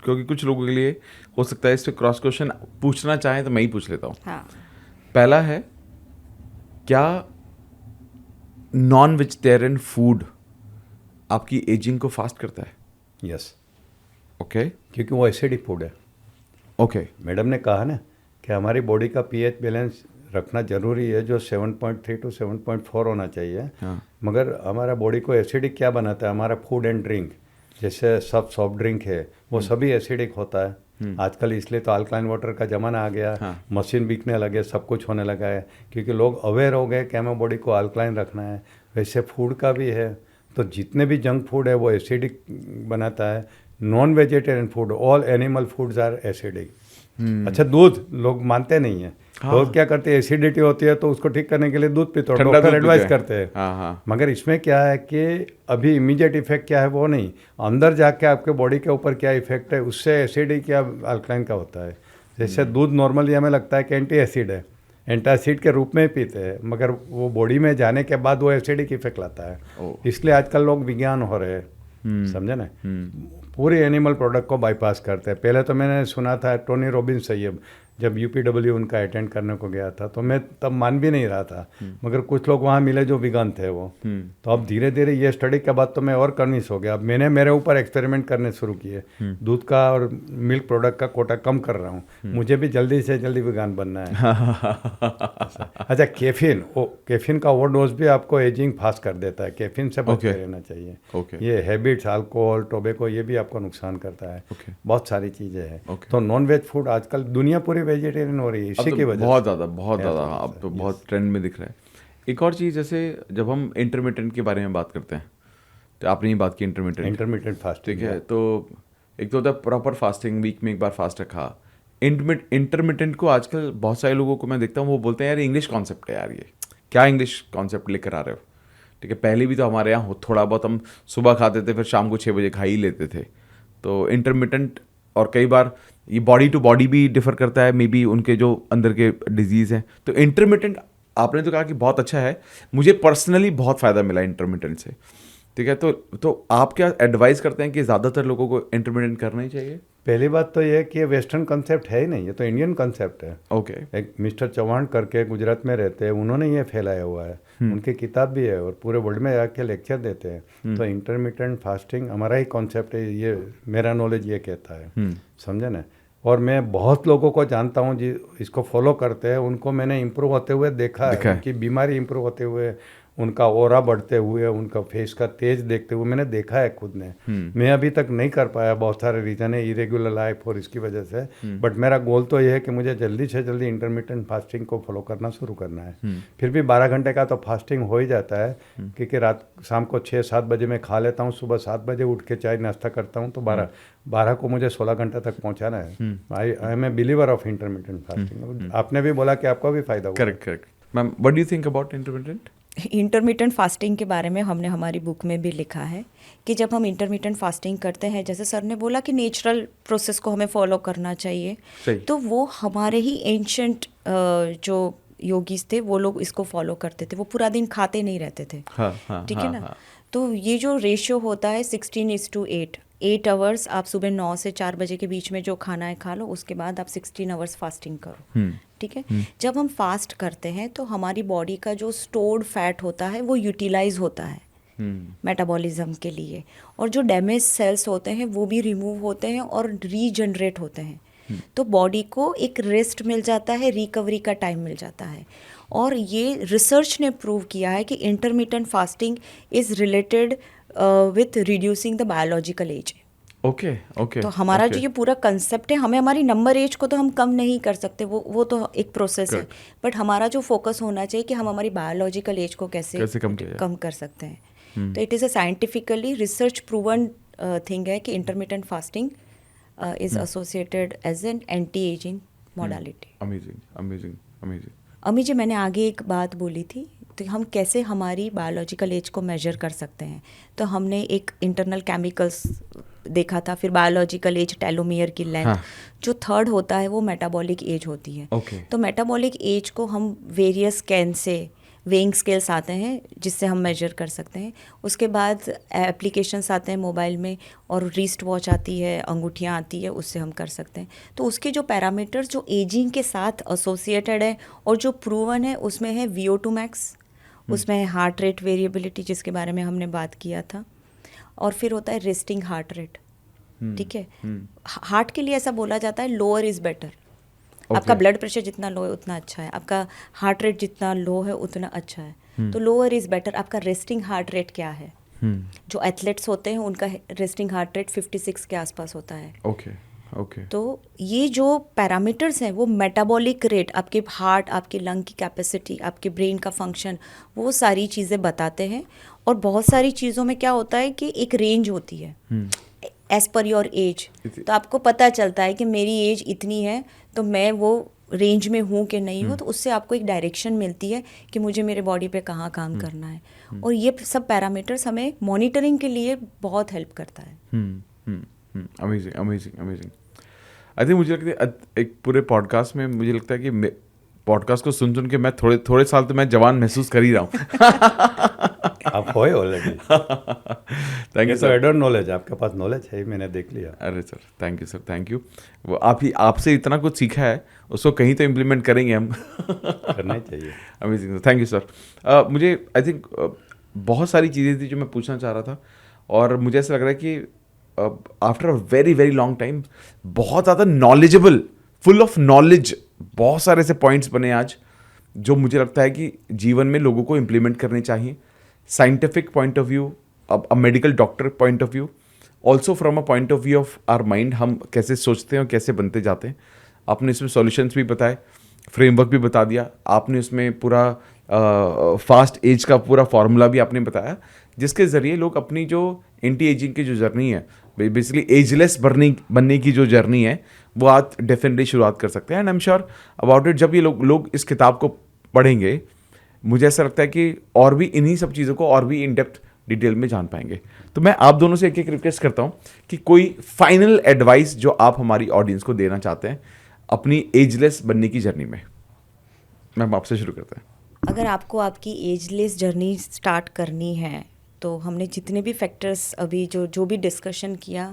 क्योंकि कुछ लोगों के लिए हो सकता है इस पर क्रॉस क्वेश्चन पूछना चाहें तो मैं ही पूछ लेता हूँ। हाँ। पहला है, क्या नॉन वेजिटेरियन फूड आपकी एजिंग को फास्ट करता है? यस। ओके। क्योंकि वो एसिडिक फूड है। ओके। मैडम ने कहा ना कि हमारी बॉडी का पीएच बैलेंस रखना जरूरी है, जो 7.3 to 7.4 होना चाहिए। हाँ। मगर हमारा बॉडी को एसिडिक क्या बनाता है? हमारा फूड एंड ड्रिंक, जैसे सब सॉफ्ट ड्रिंक है वो सभी एसिडिक होता है आजकल। इसलिए तो अल्कलाइन वाटर का ज़माना आ गया। हाँ। मशीन बिकने लगे, सब कुछ होने लगा है, क्योंकि लोग अवेयर हो गए कि हमें बॉडी को अल्कलाइन रखना है। वैसे फूड का भी है, तो जितने भी जंक फूड है वो एसिडिक बनाता है। Non vegetarian food, all animal foods are acidic. अच्छा, दूध लोग मानते नहीं है। हाँ। लोग क्या करते हैं, एसिडिटी होती है तो उसको ठीक करने के लिए दूध पीते हो, डॉक्टर एडवाइस करते हैं। हाँ। मगर इसमें क्या है कि अभी इमीडिएट इफेक्ट क्या है वो नहीं, अंदर जाके आपके बॉडी के ऊपर क्या इफेक्ट है, उससे एसिडिक या अल्कलाइन का होता है। जैसे दूध नॉर्मली हमें लगता है कि एंटी एसिड है, एंटासिड के रूप में ही पीते हैं, मगर वो बॉडी में जाने के बाद वो एसिडिक इफेक्ट लाता है। इसलिए आजकल लोग विज्ञान हो रहे हैं, समझे ना, पूरी एनिमल प्रोडक्ट को बाईपास करते हैं। पहले तो मैंने सुना था टोनी रॉबिन्स से, जब यूपीडब्ल्यू उनका अटेंड करने को गया था तो मैं तब मान भी नहीं रहा था, मगर कुछ लोग वहाँ मिले जो विगन थे वो। तो अब धीरे धीरे ये स्टडी के बाद तो मैं और कन्विंस हो गया। अब मैंने मेरे ऊपर एक्सपेरिमेंट करने शुरू किए, दूध का और मिल्क प्रोडक्ट का कोटा कम कर रहा हूँ। मुझे भी जल्दी से जल्दी विगन बनना है। अच्छा, कैफीन का ओवरडोज भी आपको एजिंग फास्ट कर देता है, कैफीन से बच के रहना चाहिए। ये हैबिट्स, अल्कोहल, टोबैको, ये भी आपको नुकसान करता है। बहुत सारी चीज़ें हैं। तो नॉन वेज फूड आजकल दुनिया पूरी वेजिटेरियन हो रही है अब इसी तो की वजह बहुत से। ज़्यादा बहुत ज़्यादा हाँ, अब तो बहुत ट्रेंड में दिख रहा है। एक और चीज़, जैसे जब हम इंटरमिटेंट के बारे में बात करते हैं, तो आपने ही बात की इंटरमीडिएट फास्टिंग, ठीक है, तो एक तो होता है प्रॉपर फास्टिंग, वीक में एक बार फास्ट रखा। इंटरमिटेंट को आजकल बहुत सारे लोगों को मैं देखता हूँ, वो बोलते हैं यार इंग्लिश कॉन्सेप्ट है यार, ये क्या इंग्लिश कॉन्सेप्ट लेकर आ रहे हो, ठीक है। पहले भी तो हमारे यहाँ थोड़ा बहुत हम सुबह खाते थे, फिर शाम को 6 बजे खा ही लेते थे। तो इंटरमिटेंट, और कई बार ये बॉडी टू बॉडी भी डिफर करता है, मे बी उनके जो अंदर के डिजीज़ हैं। तो इंटरमिटेंट आपने तो कहा कि बहुत अच्छा है, मुझे पर्सनली बहुत फ़ायदा मिला इंटरमिटेंट से, ठीक है। तो आप क्या एडवाइस करते हैं कि ज़्यादातर लोगों को इंटरमिटेंट करना ही चाहिए? पहली बात तो ये है कि ये वेस्टर्न कंसेप्ट है ही नहीं, ये तो इंडियन कंसेप्ट है। ओके। एक मिस्टर चौहान करके गुजरात में रहते हैं, उन्होंने ये फैलाया हुआ है, उनकी किताब भी है और पूरे वर्ल्ड में जाके लेक्चर देते हैं। तो इंटरमिटेंट फास्टिंग हमारा ही कॉन्सेप्ट है, ये मेरा नॉलेज ये कहता है, समझे ना। और मैं बहुत लोगों को जानता हूँ जी इसको फॉलो करते हैं, उनको मैंने इम्प्रूव होते हुए देखा है, उनकी बीमारी इम्प्रूव होते हुए, उनका ओरा बढ़ते हुए, उनका फेस का तेज देखते हुए मैंने देखा है खुद ने। मैं अभी तक नहीं कर पाया, बहुत सारे रीज़न है, इरेगुलर लाइफ और इसकी वजह से, बट मेरा गोल तो ये है कि मुझे जल्दी से जल्दी इंटरमिटेंट फास्टिंग को फॉलो करना शुरू करना है। फिर भी 12 घंटे का तो फास्टिंग हो ही जाता है, क्योंकि रात शाम को 6-7 बजे मैं खा लेता हूँ, सुबह 7 बजे उठ के चाय नाश्ता करता हूँ, तो 12 को मुझे 16 घंटे तक पहुँचाना है। I am a believer of intermittent fasting. आपने भी बोला कि आपका भी फायदा हुआ। Correct. Ma'am, what do you think about intermittent? Intermittent fasting के बारे में हमने हमारी बुक में भी लिखा है कि जब हम इंटरमिटेंट फास्टिंग करते हैं, जैसे सर ने बोला कि नेचुरल प्रोसेस को हमें फॉलो करना चाहिए, तो वो हमारे ही एंशंट जो योगीज थे वो लोग इसको फॉलो करते थे, वो पूरा दिन खाते नहीं रहते थे, ठीक है ना। तो ये जो रेशियो होता है 16:8, 8 आवर्स आप सुबह 9 से 4 बजे के बीच में जो खाना है खा लो, उसके बाद आप 16 आवर्स फास्टिंग करो, ठीक है। जब हम फास्ट करते हैं तो हमारी बॉडी का जो स्टोर्ड फैट होता है वो यूटिलाइज होता है मेटाबॉलिज्म के लिए, और जो डैमेज सेल्स होते हैं वो भी रिमूव होते हैं और रीजनरेट होते हैं। तो बॉडी को एक रेस्ट मिल जाता है, रिकवरी का टाइम मिल जाता है। और ये रिसर्च ने प्रूव किया है कि intermittent fasting is related with reducing the biological age. Okay. तो हमारा जो ये पूरा कंसेप्ट है, हमें हमारी नंबर एज को तो हम कम नहीं कर सकते, वो तो एक प्रोसेस है, बट हमारा जो फोकस होना चाहिए कि हम हमारी बायोलॉजिकल एज को कैसे कम कर सकते हैं। तो it is a scientifically research proven thing है कि intermittent fasting is associated as an anti ageing modality. Amazing. Ami ji, मैंने आगे एक बात बोली थी, तो हम कैसे हमारी बायोलॉजिकल एज को मेजर कर सकते हैं। तो हमने एक इंटरनल केमिकल्स देखा था, फिर बायोलॉजिकल एज, टेलोमियर की लेंथ, जो थर्ड होता है वो मेटाबॉलिक एज होती है। तो मेटाबॉलिक एज को हम वेरियस स्कैन से, वेइंग स्केल्स आते हैं जिससे हम मेजर कर सकते हैं। उसके बाद एप्लीकेशंस आते हैं मोबाइल में, और रिस्ट वॉच आती है, अंगूठियाँ आती है, उससे हम कर सकते हैं। तो उसके जो पैरामीटर्स जो एजिंग के साथ एसोसिएटेड है और जो प्रूवन है, उसमें है VO2 मैक्स, उसमें है हार्ट रेट वेरिएबिलिटी जिसके बारे में हमने बात किया था, और फिर होता है रेस्टिंग हार्ट रेट, ठीक है। हार्ट के लिए ऐसा बोला जाता है लोअर इज़ बेटर। आपका ब्लड प्रेशर जितना लो है उतना अच्छा है, आपका हार्ट रेट जितना लो है उतना अच्छा है, तो लोअर इज़ बेटर। आपका रेस्टिंग हार्ट रेट क्या है? जो एथलेट्स होते हैं उनका रेस्टिंग हार्ट रेट 56 के आसपास होता है। ओके। तो ये जो पैरामीटर्स हैं वो मेटाबॉलिक रेट, आपके हार्ट, आपके लंग की कैपेसिटी, आपके ब्रेन का फंक्शन, वो सारी चीज़ें बताते हैं। और बहुत सारी चीज़ों में क्या होता है कि एक रेंज होती है एज पर योर एज, तो आपको पता चलता है कि मेरी एज इतनी है तो मैं वो रेंज में हूँ कि नहीं हूँ, तो उससे आपको एक डायरेक्शन मिलती है कि मुझे मेरे बॉडी पे कहाँ काम करना है। और ये सब पैरामीटर्स हमें मॉनिटरिंग के लिए बहुत हेल्प करता है। अमेजिंग। आई थिंक मुझे लगता है एक पूरे पॉडकास्ट में मुझे लगता है कि पॉडकास्ट को सुन के मैं थोड़े साल तो मैं जवान महसूस कर ही रहा हूँ। आप हो already. Thank you sir. Adder knowledge, आपके पास नॉलेज है, मैंने देख लिया। अरे sir, thank you sir, thank you. वो आपसे इतना कुछ सीखा है, उसको कहीं तो इम्प्लीमेंट करेंगे हम। करना ही चाहिए। Amazing, thank you sir. मुझे आई थिंक बहुत सारी चीज़ें थी जो मैं पूछना चाह रहा था, और मुझे ऐसा लग रहा है कि after a very very long time बहुत ज़्यादा नॉलेजेबल, फुल ऑफ नॉलेज, बहुत सारे ऐसे पॉइंट्स बने आज जो मुझे लगता है कि जीवन में लोगों को इम्प्लीमेंट करने चाहिए। Scientific point of view, a medical doctor point of view, also from a point of view of our mind, हम कैसे सोचते हैं और कैसे बनते जाते हैं। आपने इसमें सॉल्यूशंस भी बताए, फ्रेमवर्क भी बता दिया, आपने उसमें पूरा फास्ट एज का पूरा फार्मूला भी आपने बताया, जिसके ज़रिए लोग अपनी जो एंटी एजिंग की जो जर्नी है, बेसिकली एजलेस बनने की जो जर्नी है, वो आज डेफिनेटली शुरुआत कर सकते हैं। And I am sure about it, जब ये लोग इस किताब को पढ़ेंगे, मुझे ऐसा लगता है कि और भी इन्हीं सब चीज़ों को और भी इन डेप्थ डिटेल में जान पाएंगे। तो मैं आप दोनों से एक रिक्वेस्ट करता हूँ कि कोई फाइनल एडवाइस जो आप हमारी ऑडियंस को देना चाहते हैं अपनी एजलेस बनने की जर्नी में। मैम आपसे शुरू करते हैं। अगर आपको आपकी एजलेस जर्नी स्टार्ट करनी है तो हमने जितने भी फैक्टर्स अभी जो भी डिस्कशन किया,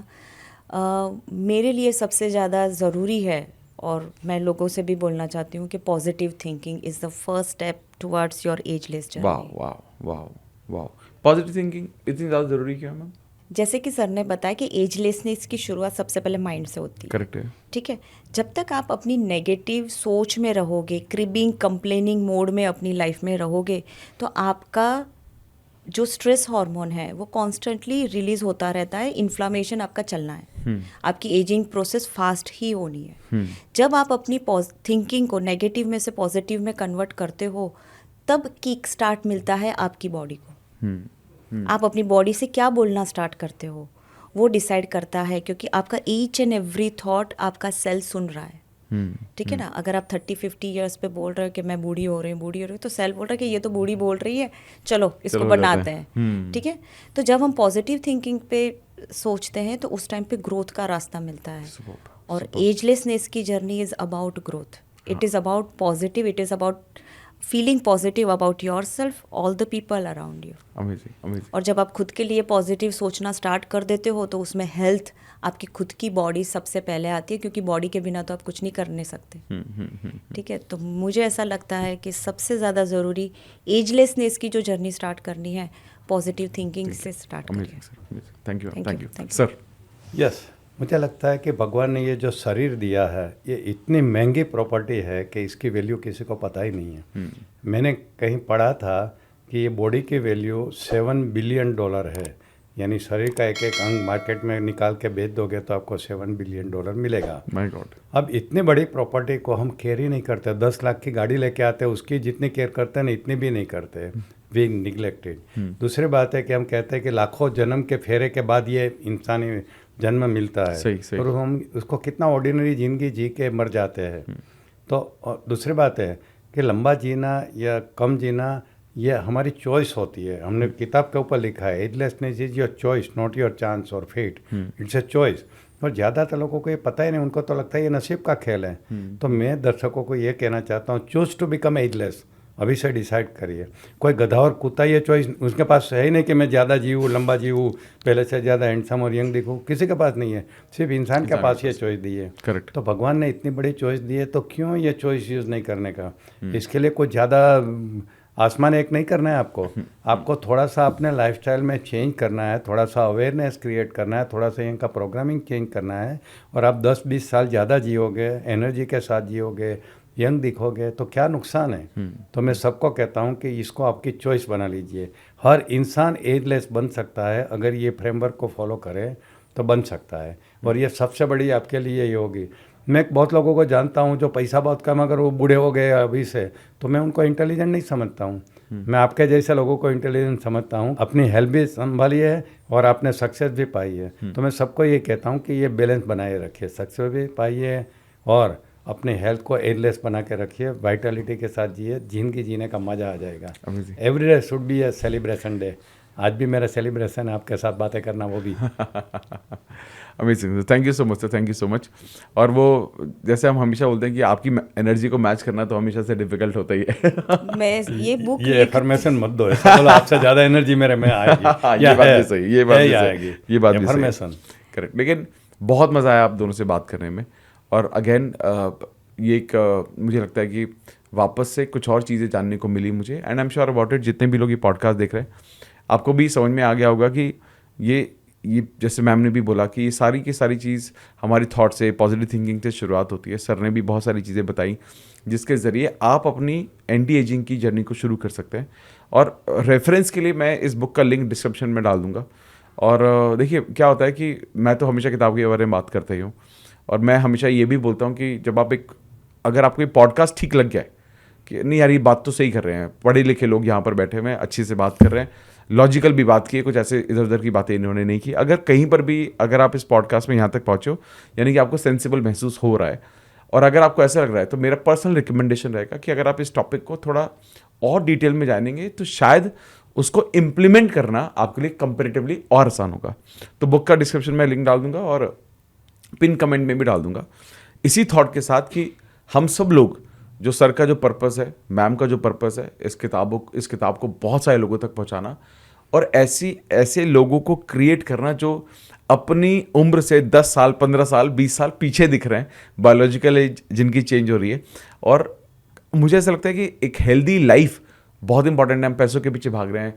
मेरे लिए सबसे ज़्यादा ज़रूरी है, और मैं लोगों से भी बोलना चाहती हूँ कि positive thinking is the first step towards your ageless वाह जर्नी। वाह वाह वाह, पॉजिटिव थिंकिंग इतनी ज़्यादा ज़रूरी क्यों है मैम? जैसे कि सर ने बताया कि एजलेसनेस की शुरुआत सबसे पहले माइंड से होती है। करेक्ट है। ठीक है, जब तक आप अपनी नेगेटिव सोच में रहोगे, क्रिबिंग कंप्लेनिंग मोड में अपनी लाइफ में रहोगे, तो आपका जो स्ट्रेस हार्मोन है वो कॉन्स्टेंटली रिलीज होता रहता है, इन्फ्लामेशन आपका चलना है, आपकी एजिंग प्रोसेस फास्ट ही होनी है। जब आप अपनी थिंकिंग को नेगेटिव में से पॉजिटिव में कन्वर्ट करते हो, तब किक स्टार्ट मिलता है आपकी बॉडी को। आप अपनी बॉडी से क्या बोलना स्टार्ट करते हो वो डिसाइड करता है, क्योंकि आपका ईच एंड एवरी थॉट आपका सेल सुन रहा है। ठीक है ना, अगर आप 30-50 ईयर्स पे बोल रहे हो कि मैं बूढ़ी हो रही हूँ, तो सेल बोल रहा है कि ये तो बूढ़ी बोल रही है, चलो इसको बनाते हैं। ठीक है, तो जब हम पॉजिटिव थिंकिंग पे सोचते हैं तो उस टाइम पे ग्रोथ का रास्ता मिलता है। और एजलेसनेस की journey is about growth, it is about positive, it is about feeling positive about your self, all the people around you. Amazing amazing. और जब आप खुद के लिए पॉजिटिव सोचना स्टार्ट कर देते हो तो उसमें हेल्थ, आपकी खुद की बॉडी सबसे पहले आती है, क्योंकि बॉडी के बिना तो आप कुछ नहीं कर नहीं सकते। ठीक है, तो मुझे ऐसा लगता है कि सबसे ज़्यादा ज़रूरी एजलेसनेस की जो जर्नी स्टार्ट करनी है, पॉजिटिव थिंकिंग से स्टार्ट करिए। Thank you Thank you. Sir. Yes, मुझे लगता है कि भगवान ने ये जो शरीर दिया है, ये इतनी महंगी प्रॉपर्टी है कि इसकी वैल्यू किसी को पता ही नहीं है। मैंने कहीं पढ़ा था कि ये बॉडी की वैल्यू $7 बिलियन है, यानी शरीर का एक एक अंग मार्केट में निकाल के बेच दोगे तो आपको $7 बिलियन मिलेगा। My God. अब इतनी बड़ी प्रॉपर्टी को हम केयर ही नहीं करते। 10 लाख की गाड़ी लेके आते हैं, उसकी जितनी केयर करते हैं ना, इतनी भी नहीं करते, वी निगलेक्टेड। दूसरी बात है कि हम कहते हैं कि लाखों जन्म के फेरे के बाद ये इंसानी जन्म मिलता है। सही। और हम उसको कितना ऑर्डिनरी ज़िंदगी जी के मर जाते हैं। तो और दूसरी बात है कि लंबा जीना या कम जीना ये हमारी चॉइस होती है। हमने किताब के ऊपर लिखा है, agelessness is your choice not your chance or fate, it's a choice. और ज़्यादातर लोगों को ये पता ही नहीं, उनको तो लगता है ये नसीब का खेल है। तो मैं दर्शकों को ये कहना चाहता हूँ, चूज टू बिकम एजलेस। अभी से डिसाइड करिए। कोई गधा और कुत्ता ये चॉइस उसके पास है ही नहीं कि मैं ज़्यादा जीऊँ, लंबा जीऊँ, पहले से ज़्यादा हैंडसम और यंग दिखूँ, किसी के पास नहीं है। सिर्फ इंसान के पास ये चॉइस दी है। करेक्ट। तो भगवान ने इतनी बड़ी चॉइस दी है, तो क्यों ये चॉइस यूज़ नहीं करने का? इसके लिए कुछ ज़्यादा आसमान एक नहीं करना है आपको थोड़ा सा अपने लाइफस्टाइल में चेंज करना है, थोड़ा सा अवेयरनेस क्रिएट करना है, थोड़ा सा इनका प्रोग्रामिंग चेंज करना है, और आप 10-20 साल ज़्यादा जियोगे, एनर्जी के साथ जियोगे, यंग दिखोगे, तो क्या नुकसान है? तो मैं सबको कहता हूँ कि इसको आपकी चॉइस बना लीजिए। हर इंसान एजलेस बन सकता है, अगर ये फ्रेमवर्क को फॉलो करे तो बन सकता है। और ये सबसे बड़ी आपके लिए ये होगी। मैं बहुत लोगों को जानता हूँ जो पैसा बहुत कम, अगर वो बूढ़े हो गए अभी से, तो मैं उनको इंटेलिजेंट नहीं समझता हूँ। मैं आपके जैसे लोगों को इंटेलिजेंट समझता हूँ। अपनी हेल्थ भी संभाली है और आपने सक्सेस भी पाई है। तो मैं सबको ये कहता हूँ कि ये बैलेंस बनाए रखिए, सक्सेस भी पाइए और अपने हेल्थ को एजलेस बना के रखिए, वाइटलिटी के साथ जिए, जिंदगी जीने का मज़ा आ जाएगा। Every day should be A celebration day. आज भी मेरा सेलिब्रेशन है आपके साथ बातें करना, वो भी। Amazing, thank you so much sir, thank you so much. और वो जैसे हम हमेशा बोलते हैं कि आपकी एनर्जी को मैच करना तो हमेशा से डिफिकल्ट होता ही है। मैं ये बुक ये इन्फॉर्मेशन मत दो, चलो आपसे ज़्यादा एनर्जी मेरे में आएगी। ये बात भी सही, ये बात भी आएगी, ये बात भी इन्फॉर्मेशन करेक्ट। लेकिन बहुत मज़ा आया आप दोनों से बात करने में। और अगेन ये एक मुझे लगता है कि वापस से कुछ और चीज़ें जानने को मिली मुझे। And I am sure about it, जितने भी लोग ये पॉडकास्ट देख रहे हैं, आपको भी समझ में आ गया होगा कि ये जैसे मैम ने भी बोला कि ये सारी की सारी चीज़ हमारी थॉट से, पॉजिटिव थिंकिंग से शुरुआत होती है। सर ने भी बहुत सारी चीज़ें बताई जिसके ज़रिए आप अपनी एंटी एजिंग की जर्नी को शुरू कर सकते हैं। और रेफरेंस के लिए मैं इस बुक का लिंक डिस्क्रिप्शन में डाल दूँगा। और देखिए क्या होता है कि मैं तो हमेशा किताब के बारे में बात करता ही हूँ, और मैं हमेशा ये भी बोलता हूँ कि जब आप अगर आपको ये पॉडकास्ट ठीक लग गया है कि नहीं यार ये बात तो सही कर रहे हैं, पढ़े लिखे लोग यहाँ पर बैठे हुए हैं, अच्छी से बात कर रहे हैं, लॉजिकल भी बात की है, कुछ ऐसे इधर उधर की बातें इन्होंने नहीं की, अगर कहीं पर भी अगर आप इस पॉडकास्ट में यहाँ तक पहुँचे हो यानी कि आपको सेंसिबल महसूस हो रहा है और अगर आपको ऐसा लग रहा है, तो मेरा पर्सनल रिकमेंडेशन रहेगा कि अगर आप इस टॉपिक को थोड़ा और डिटेल में जानेंगे तो शायद उसको इम्प्लीमेंट करना आपके लिए कंपेरेटिवली और आसान होगा। तो बुक का डिस्क्रिप्शन में लिंक डाल दूंगा और पिन कमेंट में भी डाल दूंगा, इसी थॉट के साथ कि हम सब लोग जो सर का जो पर्पस है, मैम का जो पर्पस है, इस किताब को बहुत सारे लोगों तक पहुंचाना और ऐसे लोगों को क्रिएट करना जो अपनी उम्र से 10 साल 15 साल 20 साल पीछे दिख रहे हैं, बायोलॉजिकल एज जिनकी चेंज हो रही है। और मुझे ऐसा लगता है कि एक हेल्दी लाइफ बहुत इंपॉर्टेंट है। हम पैसों के पीछे भाग रहे हैं,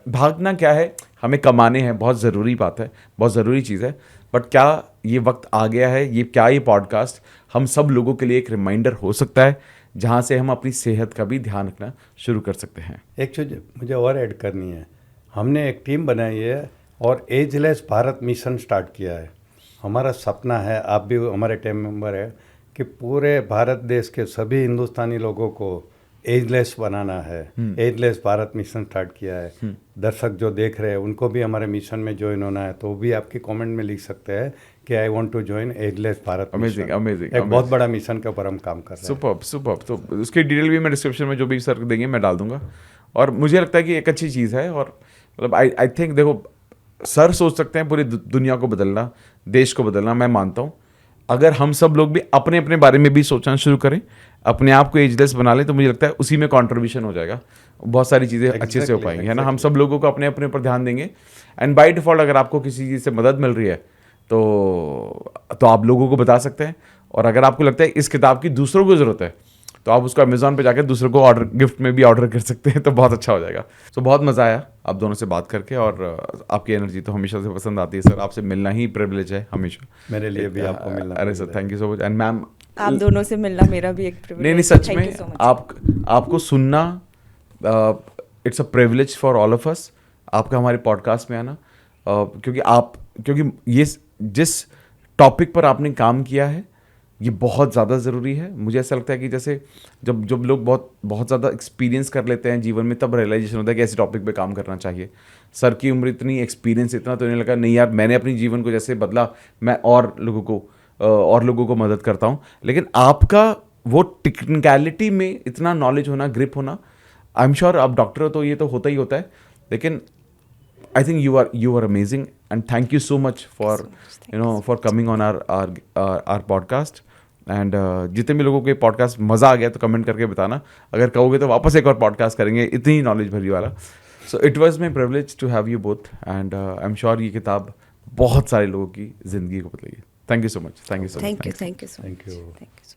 भागना क्या है, हमें कमाने हैं, बहुत ज़रूरी बात है, बहुत ज़रूरी चीज़ है, बट क्या ये वक्त आ गया है, ये पॉडकास्ट हम सब लोगों के लिए एक रिमाइंडर हो सकता है जहाँ से हम अपनी सेहत का भी ध्यान रखना शुरू कर सकते हैं। एक चीज़ मुझे और ऐड करनी है, हमने एक टीम बनाई है और एजलेस भारत मिशन स्टार्ट किया है। हमारा सपना है, आप भी हमारे टीम मेंबर है, कि पूरे भारत देश के सभी हिंदुस्तानी लोगों को एजलेस बनाना है। एजलेस भारत मिशन स्टार्ट किया है। दर्शक जो देख रहे हैं उनको भी हमारे मिशन में ज्वाइन होना है, तो वो भी आपकी कमेंट में लिख सकते हैं कि I want to join ageless Bharat mission. Amazing, एक बहुत बड़ा मिशन के ऊपर हम काम कर रहे हैं। सुपर्ब। तो उसकी डिटेल भी मैं डिस्क्रिप्शन में जो भी सर देंगे मैं डाल दूंगा। और मुझे लगता है कि एक अच्छी चीज़ है, और मतलब आई थिंक देखो, सर सोच सकते हैं पूरी दुनिया को बदलना, देश को बदलना, मैं मानता हूँ अगर हम सब लोग भी अपने अपने बारे में भी सोचना शुरू करें, अपने आप को एजलेस बना लें, तो मुझे लगता है उसी में कंट्रीब्यूशन हो जाएगा, बहुत सारी चीज़ें अच्छे से हो पाएंगी, है ना। हम सब लोगों को अपने अपने ऊपर ध्यान देंगे, एंड बाय डिफॉल्ट अगर आपको किसी चीज़ से मदद मिल रही है तो आप लोगों को बता सकते हैं। और अगर आपको लगता है इस किताब की दूसरों को ज़रूरत है, तो आप उसको अमेज़ॉन पे जाकर दूसरों को गिफ्ट में भी ऑर्डर कर सकते हैं, तो बहुत अच्छा हो जाएगा। तो बहुत मज़ा आया आप दोनों से बात करके, और आपकी एनर्जी तो हमेशा से पसंद आती है सर, आपसे मिलना ही प्रिविलेज है हमेशा। मेरे लिए भी आपको मिलना। अरे sir, thank you so much. And ma'am, आप दोनों से मिलना मेरा भी एक प्रिविलेज। नहीं सच में आपको सुनना it's a privilege for all of us, आपका हमारे पॉडकास्ट में आना, क्योंकि ये जिस टॉपिक पर आपने काम किया है ये बहुत ज़्यादा ज़रूरी है। मुझे ऐसा लगता है कि जैसे जब लोग बहुत ज़्यादा एक्सपीरियंस कर लेते हैं जीवन में, तब रियलाइजेशन होता है कि ऐसे टॉपिक पे काम करना चाहिए। सर की उम्र इतनी, एक्सपीरियंस इतना, तो इन्हें लगा नहीं यार, मैंने अपनी जीवन को जैसे बदला, मैं और लोगों को मदद करता हूँ। लेकिन आपका वो टेक्निकलिटी में इतना नॉलेज होना, ग्रिप होना, आई एम श्योर आप डॉक्टर हो तो ये तो होता ही होता है, लेकिन I think you are amazing, and thank you so much for coming on our podcast. And जितने भी लोगों को ये पॉडकास्ट मज़ा आ गया तो कमेंट करके बताना, अगर कहोगे तो वापस एक और पॉडकास्ट करेंगे इतनी नॉलेज भरी वाला। So it was my privilege to have you both, and I am sure ये किताब बहुत सारे लोगों की ज़िंदगी को बदलेगी। Thank you so much. Thank you so much.